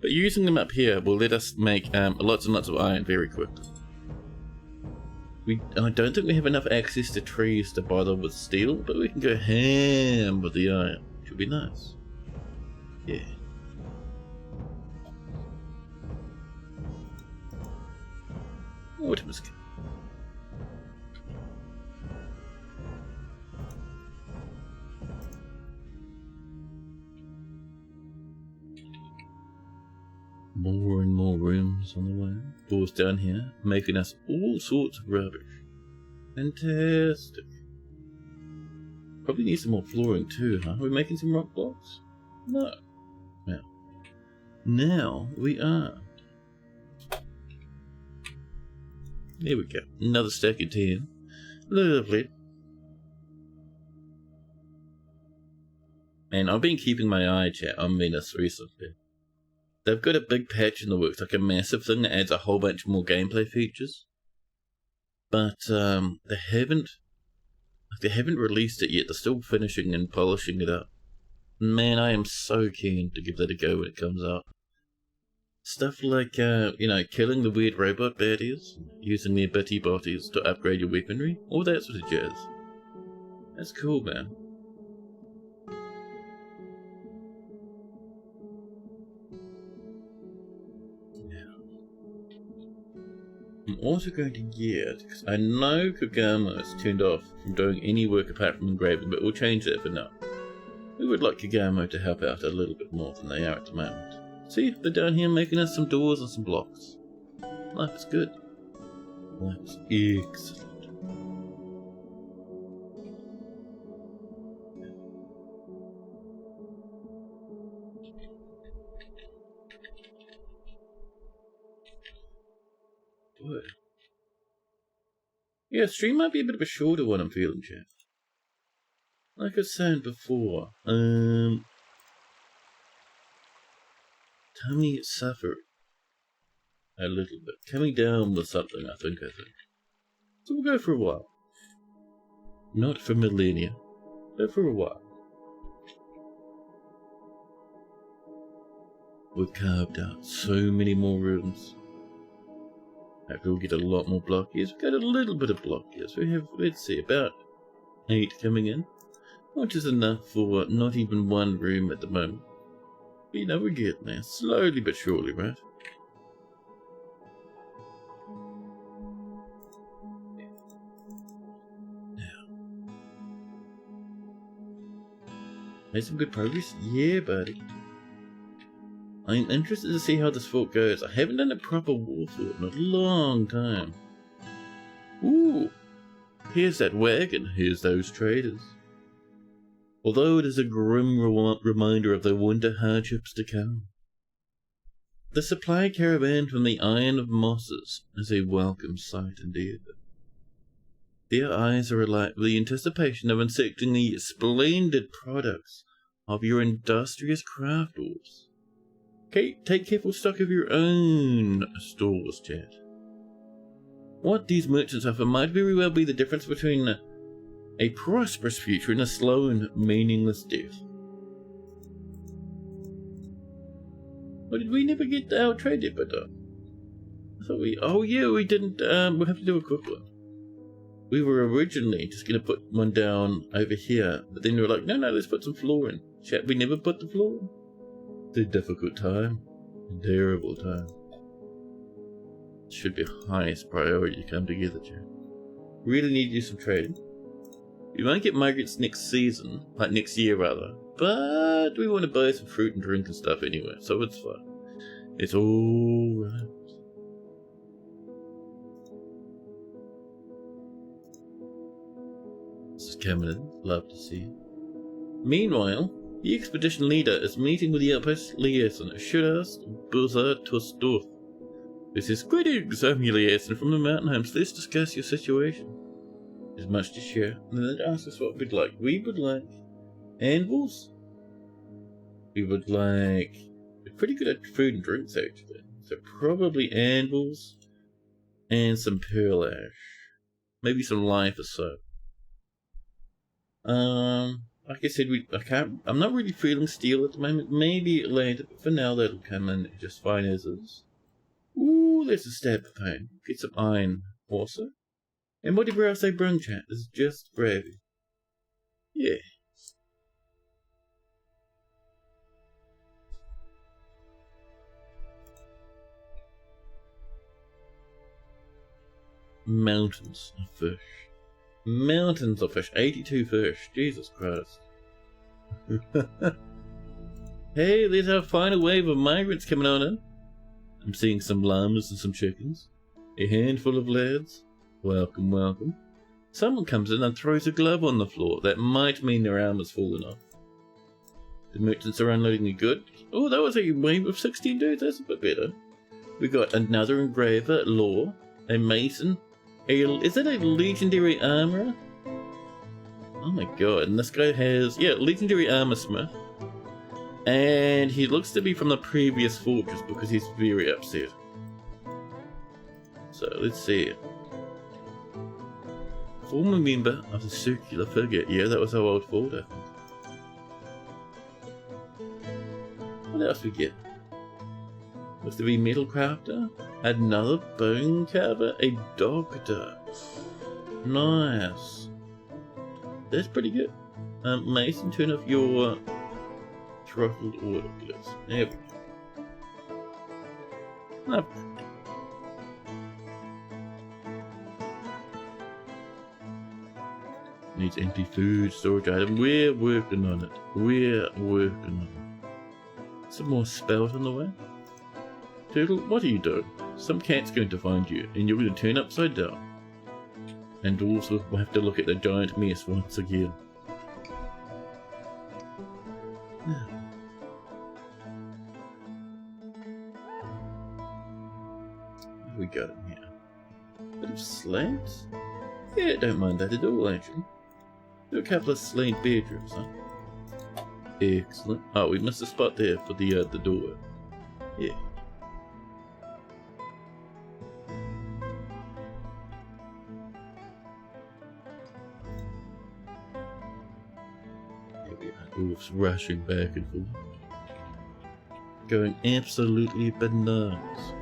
But using them up here will let us make lots and lots of iron very quickly. I don't think we have enough access to trees to bother with steel, but we can go ham with the iron, which would be nice. Yeah. What was good? More and more rooms on the way. Doors down here, making us all sorts of rubbish. Fantastic. Probably need some more flooring too, huh? Are we making some rock blocks? No. Now we are. There we go. Another stack of 10. Lovely. Man, I've been keeping my eye chat on Venus recently. They've got a big patch in the works, like a massive thing that adds a whole bunch more gameplay features. But they haven't released it yet. They're still finishing and polishing it up. Man, I am so keen to give that a go when it comes out. Stuff like, killing the weird robot baddies, using their bitty botties to upgrade your weaponry, all that sort of jazz. That's cool, man. I'm also going to get, because I know Kagamo is turned off from doing any work apart from engraving, but we'll change that for now. We would like Kagamo to help out a little bit more than they are at the moment. See, they're down here making us some doors and some blocks. Life is good. Life is excellent. Boy. Yeah, stream might be a bit of a shorter one, I'm feeling, chat. Like I was saying before, tummy suffered a little bit. Coming down with something, I think. So we'll go for a while. Not for millennia, but for a while. We've carved out so many more rooms. Hopefully we'll get a lot more block years. We've got a little bit of block years. We have, let's see, about 8 coming in. Which is enough for not even one room at the moment. But you know, we're getting there. Slowly but surely, right? Now. Made some good progress? Yeah, buddy. I'm interested to see how this fort goes. I haven't done a proper war fort in a long time. Ooh! Here's that wagon. Here's those traders. Although it is a grim reminder of the winter hardships to come. The supply caravan from the Iron of Mosses is a welcome sight indeed. Their eyes are alight with the anticipation of inspecting the splendid products of your industrious craft dwarfs. Take careful stock of your own stores, chat. What these merchants offer might very well be the difference between a prosperous future and a slow and meaningless death. Or did we never get our trade depot done? I thought we didn't, we'll have to do a quick one. We were originally just going to put one down over here, but then we were like, no, let's put some floor in. Chat, we never put the floor in. It's a difficult time. A terrible time. Should be highest priority to come together, chat. Really need to do some trading. We won't get migrants next season, like next year rather, but we want to buy some fruit and drink and stuff anyway, so it's fine. It's alright. This is coming in, love to see it. Meanwhile, the expedition leader is meeting with the outpost liaison at Shuras Buzar Tusdorf. This is greetings, I'm your liaison from the mountain homes. Let's discuss your situation. There's much to share, and then ask us what we'd like. We would like anvils. We would like... We're pretty good at food and drinks, actually. So probably anvils and some pearl ash. Maybe some life or so. Like I said, I'm not really feeling steel at the moment. Maybe later, but for now that'll come in just fine as is. Ooh, there's a stab of pain. Get some iron also. And whatever else they bring, chat, is just gravy. Yeah. Mountains of fish. Mountains of fish. 82 fish. Jesus Christ. Hey, there's our final wave of migrants coming on in. I'm seeing some llamas and some chickens. A handful of lads. Welcome, welcome. Someone comes in and throws a glove on the floor. That might mean their arm has fallen off. The merchants are unloading the goods. Oh, that was a wave of 16 dudes. That's a bit better. We got another engraver, Law, a mason, is it a legendary armorer? Oh my god, and this guy has, legendary armor smith. And he looks to be from the previous fortress because he's very upset. So, let's see. Former member of the circular figure. Yeah, that was our old fort, I think. What else we get? Looks to be metal crafter. Another bone carver. A doctor. Nice. That's pretty good. Mason, turn off your throttled auto, please. There we go. Lovely. Needs empty food storage item. We're working on it. We're working on it. Some more spells on the way. Turtle, what are you doing? Some cat's going to find you, and you're going to turn upside down. And also, we'll have to look at the giant mess once again. Now. What have we got in here? Bit of slants? Yeah, don't mind that at all, actually. There are a couple of slant bedrooms, huh? Excellent. Oh, we missed a spot there for the door. Yeah. Here we are. Dwarfs rushing back and forth. Going absolutely bananas.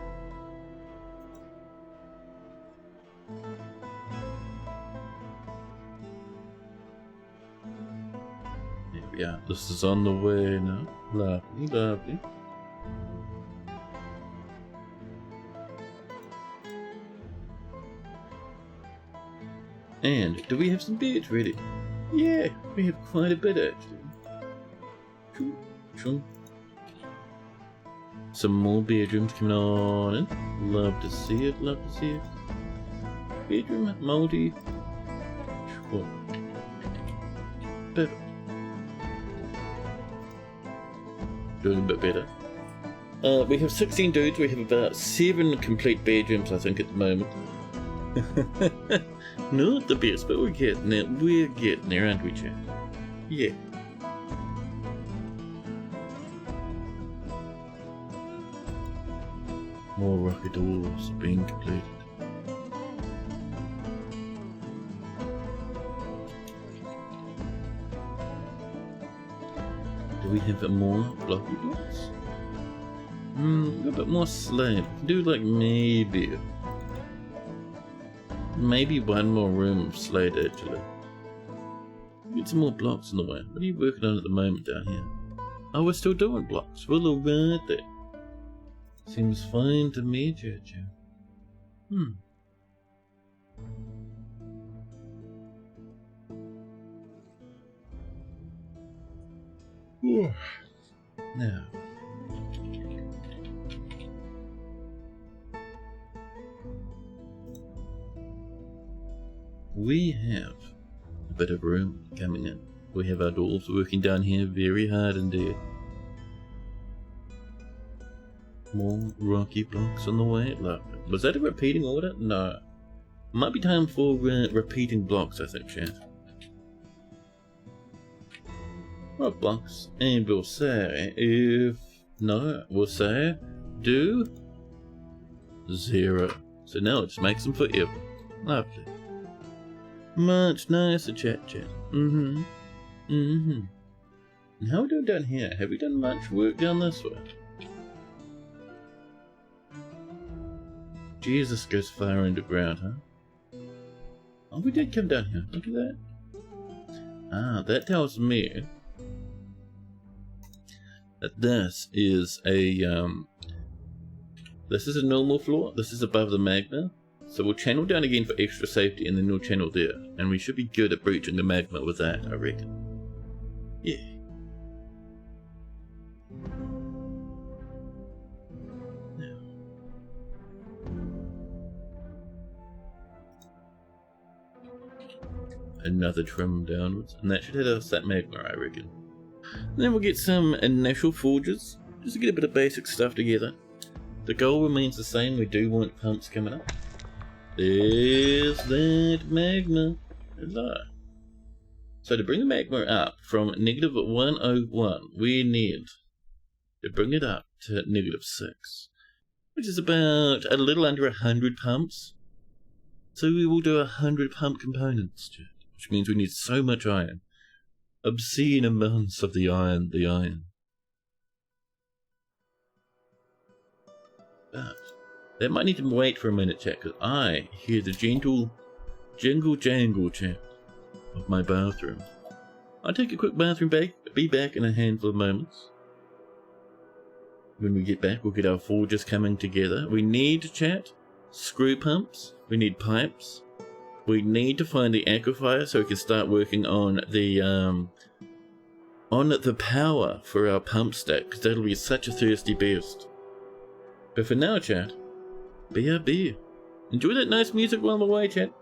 Yeah, this is on the way now. Lovely, lovely. And do we have some beds ready? Yeah, we have quite a bit actually. Some more bedrooms coming on in. Love to see it, love to see it. Bedroom, multi. Sure. Perfect. Doing a bit better. We have 16 dudes. We have about 7 complete bedrooms, I think, at the moment. Not the best, but we're getting there. We're getting there, aren't we, Chad? Yeah. More rocket doors being completed. Do we have more blocky blocks? A bit more slab. Do like maybe one more room of slate actually. Get some more blocks in the way. What are you working on at the moment down here? Oh, we're still doing blocks. Well, alright there. Seems fine to me, Jojo. Now, we have a bit of room coming in. We have our dwarves working down here very hard indeed. More rocky blocks on the way. Lovely. Was that a repeating order? No. Might be time for repeating blocks, I think, Chad. Rock blocks, and we'll say we'll say do 0. So now it just makes them forever. Lovely. Much nicer, chat. Mm-hmm. Mm-hmm. And how are we doing down here? Have we done much work down this way? Jesus goes far underground, huh? Oh, we did come down here. Look at that. Ah, that tells me that this is a normal floor. This is above the magma. So we'll channel down again for extra safety, and then we'll channel there. And we should be good at breaching the magma with that, I reckon. Yeah. Another trim downwards, and that should hit us that magma, I reckon. And then we'll get some initial forges, just to get a bit of basic stuff together. The goal remains the same. We do want pumps coming up. There's that magma. Hello. So to bring the magma up from negative 101, we need to bring it up to negative 6, which is about a little under 100 pumps. So we will do 100 pump components, which means we need so much iron. Obscene amounts of the iron. But that might need to wait for a minute, chat, because I hear the gentle jingle jangle, chat, of my bathroom. I'll take a quick bathroom break, be back in a handful of moments. When we get back, we'll get our forges coming together. We need, chat, screw pumps, we need pipes, we need to find the aquifer so we can start working on the power for our pump stack, because that'll be such a thirsty beast. But for now, chat, BRB. Enjoy that nice music while I'm away, chat.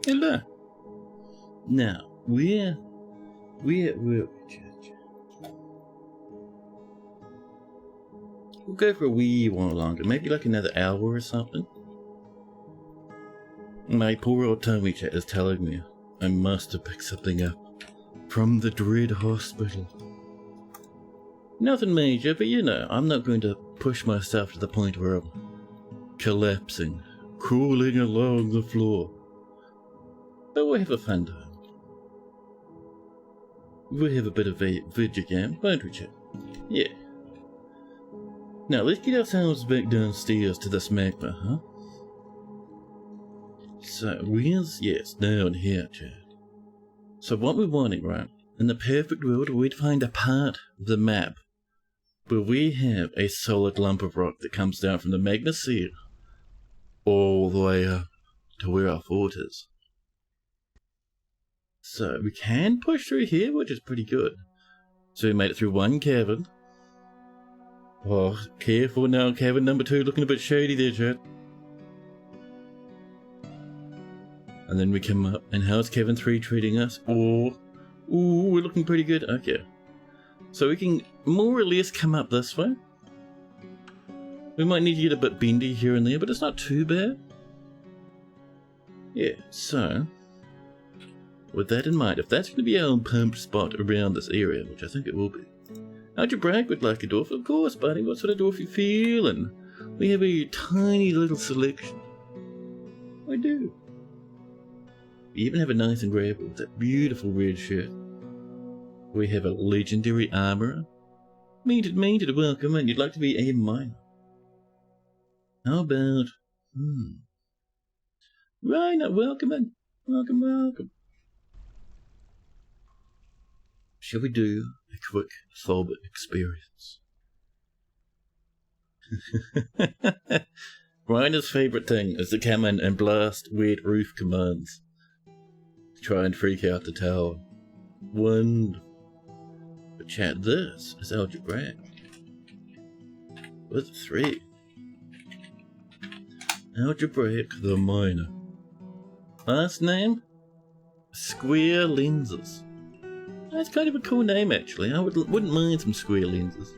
Hello. Now, where were we, chat? We'll go for a wee while longer, maybe like another hour or something. My poor old tummy, chat, is telling me I must have picked something up from the dread hospital. Nothing major, but you know, I'm not going to push myself to the point where I'm collapsing, crawling along the floor. But we'll have a fun time. We'll have a bit of a video game, won't we, chat? Yeah. Now, let's get ourselves back downstairs to this magma, huh? So, where's... yes, down here, chat. So what we're wanting, right? In the perfect world, we'd find a part of the map where we have a solid lump of rock that comes down from the magma sea all the way up to where our fort is. So we can push through here, which is pretty good. So we made it through one cavern. Oh, careful now, cavern number 2 looking a bit shady there, chat. And then we come up, and how's cavern 3 treating us? Oh, ooh, we're looking pretty good. Okay. So we can more or less come up this way. We might need to get a bit bendy here and there, but it's not too bad. Yeah, so with that in mind, if that's going to be our pumped spot around this area, which I think it will be. How'd you brag with like a dwarf? Of course, buddy. What sort of dwarf you feeling? We have a tiny little selection. I do. We even have a nice engraver with that beautiful red shirt. We have a legendary armorer. Minted, welcome, and you'd like to be a miner. How about... Rhino, welcome in. Welcome. Shall we do a quick Thob experience? Rhino's favourite thing is to come in and blast weird roof commands. To try and freak out the tower. Wonderful. But chat, this is algebraic. With 3. Algebraic the Miner. Last name? Square Lenses. That's kind of a cool name, actually. I wouldn't mind some square lenses.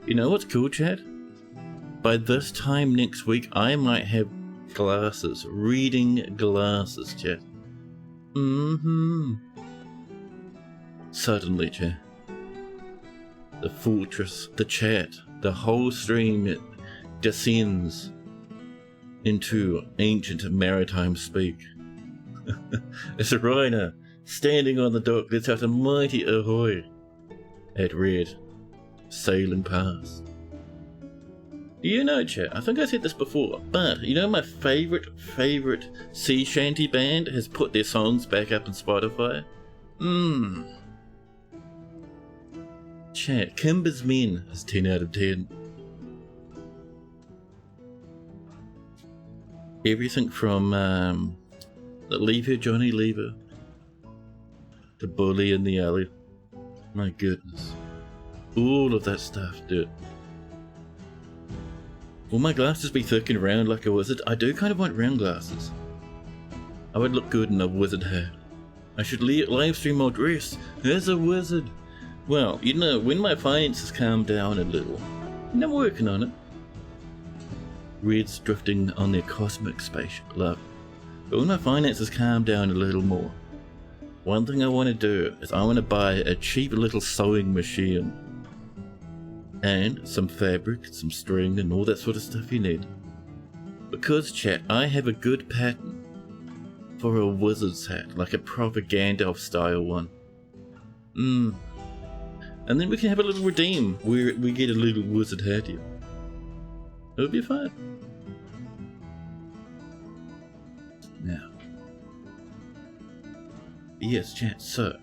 You know what's cool, chat? By this time next week, I might have glasses. Reading glasses, chat. Suddenly, chat. The fortress, the chat, the whole stream descends into ancient maritime speak. It's a rhino standing on the dock lets out a mighty ahoy at Red, sailing past. Do you know, chat, I think I said this before, but you know my favourite sea shanty band has put their songs back up on Spotify? Chat, Kimber's Men is 10 out of 10. Everything from the Leave Her Johnny Leave Her to Bully in the Alley. My goodness. All of that stuff, dude. Will my glasses be thick and round like a wizard? I do kind of want round glasses. I would look good in a wizard hat. I should live stream my dress as a wizard. Well, you know, when my finances calm down a little, and I'm working on it. Red's drifting on their cosmic spaceship, love. But when my finances calm down a little more, one thing I want to do is I want to buy a cheap little sewing machine. And some fabric, some string, and all that sort of stuff you need. Because, chat, I have a good pattern for a wizard's hat, like a proper Gandalf style one. And then we can have a little redeem where we get a little wizard hat here. It'll be fun. Now. Yes, chat, so.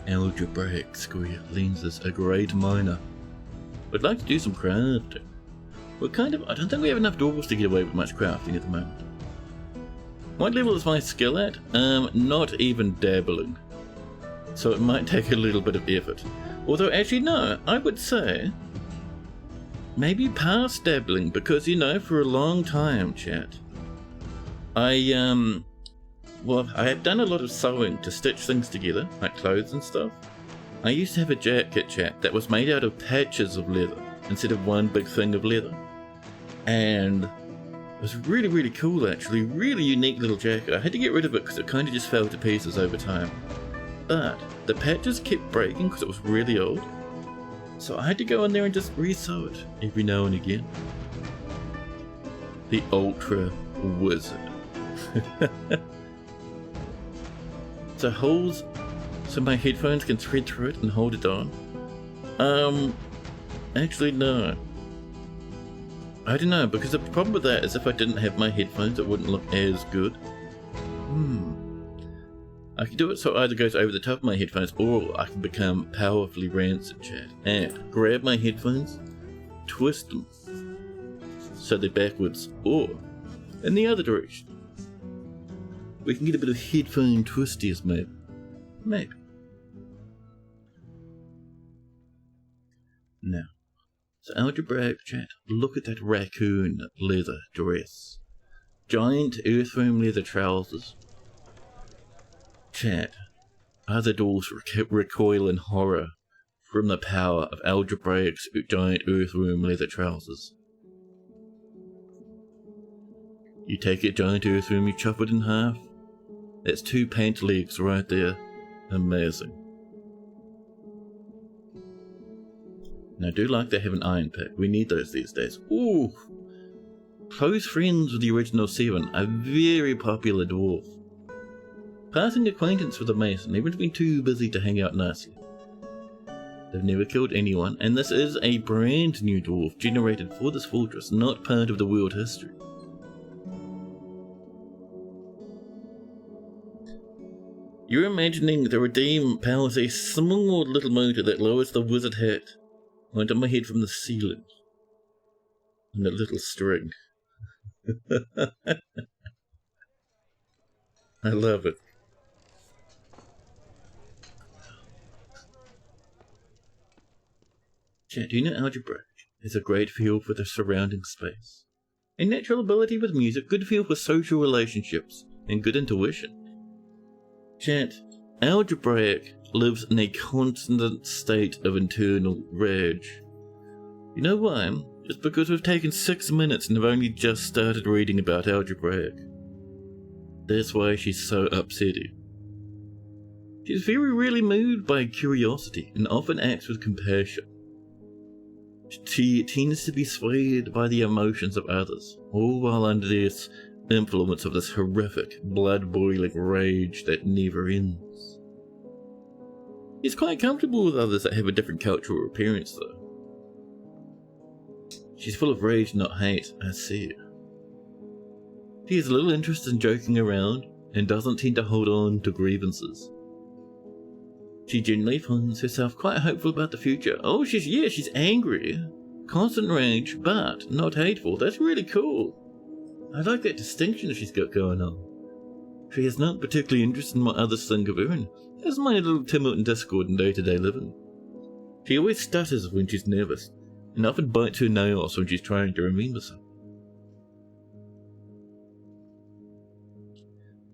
Algebraic square lenses, a great miner. We'd like to do some crafting. We're kind of, I don't think we have enough dwarves to get away with much crafting at the moment. What level is my skill at? Not even dabbling. So it might take a little bit of effort. Although actually no, I would say maybe past dabbling, because, you know, for a long time, chat, I had done a lot of sewing to stitch things together, like clothes and stuff. I used to have a jacket, chat, that was made out of patches of leather instead of one big thing of leather. And it was really, really cool, actually. Really unique little jacket. I had to get rid of it because it kind of just fell to pieces over time. But the patches kept breaking because it was really old. So I had to go in there and just re-sew it every now and again. The Ultra Wizard. So holes so my headphones can thread through it and hold it on. Actually no. I don't know, because the problem with that is if I didn't have my headphones it wouldn't look as good. I can do it so it either goes over the top of my headphones or I can become powerfully rancid, chat, and grab my headphones, twist them so they're backwards or in the other direction. We can get a bit of headphone twisties, maybe. Maybe. Now, so algebraic, chat, look at that raccoon leather dress. Giant earthworm leather trousers. Chat, other dwarves recoil in horror from the power of algebraic's giant earthworm leather trousers. You take a giant earthworm, you chop it in half. That's 2 pant legs right there. Amazing. Now I do like they have an iron pick. We need those these days. Ooh! Close friends with the original 7, a very popular dwarf. Passing acquaintance with a mason, they've been too busy to hang out nicely. They've never killed anyone, and this is a brand new dwarf generated for this fortress, not part of the world history. You're imagining the Redeem powers a small little motor that lowers the wizard hat onto my head from the ceiling. And a little string. I love it. Chat, do you know algebra is a great feel for the surrounding space? A natural ability with music, good feel for social relationships, and good intuition. Chat, algebraic lives in a constant state of internal rage. You know why? Just because we've taken 6 minutes and have only just started reading about algebraic. That's why she's so upsetting. She's very rarely moved by curiosity and often acts with compassion. She tends to be swayed by the emotions of others, all while under this influence of this horrific, blood-boiling rage that never ends. She's quite comfortable with others that have a different cultural appearance, though. She's full of rage, not hate, I see. She has little interest in joking around, and doesn't tend to hold on to grievances. She generally finds herself quite hopeful about the future. Oh, she's angry. Constant rage, but not hateful. That's really cool. I like that distinction she's got going on. She is not particularly interested in what others think of her, and doesn't mind a little tumult and discord in day-to-day living. She always stutters when she's nervous, and often bites her nails when she's trying to remember something.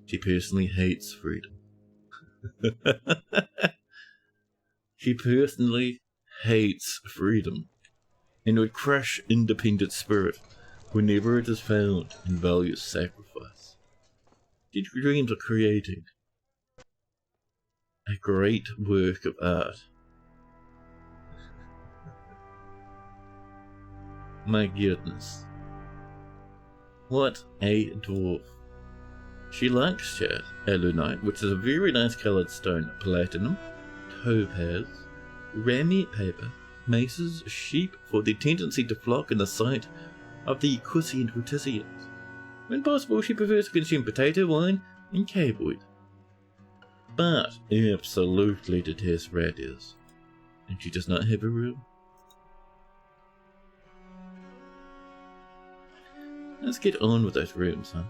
She personally hates freedom. She personally hates freedom, and would crush independent spirit whenever it is found and values sacrifice. She dreams of creating a great work of art. My goodness. What a dwarf. She likes chat, alunite, which is a very nice coloured stone, platinum, topaz, ramie paper, maces, sheep for their tendency to flock in the sight of the quiescent rotisseries. When possible, she prefers to consume potato wine and cavewood. But absolutely detests radios, and she does not have a room. Let's get on with those rooms, huh?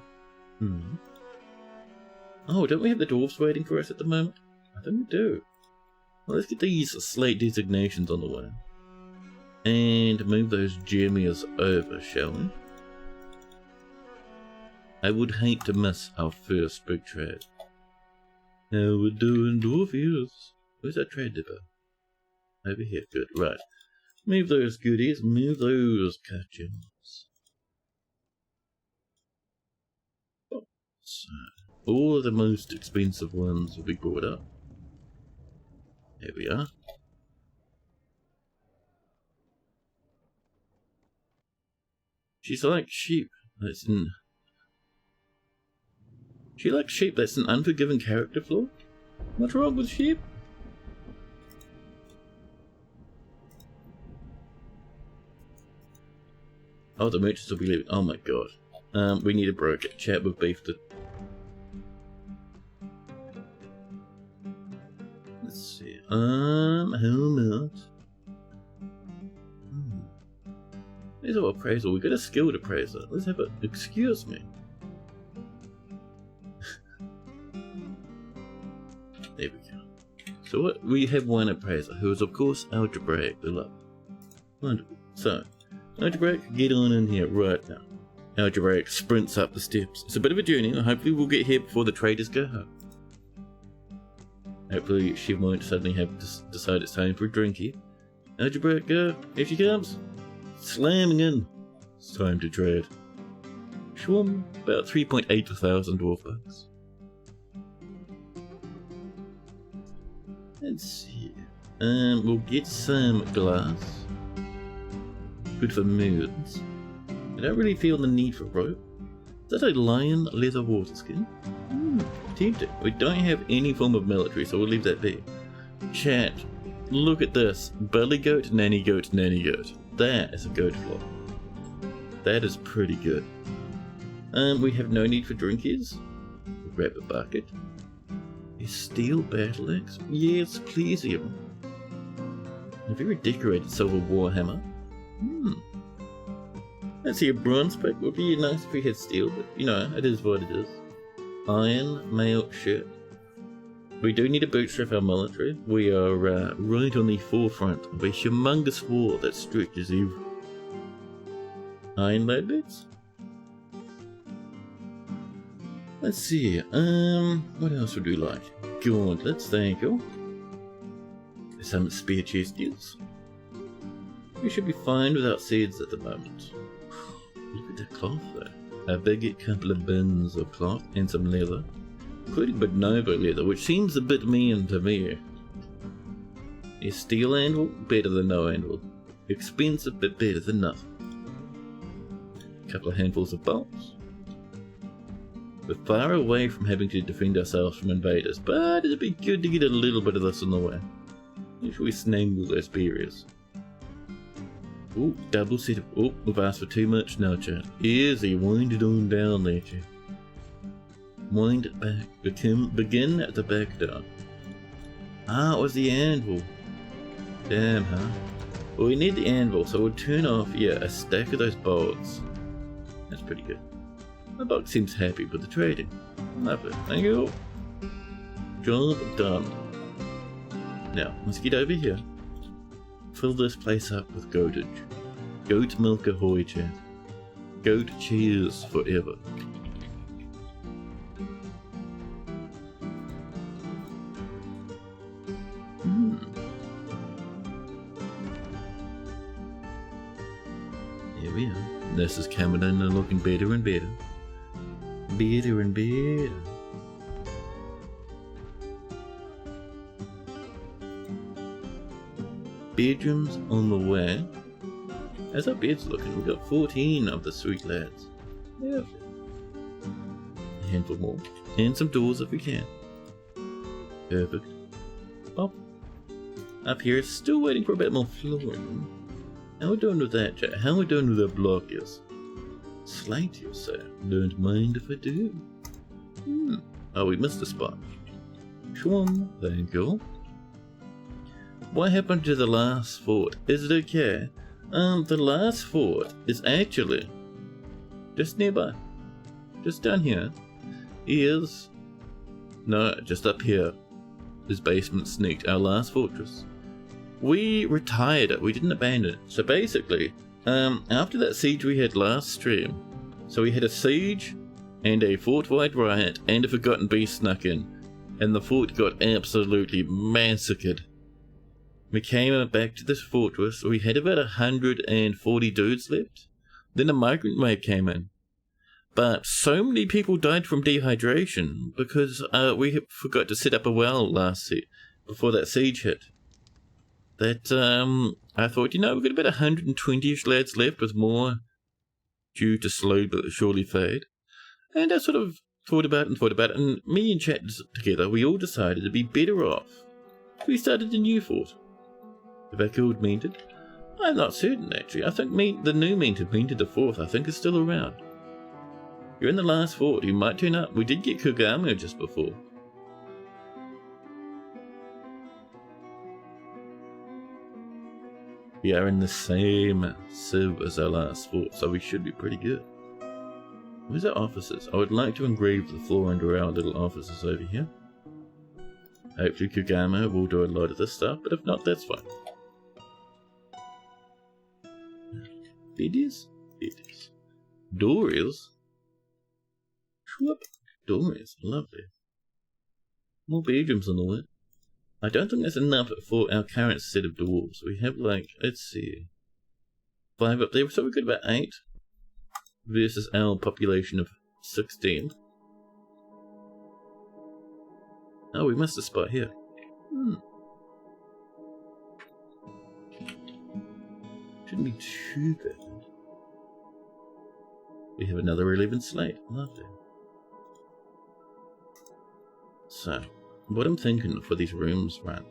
Oh, don't we have the dwarves waiting for us at the moment? I think we do. Well, let's get these slate designations on the way. And move those Jeremias over, shall we? I would hate to miss our first big trade. How we doing, Dwarfies? Where's our trade depot? Over here, good, right. Move those goodies, move those customs. So, all of the most expensive ones will be brought up. There we are. She's like sheep. That's an... She likes sheep. That's an unforgiving character flaw. What's wrong with sheep? Oh, the merchants will be leaving. Oh my god. We need a broker. Chat with beef to... Let's see. How much? There's our appraisal. We got a skilled appraiser. Let's have a... Excuse me. There we go. So what? We have one appraiser, who is of course algebraic. Wonderful. So, algebraic, get on in here right now. Algebraic sprints up the steps. It's a bit of a journey. Hopefully we'll get here before the traders go home. Hopefully she won't suddenly have decide it's time for a drink here. Algebraic, go. Here she comes. Slamming in. It's time to trade. Schwum, about 3.8 thousand dwarf bucks. Let's see. We'll get some glass. Good for moods. I don't really feel the need for rope. Is that a lion leather water skin? Tempting. We don't have any form of military, so we'll leave that be. Chat, look at this. Belly goat, nanny goat, nanny goat. That is a goat floor. That is pretty good. We have no need for drinkies. We'll grab a bucket. A steel battle axe? Yes, please, even. A very decorated silver warhammer. Let's see, a bronze pick would be nice if we had steel, but you know, it is what it is. Iron mail shirt. We do need to bootstrap our military. We are right on the forefront of a humongous war that stretches evil. Iron lad bits? Let's see, what else would we like? Gauntlets, thank you. Some spear chest deals. We should be fine without seeds at the moment. Look at the cloth though. A big couple of bins of cloth and some leather. Including bonobo leather, which seems a bit mean to me. A steel anvil? Better than no anvil. Expensive, but better than nothing. A couple of handfuls of bolts. We're far away from having to defend ourselves from invaders, but it'd be good to get a little bit of this on the way. Make sure we snangle those berries. Ooh, double set of... Oh, we've asked for too much now, chat. Easy, wind it on down there, chat. Wind it back. Begin at the back down. Ah, it was the anvil. Damn, huh? Well, we need the anvil, so we'll turn off, yeah, a stack of those bolts. That's pretty good. My buck seems happy with the trading. Lovely. Thank you. Job done. Now, let's get over here. Fill this place up with goatage. Goat milk ahoy, chat. Goat cheers forever. Here we are. This is coming in and looking better and better. Better and better. Bedrooms on the way. How's our beds looking? We've got 14 of the sweet lads. Yeah. A handful more. And some doors if we can. Perfect. Pop. Up here, still waiting for a bit more flooring. How are we doing with that, chat? How are we doing with our blockers? Slate you, sir. Don't mind if I do. Oh, we missed a spot. Schwum, thank you. What happened to the last fort? Is it okay? The last fort is actually just nearby. Just down here is... No, just up here is Basementsneaked, our last fortress. we retired it. We didn't abandon it. So basically, after that siege we had last stream, so we had a siege and a fort-wide riot and a Forgotten Beast snuck in, and the fort got absolutely massacred. We came back to this fortress. We had about 140 dudes left. Then a migrant wave came in. But so many people died from dehydration because we forgot to set up a well before that siege hit. That I thought, we've got about 120-ish lads left with more due to slow but surely fade. And I sort of thought about it, and me and chat together, we all decided it'd be better off if we started a new fort. Have I killed Meanted? I'm not certain, actually. I think the new Meanted the 4th, I think is still around. You're in the last fort, you might turn up. We did get Kugamo just before. We are in the same civ as our last fort, so we should be pretty good. Where's our offices? I would like to engrave the floor under our little offices over here. Hopefully Kugamo will do a lot of this stuff, but if not, that's fine. Biddies? Biddies. Doors? Whoop. Doors. Lovely. More bedrooms on the way. I don't think that's enough for our current set of dwarves. We have let's see, 5 up there, so we've got about 8 versus our population of 16. Oh, we missed a spot here. Shouldn't be too bad. We have another 11 slate. Lovely. So, what I'm thinking for these rooms, right?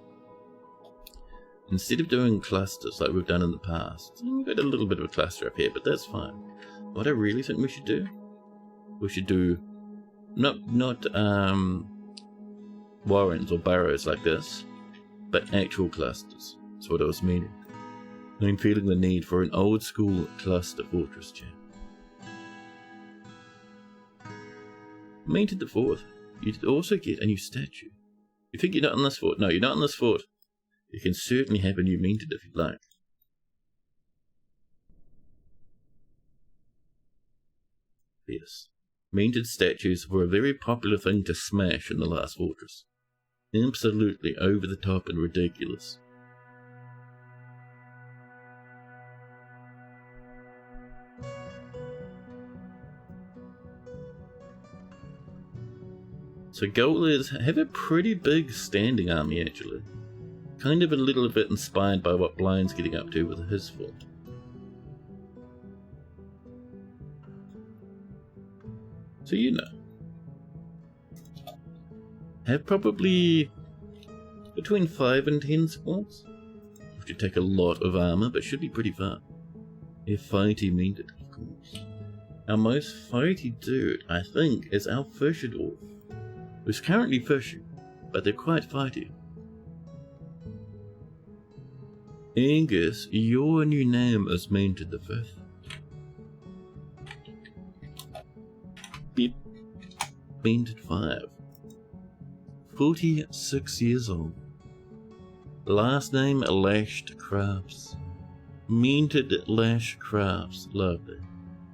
Instead of doing clusters like we've done in the past, we've got a little bit of a cluster up here, but that's fine. What I really think we should do, not warrens or burrows like this, but actual clusters. That's what I was meaning. I'm feeling the need for an old school cluster fortress chair. Meanted the 4th. You'd also get a new statue. You think you're not on this fort? No, you're not on this fort. You can certainly have a new Meanted if you'd like. Yes. Meanted statues were a very popular thing to smash in the last fortress. Absolutely over the top and ridiculous. So Goalers have a pretty big standing army actually. Kind of a little bit inspired by what Blind's getting up to with his fort. So have probably between 5 and 10 squads. Which would take a lot of armor, but should be pretty fun. They're fighty Meanted, of course. Our most fighty dude, I think, is our Fisher Dwarf, who's currently fishing, but they're quite fighty. Angus, your new name is Meanted the 5th. Beep. Meanted 5. 46 years old. Last name Lashed Crafts. Meanted Lash Crafts. Lovely.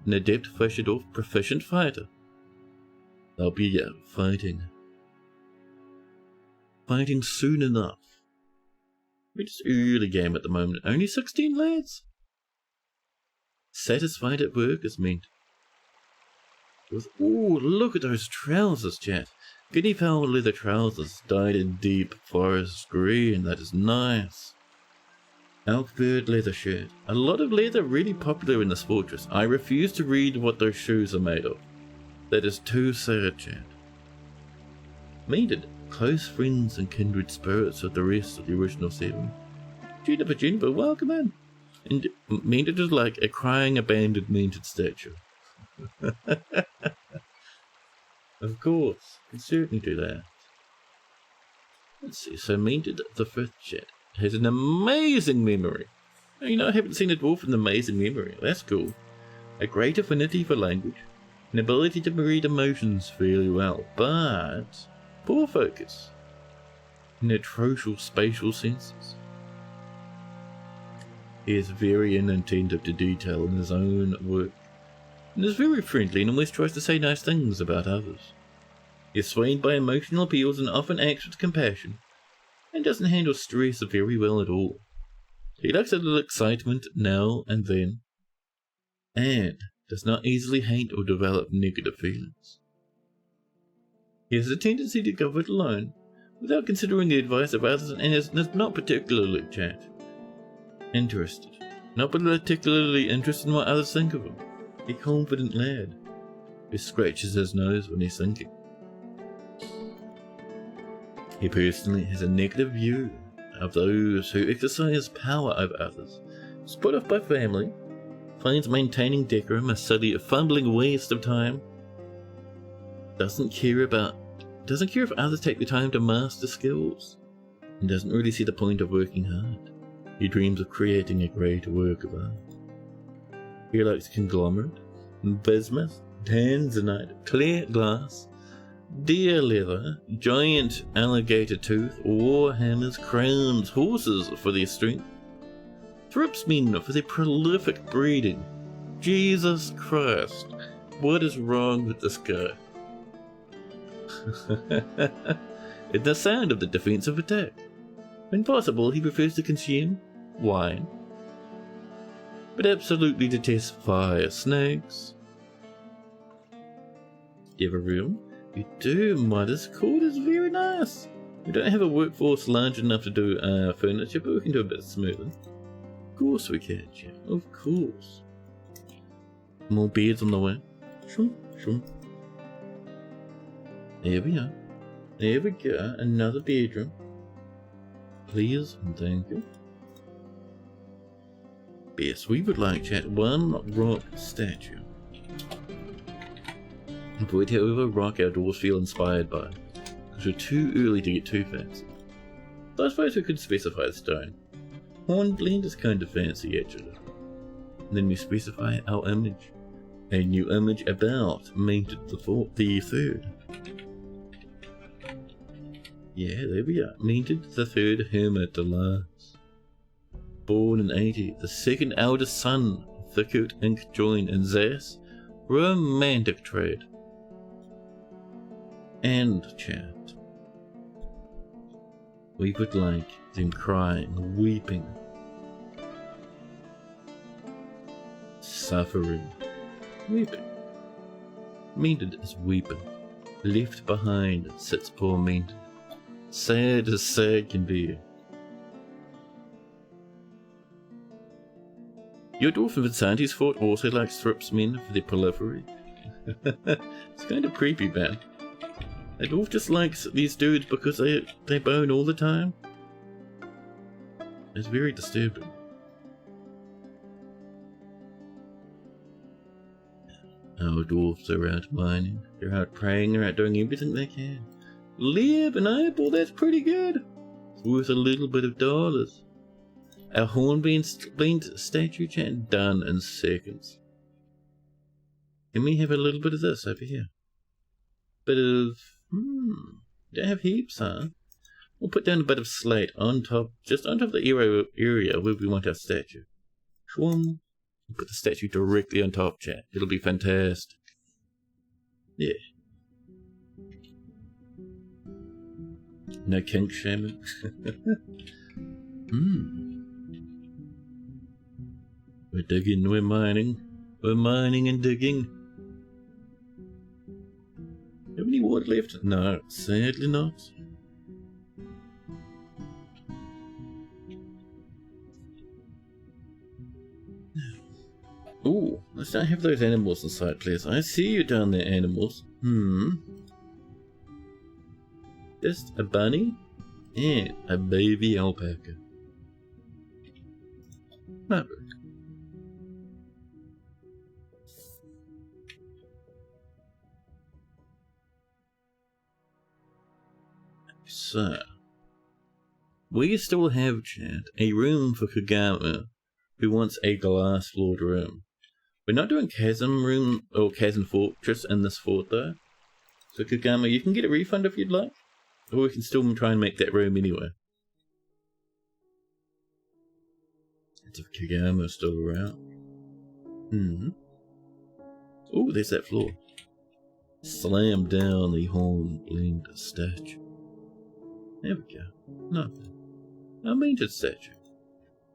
An adept Fisher Dwarf, proficient fighter. They'll be fighting soon enough. We're just early game at the moment. Only 16 lads. Satisfied at work is meant. Ooh, look at those trousers, chat. Guinea fowl leather trousers dyed in deep forest green. That is nice. Elk bird leather shirt. A lot of leather really popular in this fortress. I refuse to read what those shoes are made of. That is too sad, chat. Meanted. Close friends and kindred spirits with the rest of the original 7. Juniper, welcome in. And Meanted is like a crying abandoned Meanted statue. Of course, can certainly do that. Let's see, so Meanted the 5th chat has an amazing memory. I haven't seen a dwarf with an amazing memory. That's cool. A great affinity for language, an ability to read emotions fairly well, but poor focus, and atrocious spatial senses. He is very inattentive to detail in his own work, and is very friendly and always tries to say nice things about others. He is swayed by emotional appeals and often acts with compassion, and doesn't handle stress very well at all. He likes a little excitement now and then, and does not easily hate or develop negative feelings. He has a tendency to go it alone, without considering the advice of others, and is not particularly interested. Not particularly interested in what others think of him. A confident lad who scratches his nose when he's thinking. He personally has a negative view of those who exercise power over others. Is put off by family, finds maintaining decorum a silly, fumbling waste of time. Doesn't care if others take the time to master skills, and doesn't really see the point of working hard. He dreams of creating a great work of art. He likes conglomerate, bismuth, tanzanite, clear glass, deer leather, giant alligator tooth, war hammers, crowns, horses for their strength, thripsmen for their prolific breeding. Jesus Christ, what is wrong with this guy? It's the sound of the defensive attack. When possible, he prefers to consume wine, but absolutely detests fire, snakes. Do you have a room? We do, Mother's court is very nice. We don't have a workforce large enough to do furniture, but we can do a bit smoother. Of course we can, Jack. Of course. More beds on the way. Sure. There we are. There we go. Another bedroom. Please and thank you. Yes, we would like, chat, one rock statue. Avoid however rock our dwarves feel inspired by, because we're too early to get too fancy. So I suppose we could specify stone. Hornblende is kind of fancy actually. And then we specify our image. A new image about minted the third. Yeah, there we are. Minted the third hermit Delas. Born in 80, the second eldest son of Thicket Ink joined in Zas. Romantic trade. And chat. We would like them crying, weeping, suffering, weeping. Minted is weeping. Left behind sits poor Minted. Sad as sad can be. Your dwarf in Vinsanti's fort also likes thripsmen for their proliferate. It's kind of creepy, man. A dwarf just likes these dudes because they bone all the time. It's very disturbing. Our dwarfs are out mining, they're out praying, they're out doing everything they can. Live an apple, that's pretty good. It's worth a little bit of dollars. Our hornblende statue chat done in seconds. Can we have a little bit of this over here? Bit of... don't have heaps, huh? We'll put down a bit of slate on top, just on top of the area where we want our statue. Shwum. Put the statue directly on top, chat. It'll be fantastic. Yeah. No kink shaming. We're digging, we're mining. We're mining and digging. Have any wood left? No, sadly not. Ooh, let's not have those animals in sight, please. I see you down there, animals. Just a bunny and a baby alpaca. Maverick. So, we still have, chat, a room for Kagama, who wants a glass-floored room. We're not doing Chasm Room or Chasm Fortress in this fort though. So Kagama, you can get a refund if you'd like. Or we can still try and make that room anyway. Bits of Kagama still around. Oh, there's that floor. Slam down the horn-blinged statue. There we go. Nothing. A Maynard statue.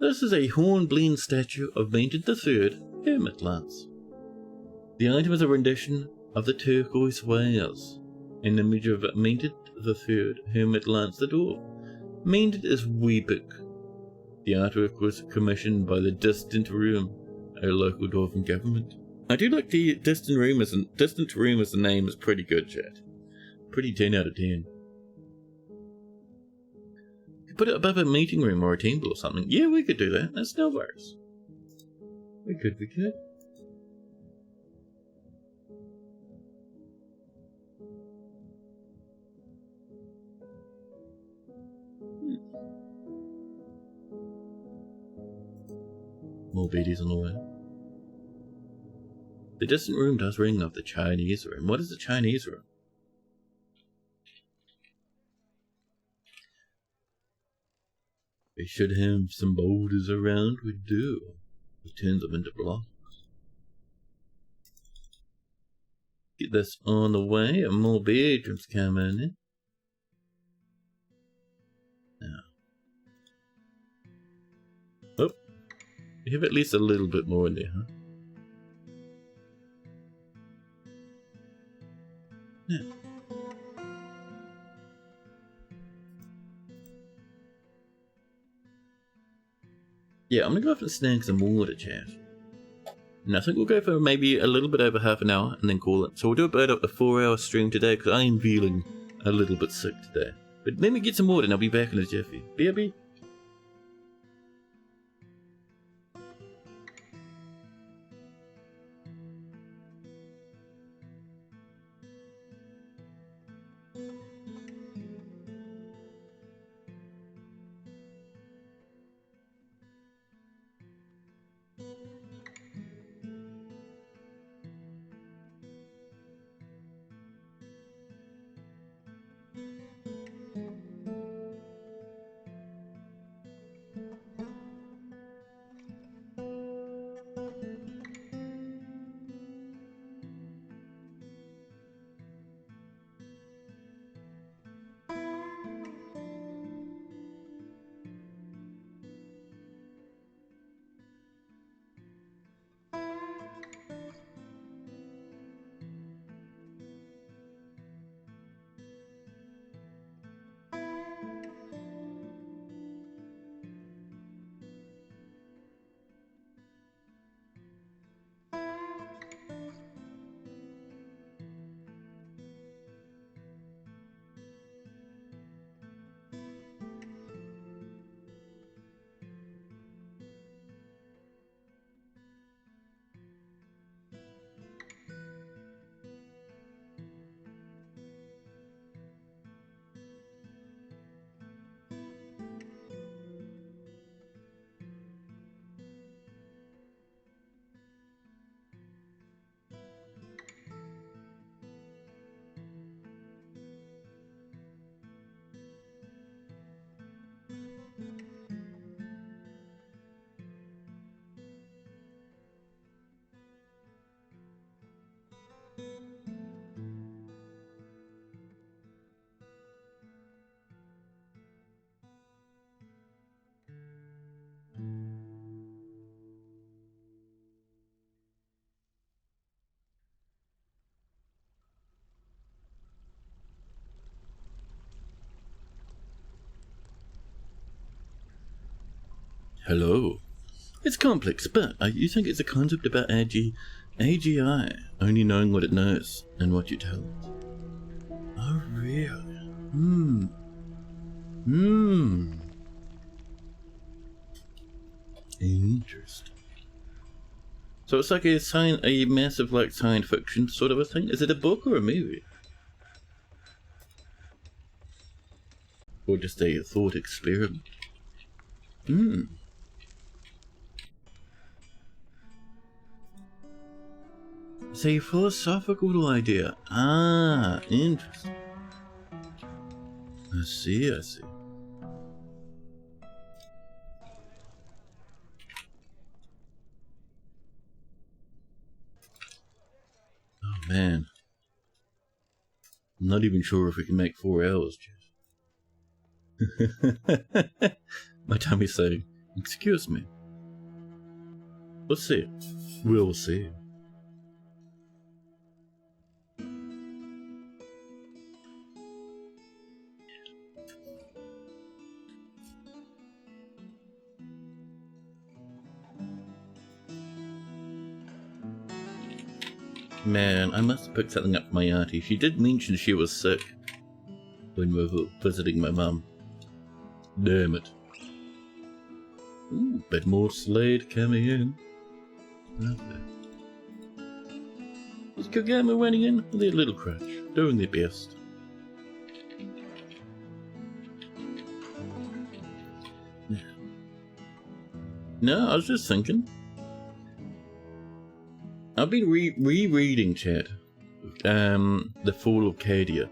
This is a horn-blinged statue of Maynard III, Hermit Lance. The item is a rendition of the turquoise whales, an image of Maynard III, Hermit Lance the Dwarf. Maynard is weeping. The artwork was commissioned by the Distant Room, a local dwarven government. I do like the Distant Room as the name is pretty good, chat. Pretty 10 out of 10. Could put it above a meeting room or a temple or something. Yeah, we could do that. That's no worries. We could. More BDs on the way. The Distant Room does ring of the Chinese Room. What is the Chinese Room? We should have some boulders around. We do. We turn them into blocks. Get this on the way, and more bedrooms coming in. Now. Oh. We have at least a little bit more in there, huh? Yeah. Yeah, I'm gonna go off and snag some water, chat. And I think we'll go for maybe a little bit over half an hour and then call it. So we'll do about a 4-hour stream today because I am feeling a little bit sick today. But let me get some water and I'll be back in a jiffy. BRB. Hello. It's complex, but you think it's a concept about AGI, only knowing what it knows and what you tell it. Oh, really? Interesting. So it's like a massive like science fiction sort of a thing. Is it a book or a movie? Or just a thought experiment? It's a philosophical idea. Ah, interesting. I see. man. I'm not even sure if we can make 4 hours, Jess. My tummy's saying, excuse me. Let's see. We'll see. Man, I must have picked something up for my auntie. She did mention she was sick when we were visiting my mum. Damn it. Ooh, bit more Slade coming in. Lovely. Is Kagama running in with their little crutch, doing their best. No, I was just thinking. I've been rereading, chat, The Fall of Cadia,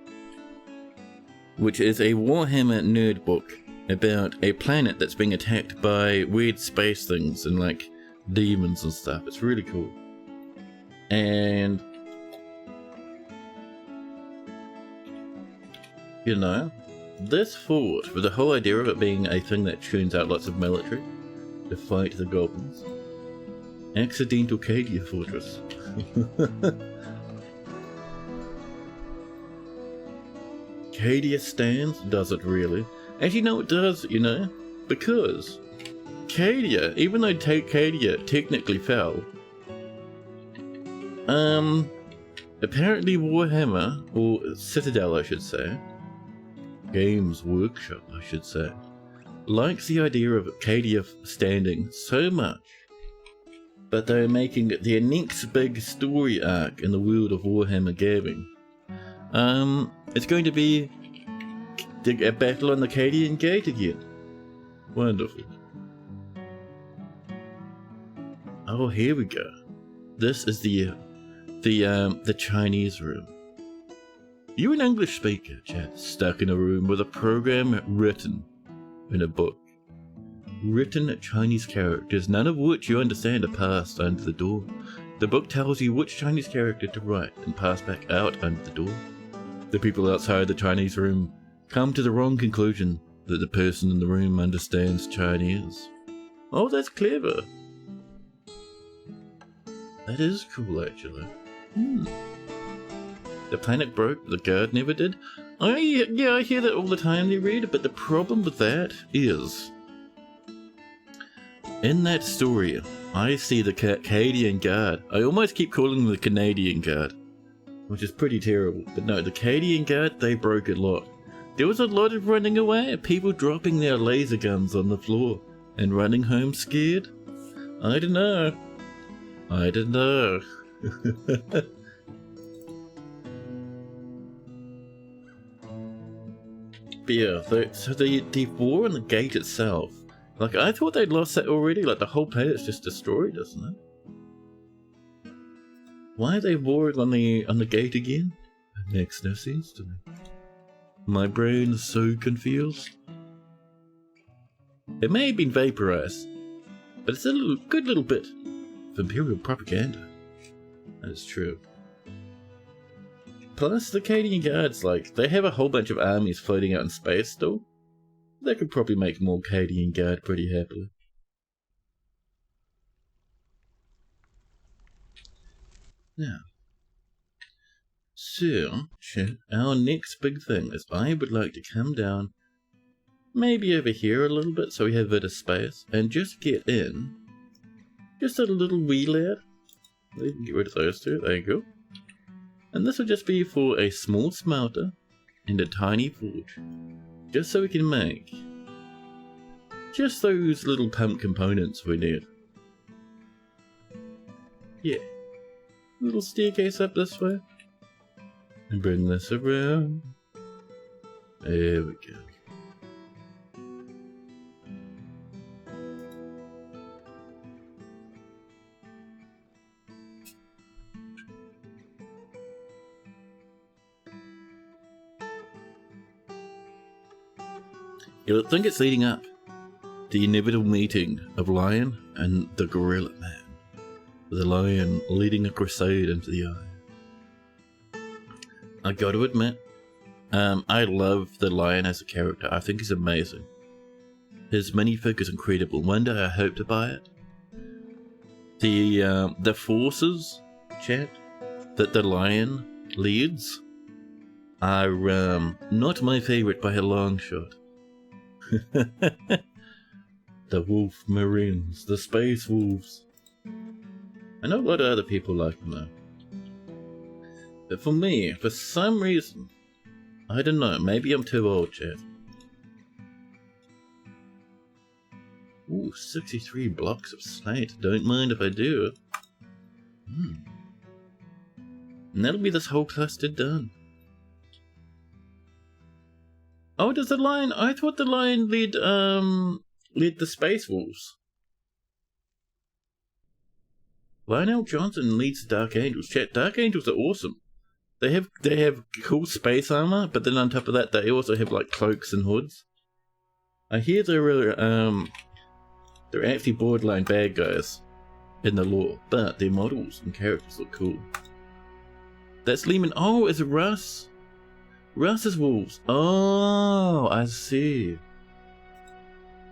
which is a Warhammer nerd book about a planet that's being attacked by weird space things and like demons and stuff. It's really cool. And you know, this fort, with the whole idea of it being a thing that churns out lots of military to fight the goblins. Accidental Cadia Fortress. Cadia stands? Does it really? And you know it does, you know? Because Cadia, even though Cadia technically fell, apparently Warhammer, or Citadel I should say, Games Workshop I should say, likes the idea of Cadia standing so much but they're making their next big story arc in the world of Warhammer Gaming. It's going to be a battle on the Cadian Gate again. Wonderful. Oh, here we go. This is the Chinese room. You're an English speaker, chat, stuck in a room with a program written in a book. Written Chinese characters, none of which you understand, are passed under the door. The book tells you which Chinese character to write and pass back out under the door. The people outside the Chinese room come to the wrong conclusion that the person in the room understands Chinese. Oh, that's clever. That is cool, actually. The planet broke, the guard never did. I hear that all the time they read, but the problem with that is, in that story, I see the Cadian Guard. I almost keep calling them the Canadian Guard, which is pretty terrible. But no, the Cadian Guard, they broke a lot. There was a lot of running away, people dropping their laser guns on the floor and running home scared. I don't know. But yeah, so the war on the gate itself, like, I thought they'd lost that already. Like, the whole planet's just destroyed, isn't it? Why are they warring on the gate again? It makes no sense to me. My brain is so confused. It may have been vaporized, but it's a good little bit of Imperial propaganda. That's true. Plus, the Cadian Guards, like, they have a whole bunch of armies floating out in space still. They could probably make more Cadian Guard pretty happily. Now, so, our next big thing is I would like to come down, maybe over here a little bit so we have a bit of space, and just get in just a little wee lad. We can get rid of those two, there you go. And this will just be for a small smelter and a tiny forge. Just so we can make just those little pump components we need. Yeah. Little staircase up this way. And bring this around. There we go. You think it's leading up to the inevitable meeting of Lion and the Gorilla Man, with the Lion leading a crusade into the eye. I gotta admit, I love the lion as a character. I think he's amazing. His minifig is incredible. One day I hope to buy it. The forces, chat, that the lion leads are not my favorite by a long shot. The wolf marines, the space wolves. I know a lot of other people like them though. But for me, for some reason, I don't know, maybe I'm too old, chat. Ooh, 63 blocks of slate. Don't mind if I do. And that'll be this whole cluster done. Oh, does the lion? I thought the lion led the space wolves. Lionel Johnson leads the Dark Angels. Chat, Dark Angels are awesome. They have cool space armor, but then on top of that, they also have like cloaks and hoods. I hear they're actually borderline bad guys in the lore, but their models and characters look cool. That's Lehman. Oh, is it Russ? Russ is wolves. Oh, I see.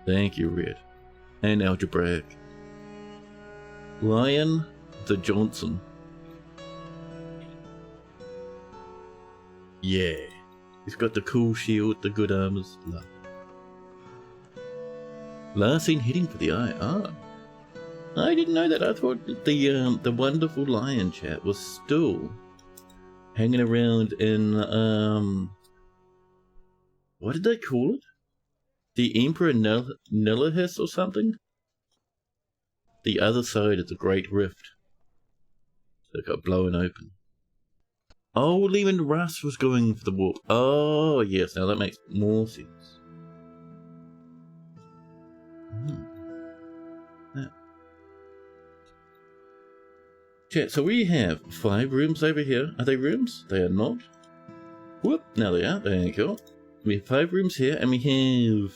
Thank you, Red. And Algebraic. Lion the Johnson. Yeah. He's got the cool shield, the good armors. Love. Last seen hitting for the eye. Ah. I didn't know that. I thought that the wonderful lion chat was still hanging around in what did they call it? The Emperor Nilahis or something? The other side of the Great Rift that got blown open. Oh, Lehman Russ was going for the warp. Oh, yes, now that makes more sense. Chat, so we have 5 rooms over here. Are they rooms? They are not. Whoop, now they are. There you go. We have 5 rooms here, and we have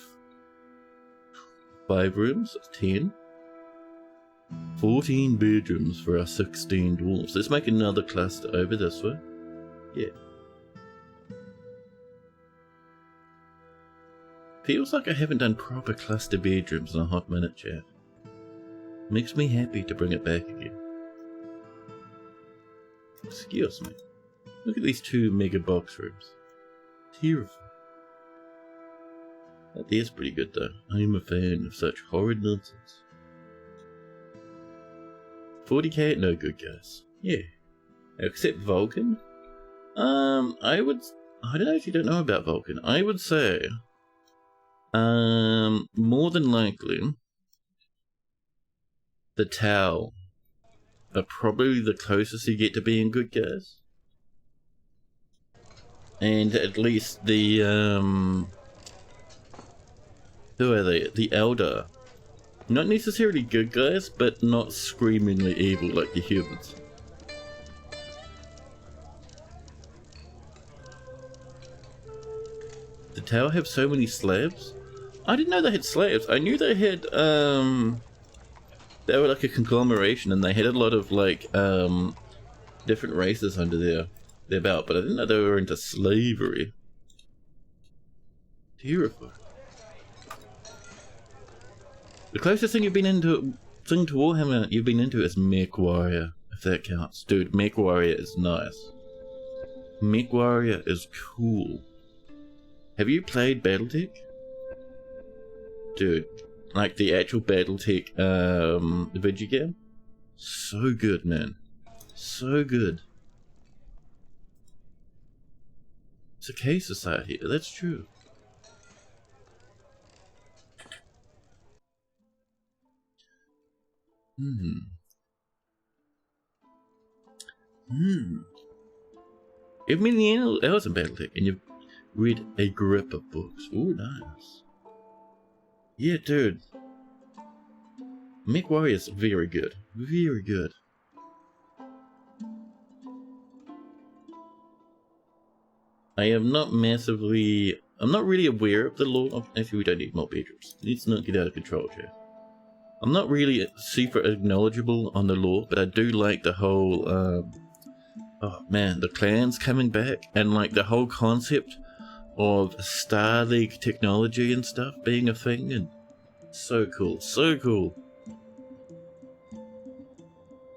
5 rooms. That's 10. 14 bedrooms for our 16 dwarves. Let's make another cluster over this way. Yeah. Feels like I haven't done proper cluster bedrooms in a hot minute, chat. Makes me happy to bring it back again. Excuse me. Look at these 2 mega box rooms. Terrifying. That is pretty good though. I'm a fan of such horrid nonsense. 40k? No good, guys. Yeah. Except Vulcan? I actually don't know about Vulcan. I would say, more than likely, the Tau are probably the closest you get to being good guys. And at least the, who are they? The Elder. Not necessarily good guys, but not screamingly evil like the humans. The Tau have so many slaves? I didn't know they had slaves. I knew they had, they were like a conglomeration and they had a lot of like different races under their belt, but I didn't know they were into slavery. Terrifying. The closest thing you've been into to Warhammer you've been into is Mech Warrior, if that counts. Dude, Mech Warrior is nice. Mech Warrior is cool. Have you played Battletech? Dude, like the actual Battletech video game? So good, man. So good. It's a case society, that's true. Give me the hours in Battletech and you've read a grip of books. Ooh, nice. Yeah, dude. Mech Warrior is very good. Very good. I am not massively... I'm not really aware of the lore. Actually, we don't need more bedrooms. Let's not get out of control here. I'm not really super knowledgeable on the lore, but I do like the whole Oh man, the clans coming back and like the whole concept of Star League technology and stuff being a thing, and so cool, so cool.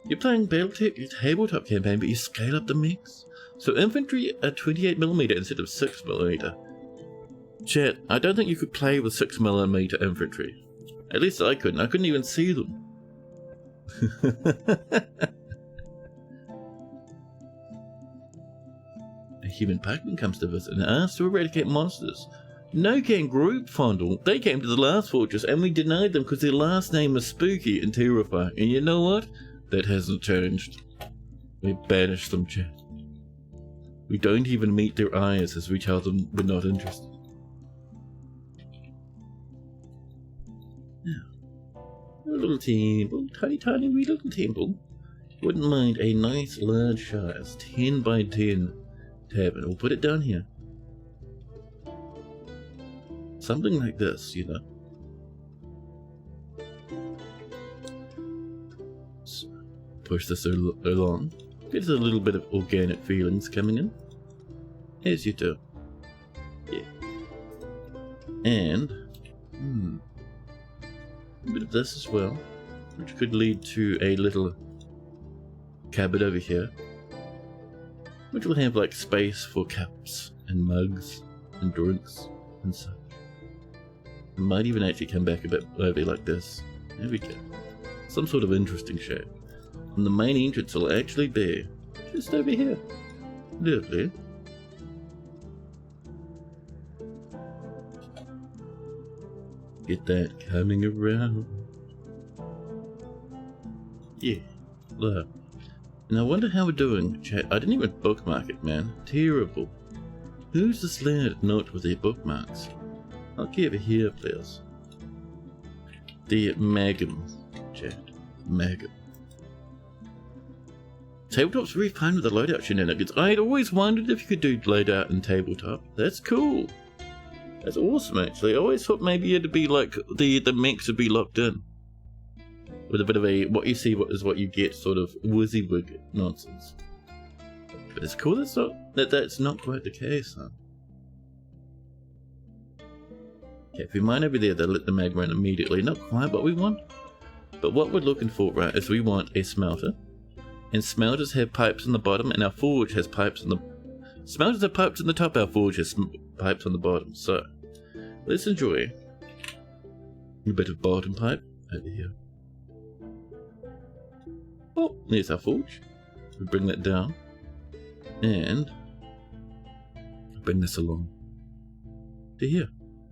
You're playing Battletech, your tabletop campaign, but you scale up the mix. So infantry are 28mm instead of 6mm. Chat, I don't think you could play with 6mm infantry. At least I couldn't even see them. A human pikeman comes to visit and asks to eradicate monsters. No can group fondle. They came to the last fortress and we denied them because their last name was spooky and terrifying. And you know what? That hasn't changed. We banished them, chat. We don't even meet their eyes as we tell them we're not interested. Now, a little temple, tiny wee little temple. Wouldn't mind a nice large size 10 by 10 tab, and we'll put it down here. Something like this, you know. So, push this along. Get a little bit of organic feelings coming in. As you do. Yeah. And, a bit of this as well, which could lead to a little cupboard over here, which will have like space for cups and mugs and drinks and such. It might even actually come back a bit over like this. There we go. Some sort of interesting shape. And the main entrance will actually be just over here. Lovely. Get that coming around. Yeah, look. And I wonder how we're doing, chat. I didn't even bookmark it, man. Terrible. Who's this lad not with their bookmarks? I'll give it here, please. The Magum, chat. Magum. Tabletop's very fun with the loadout shenanigans. I'd always wondered if you could do loadout in tabletop. That's cool. That's awesome, actually. I always thought maybe it'd be like the mechs would be locked in. With a bit of a what you see is what you get sort of WYSIWYG nonsense. But it's cool that's not quite the case, huh? Okay, if we mine over there, they'll let the mag run immediately. Not quite what we want. But what we're looking for, right, is we want a smelter. And smelters have pipes on the bottom, and our forge has pipes on the... Smelters have pipes on the top, our forge has pipes on the bottom. So, let's enjoy a bit of bottom pipe over here. Oh, there's our forge. We bring that down. And bring this along to here.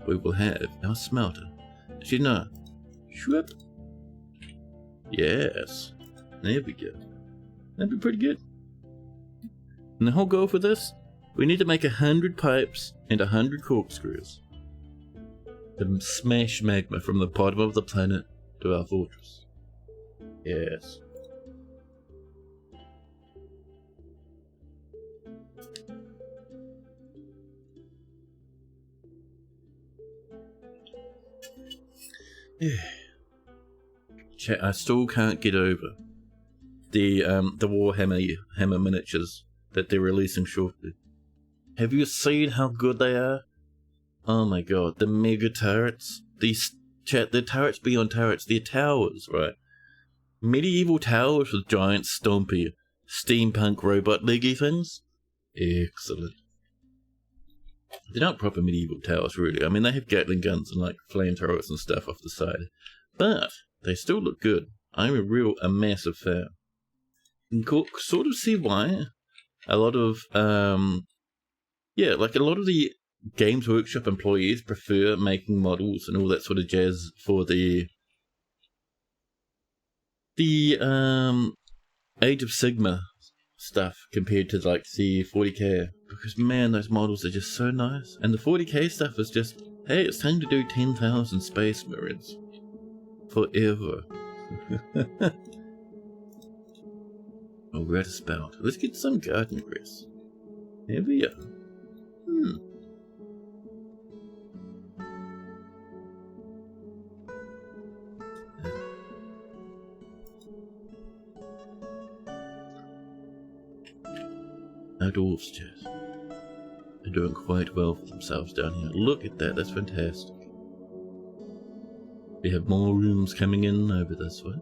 We will have our smelter. Actually, no. Shwip. Yes. There we go. That'd be pretty good. And the whole goal for this, we need to make 100 pipes and 100 corkscrews to smash magma from the bottom of the planet to our fortress. Yes. Chat, I still can't get over the Warhammer miniatures that they're releasing shortly. Have you seen how good they are? Oh my god, the mega turrets. The turrets beyond turrets. They're towers, right? Medieval towers with giant stompy steampunk robot leggy things. Excellent. They're not proper medieval towers, really. I mean, they have Gatling guns and like flamethrowers and stuff off the side, but they still look good. I'm a massive fan. You can sort of see why a lot of like a lot of the Games Workshop employees prefer making models and all that sort of jazz for the Age of Sigma stuff compared to like the 40k, because man, those models are just so nice. And the 40k stuff is just, hey, it's time to do 10,000 Space Marines forever. Oh, we're at a spout. Let's get some garden grass. Here we are. Our dwarves, chat. They're doing quite well for themselves down here. Look at that, that's fantastic. We have more rooms coming in over this way.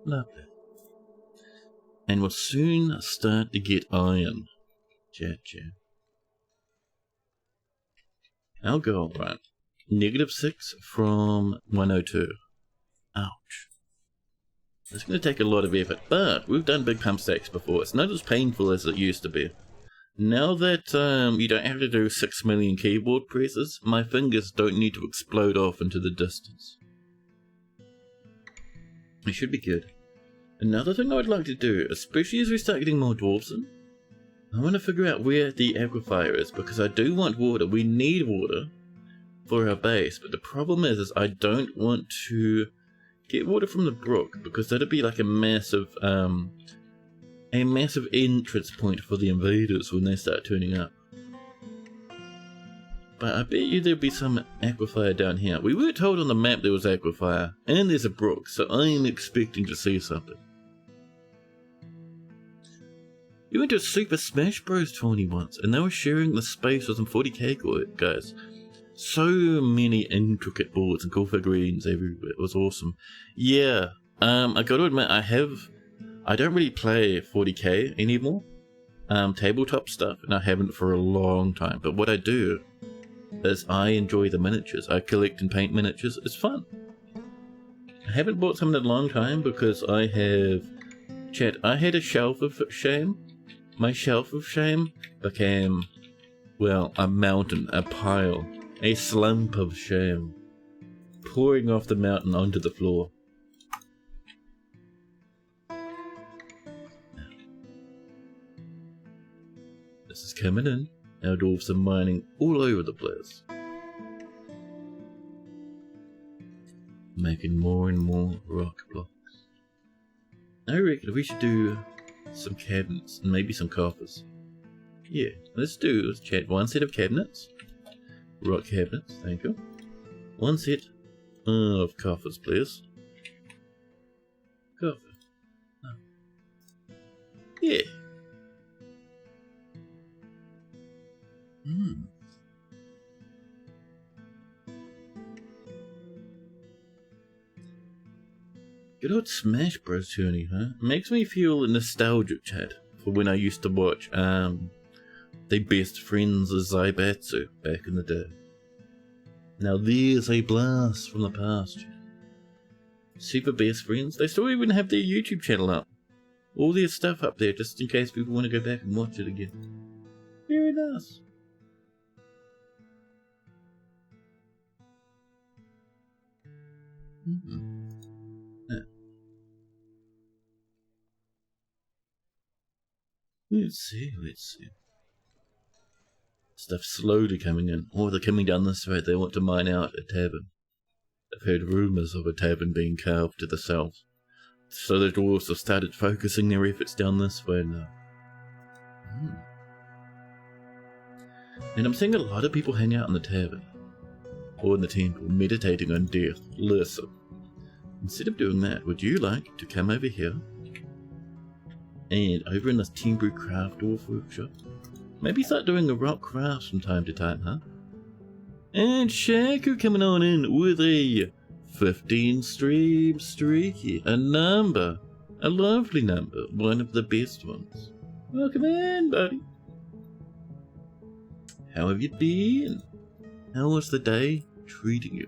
Lovely. And we'll soon start to get iron. Chat. Our goal, right? -6 from 102. Ouch. It's going to take a lot of effort, but we've done big pump stacks before. It's not as painful as it used to be. Now that you don't have to do 6 million keyboard presses, my fingers don't need to explode off into the distance. It should be good. Another thing I would like to do, especially as we start getting more dwarves in, I want to figure out where the aquifer is, because I do want water. We need water for our base, but the problem is I don't want to get water from the brook, because that'd be like a massive entrance point for the invaders when they start turning up. But I bet you there'll be some aquifer down here. We were told on the map there was aquifer, and there's a brook, so I'm expecting to see something. We went to a Super Smash Bros. 20 once, and they were sharing the space with some 40k guys. So many intricate boards and cool figurines everywhere. It was awesome. Yeah, I gotta admit, I don't really play 40k anymore. Tabletop stuff, and I haven't for a long time. But what I do is I enjoy the miniatures. I collect and paint miniatures. It's fun. I haven't bought some in a long time because I have... Chat, I had a shelf of shame. My shelf of shame became, well, a mountain, a pile, a slump of shame, pouring off the mountain onto the floor. This is coming in. Our dwarves are mining all over the place, making more and more rock blocks. I reckon we should do some cabinets and maybe some coffers. Yeah, let's chat. One set of cabinets, rock cabinets, thank you. One set of coffers, please. Coffer. Oh. Yeah. Good old Smash Bros. Tourney, huh? Makes me feel nostalgic, chat, for when I used to watch the Best Friends of Zaibatsu back in the day. Now there's a blast from the past. Super Best Friends, they still even have their YouTube channel up. All their stuff up there, just in case people want to go back and watch it again. Very nice. Let's see. Stuff's slowly coming in. Oh, they're coming down this way. They want to mine out a tavern. I've heard rumours of a tavern being carved to the south. So the dwarves have started focusing their efforts down this way now. And I'm seeing a lot of people hang out in the tavern. Or in the temple, meditating on death. Listen. Instead of doing that, would you like to come over here? And over in this temporary craft dwarf workshop, maybe start doing a rock crafts from time to time, huh? And Shaku coming on in with a 15 stream streaky, a lovely number, one of the best ones. Welcome in, buddy. How have you been? How was the day treating you?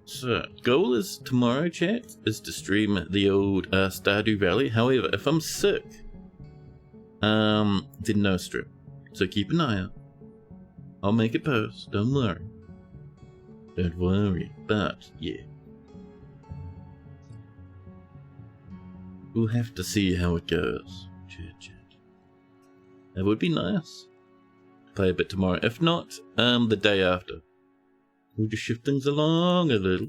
So, goal is tomorrow, chat, is to stream the old Stardew Valley. However, if I'm sick, then no stream. So keep an eye out. I'll make a post, don't worry. Don't worry, but yeah. We'll have to see how it goes. Chat. That would be nice. Play a bit tomorrow. If not, the day after. We'll just shift things along a little.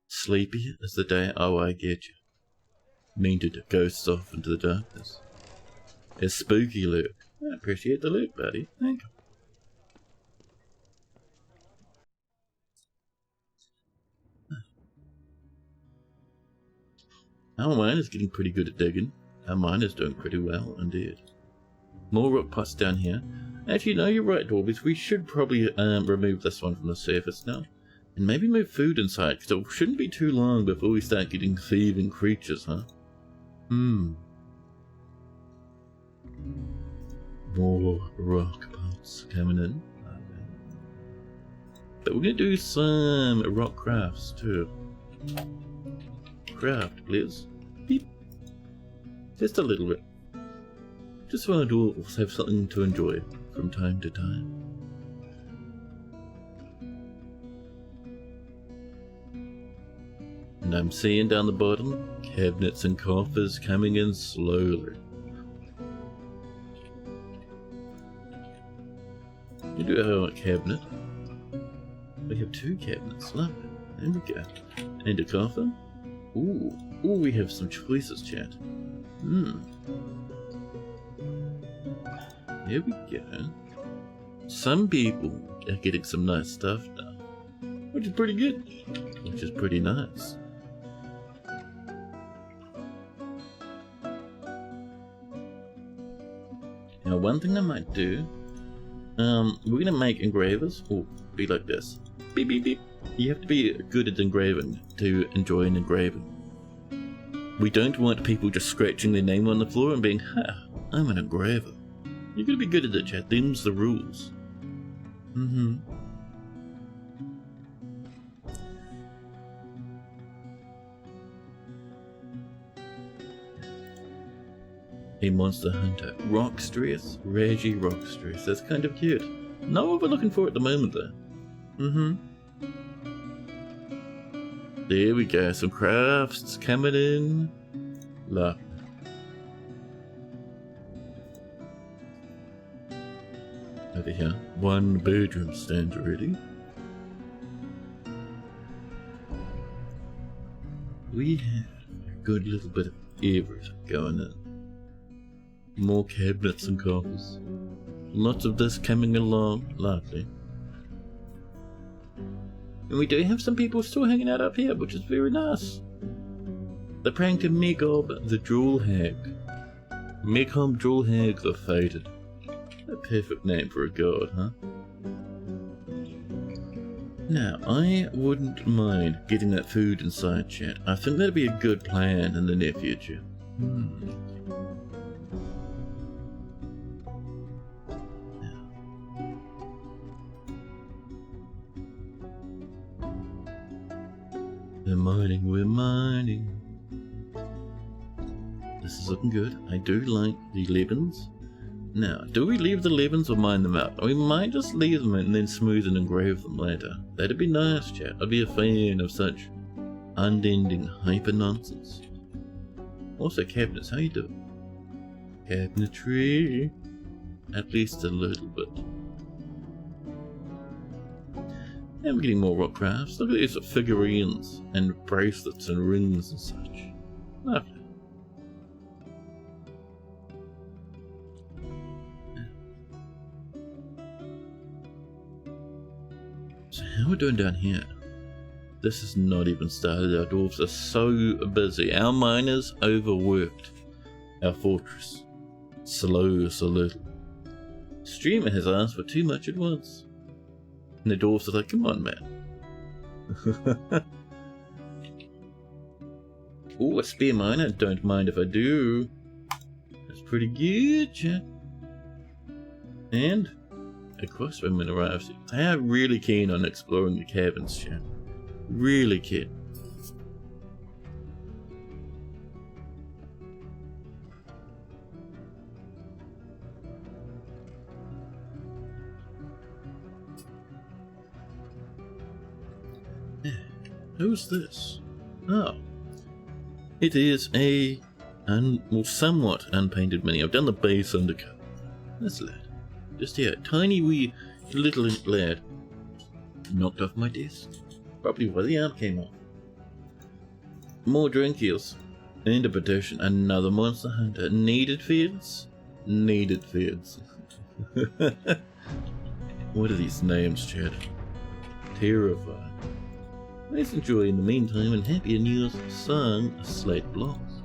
Sleepy is the day. Oh, I get you. Meaned ghosts off into the darkness. A spooky look. I appreciate the look, buddy. Thank you. Our miner's getting pretty good at digging. Our miner's doing pretty well indeed. More rock pots down here. Actually, no, you're right, Dwarvies. We should probably remove this one from the surface now. And maybe move food inside, because it shouldn't be too long before we start getting thieving creatures, huh? More rock pots coming in. But we're going to do some rock crafts too. Craft, please. Beep. Just a little bit. Just so our dwarves have something to enjoy from time to time. And I'm seeing down the bottom, cabinets and coffers coming in slowly. We do have a cabinet. We have 2 cabinets. Lovely. There we go. And a coffer. Ooh, we have some choices, chat. There we go. Some people are getting some nice stuff now, which is pretty good. Which is pretty nice. Now, one thing I might do, we're gonna make engravers. Oh, be like this. Beep, beep, beep. You have to be good at engraving to enjoy an engraving. We don't want people just scratching their name on the floor and being, ha, I'm an engraver. You're gonna be good at it, chat. Them's the rules. A monster hunter. Rock stress. Reggie rock stress. That's kind of cute. Not what we're looking for at the moment, though. There we go. Some crafts coming in. Look. Over here. 1 bedroom stands ready. We have a good little bit of everything going in. More cabinets and coffers. Lots of this coming along. Lovely. And we do have some people still hanging out up here, which is very nice. The prank of Megob the Jewel Hag. Megob Jewel Hag the Fated. A perfect name for a god, huh? Now, I wouldn't mind getting that food inside, chat. I think that'd be a good plan in the near future. We're mining. This is looking good. I do like the Lebens. Now, do we leave the Lebens or mine them out? We might just leave them and then smooth and engrave them later. That'd be nice, chat. I'd be a fan of such unending hyper nonsense. Also, cabinets, how you doing? Cabinetry. At least a little bit. And we're getting more rock crafts. Look at these figurines and bracelets and rings and such. Lovely. So how are we doing down here? This is not even started. Our dwarves are so busy. Our miners overworked our fortress. Slow so little. Streamer has asked for too much at once. And the dwarves are like, come on, man. Ooh, a spear miner. Don't mind if I do. That's pretty good, chat. And a crossbowman arrives. They are really keen on exploring the caverns, chat. Really keen. Who's this? Oh. It is a somewhat unpainted mini. I've done the base undercut. This lad. Just here. Tiny wee little lad. Knocked off my desk. Probably where the arm came off. More drinkies. And a petition. Another monster hunter. Needed feeds? Needed feeds. What are these names, Chad? Terrifying. Let's enjoy in the meantime, and happier news, some slate blocks.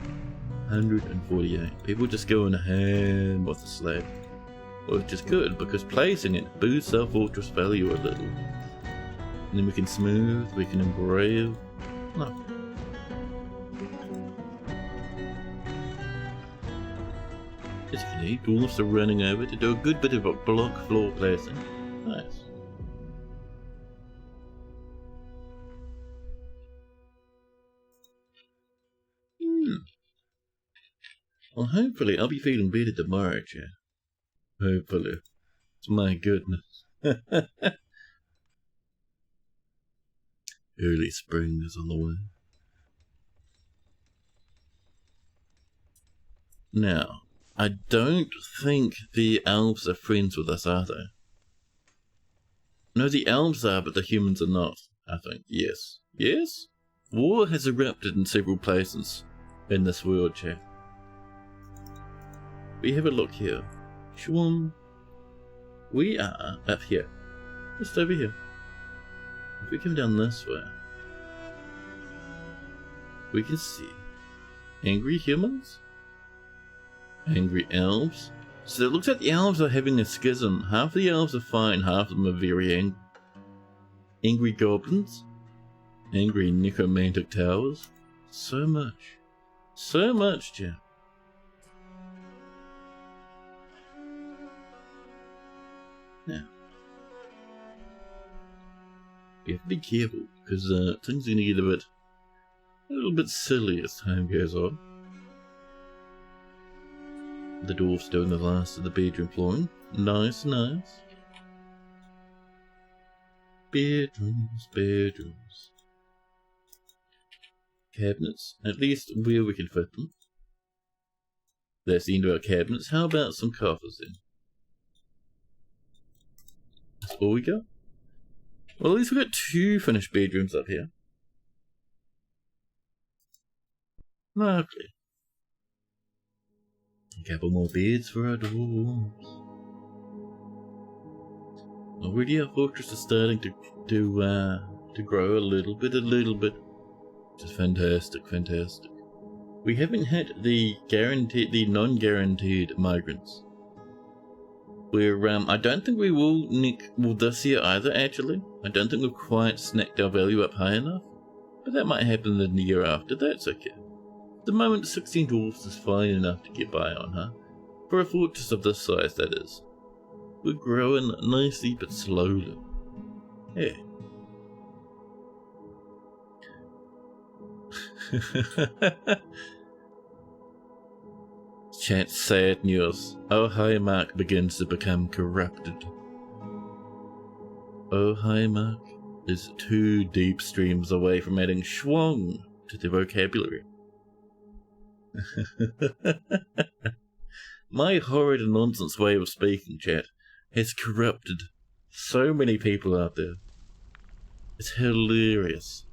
148. People just going ham with the slate. Which is good, because placing it boosts our fortress value a little. And then we can smooth, we can engrave. No. As you can see, dwarfs are running over to do a good bit of a block floor placing. Nice. Well, hopefully I'll be feeling better tomorrow, chat. Hopefully. My goodness. Early spring is on the way. Now, I don't think the elves are friends with us, are they? No, the elves are, but the humans are not, I think. Yes. Yes? War has erupted in several places in this world, chat. We have a look here. Shwum. We are up here. Just over here. If we come down this way, we can see angry humans, angry elves. So it looks like the elves are having a schism. Half the elves are fine, half of them are very angry. Angry goblins, angry necromantic towers. So much. So much, Jeff. Now, you have to be careful, because things are going to get a little bit silly as time goes on. The dwarf's doing the last of the bedroom flooring. Nice, nice. Bedrooms, bedrooms. Cabinets, at least where we can fit them. That's the end of our cabinets. How about some coffers then? That's all we got? Well, at least we've got 2 finished bedrooms up here. Lovely. A couple more beds for our dwarves. Already our fortress is starting to grow a little bit. Just fantastic, fantastic. We haven't had the non-guaranteed migrants. I don't think we will this year either, actually. I don't think we've quite snacked our value up high enough. But that might happen in the year after, that's okay. At the moment, 16 dwarfs is fine enough to get by on, huh? For a fortress of this size, that is. We're growing nicely but slowly. Yeah. Chat sad news. Oh High Mark begins to become corrupted. Oh High Mark is 2 deep streams away from adding schwung to their vocabulary. My horrid nonsense way of speaking, chat, has corrupted so many people out there. It's hilarious.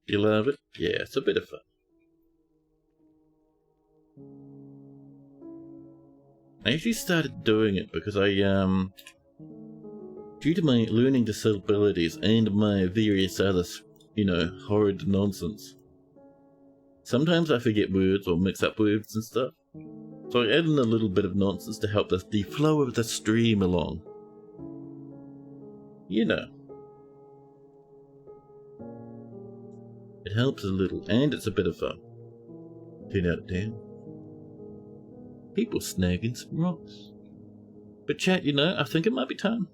You love it? Yeah, it's a bit of fun. I actually started doing it because due to my learning disabilities and my various other, horrid nonsense, sometimes I forget words or mix up words and stuff. So I add in a little bit of nonsense to help the flow of the stream along. You know. It helps a little, and it's a bit of fun. 10 out of 10. People snagging some rocks. But chat, I think it might be time.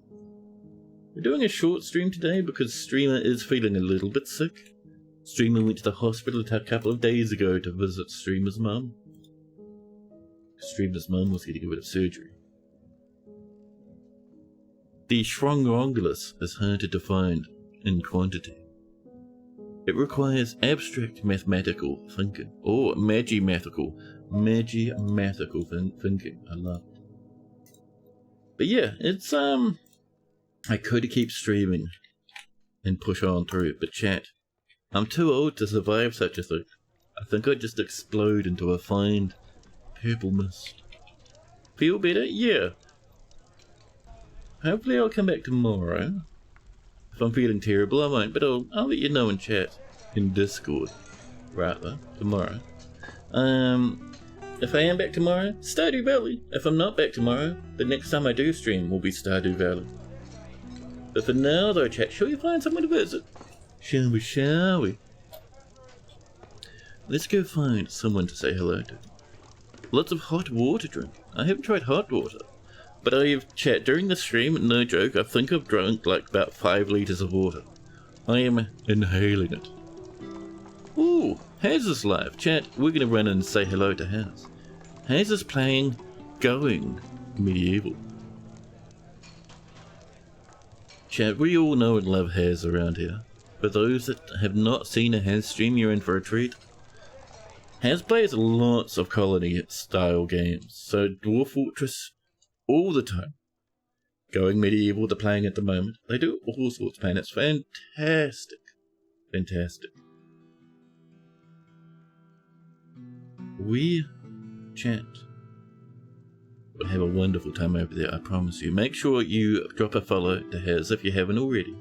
We're doing a short stream today because Streamer is feeling a little bit sick. Streamer went to the hospital a couple of days ago to visit Streamer's mum. Streamer's mum was getting a bit of surgery. The Schwungongulus is hard to find in quantity. It requires abstract mathematical thinking, or magimathetical thinking. I love it. But yeah, it's I could keep streaming and push on through, but chat, I'm too old to survive such a thing. I think I'd just explode into a fine purple mist. Feel better? Yeah. hopefully I'll come back tomorrow. If I'm feeling terrible, I won't, but I'll let you know in chat. In Discord, rather, tomorrow. If I am back tomorrow, Stardew Valley. If I'm not back tomorrow, the next time I do stream will be Stardew Valley. But for now, though, chat, shall we find someone to visit? Shall we? Let's go find someone to say hello to. Lots of hot water drink. I haven't tried hot water. But chat, during the stream, no joke, I think I've drunk like about 5 litres of water. I am inhaling it. Ooh, Haz is live. Chat, we're gonna run and say hello to Haz. Haz is playing Going Medieval. Chat, we all know and love Haz around here. For those that have not seen a Haz stream, you're in for a treat. Haz plays lots of colony-style games, so Dwarf Fortress all the time. Going Medieval, they're playing at the moment. They do all sorts, man. It's fantastic. Fantastic. We, chat, will have a wonderful time over there, I promise you. Make sure you drop a follow to Haz if you haven't already.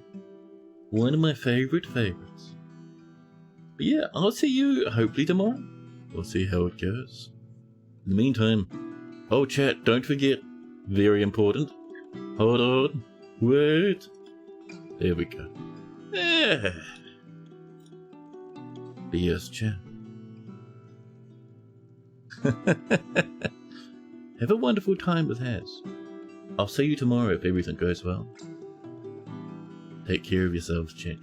One of my favorites. But yeah, I'll see you hopefully tomorrow. We'll see how it goes. In the meantime, oh chat, don't forget, very important. Hold on, wait. There we go. BS chat. Have a wonderful time with Haz. I'll see you tomorrow if everything goes well. Take care of yourselves, chat.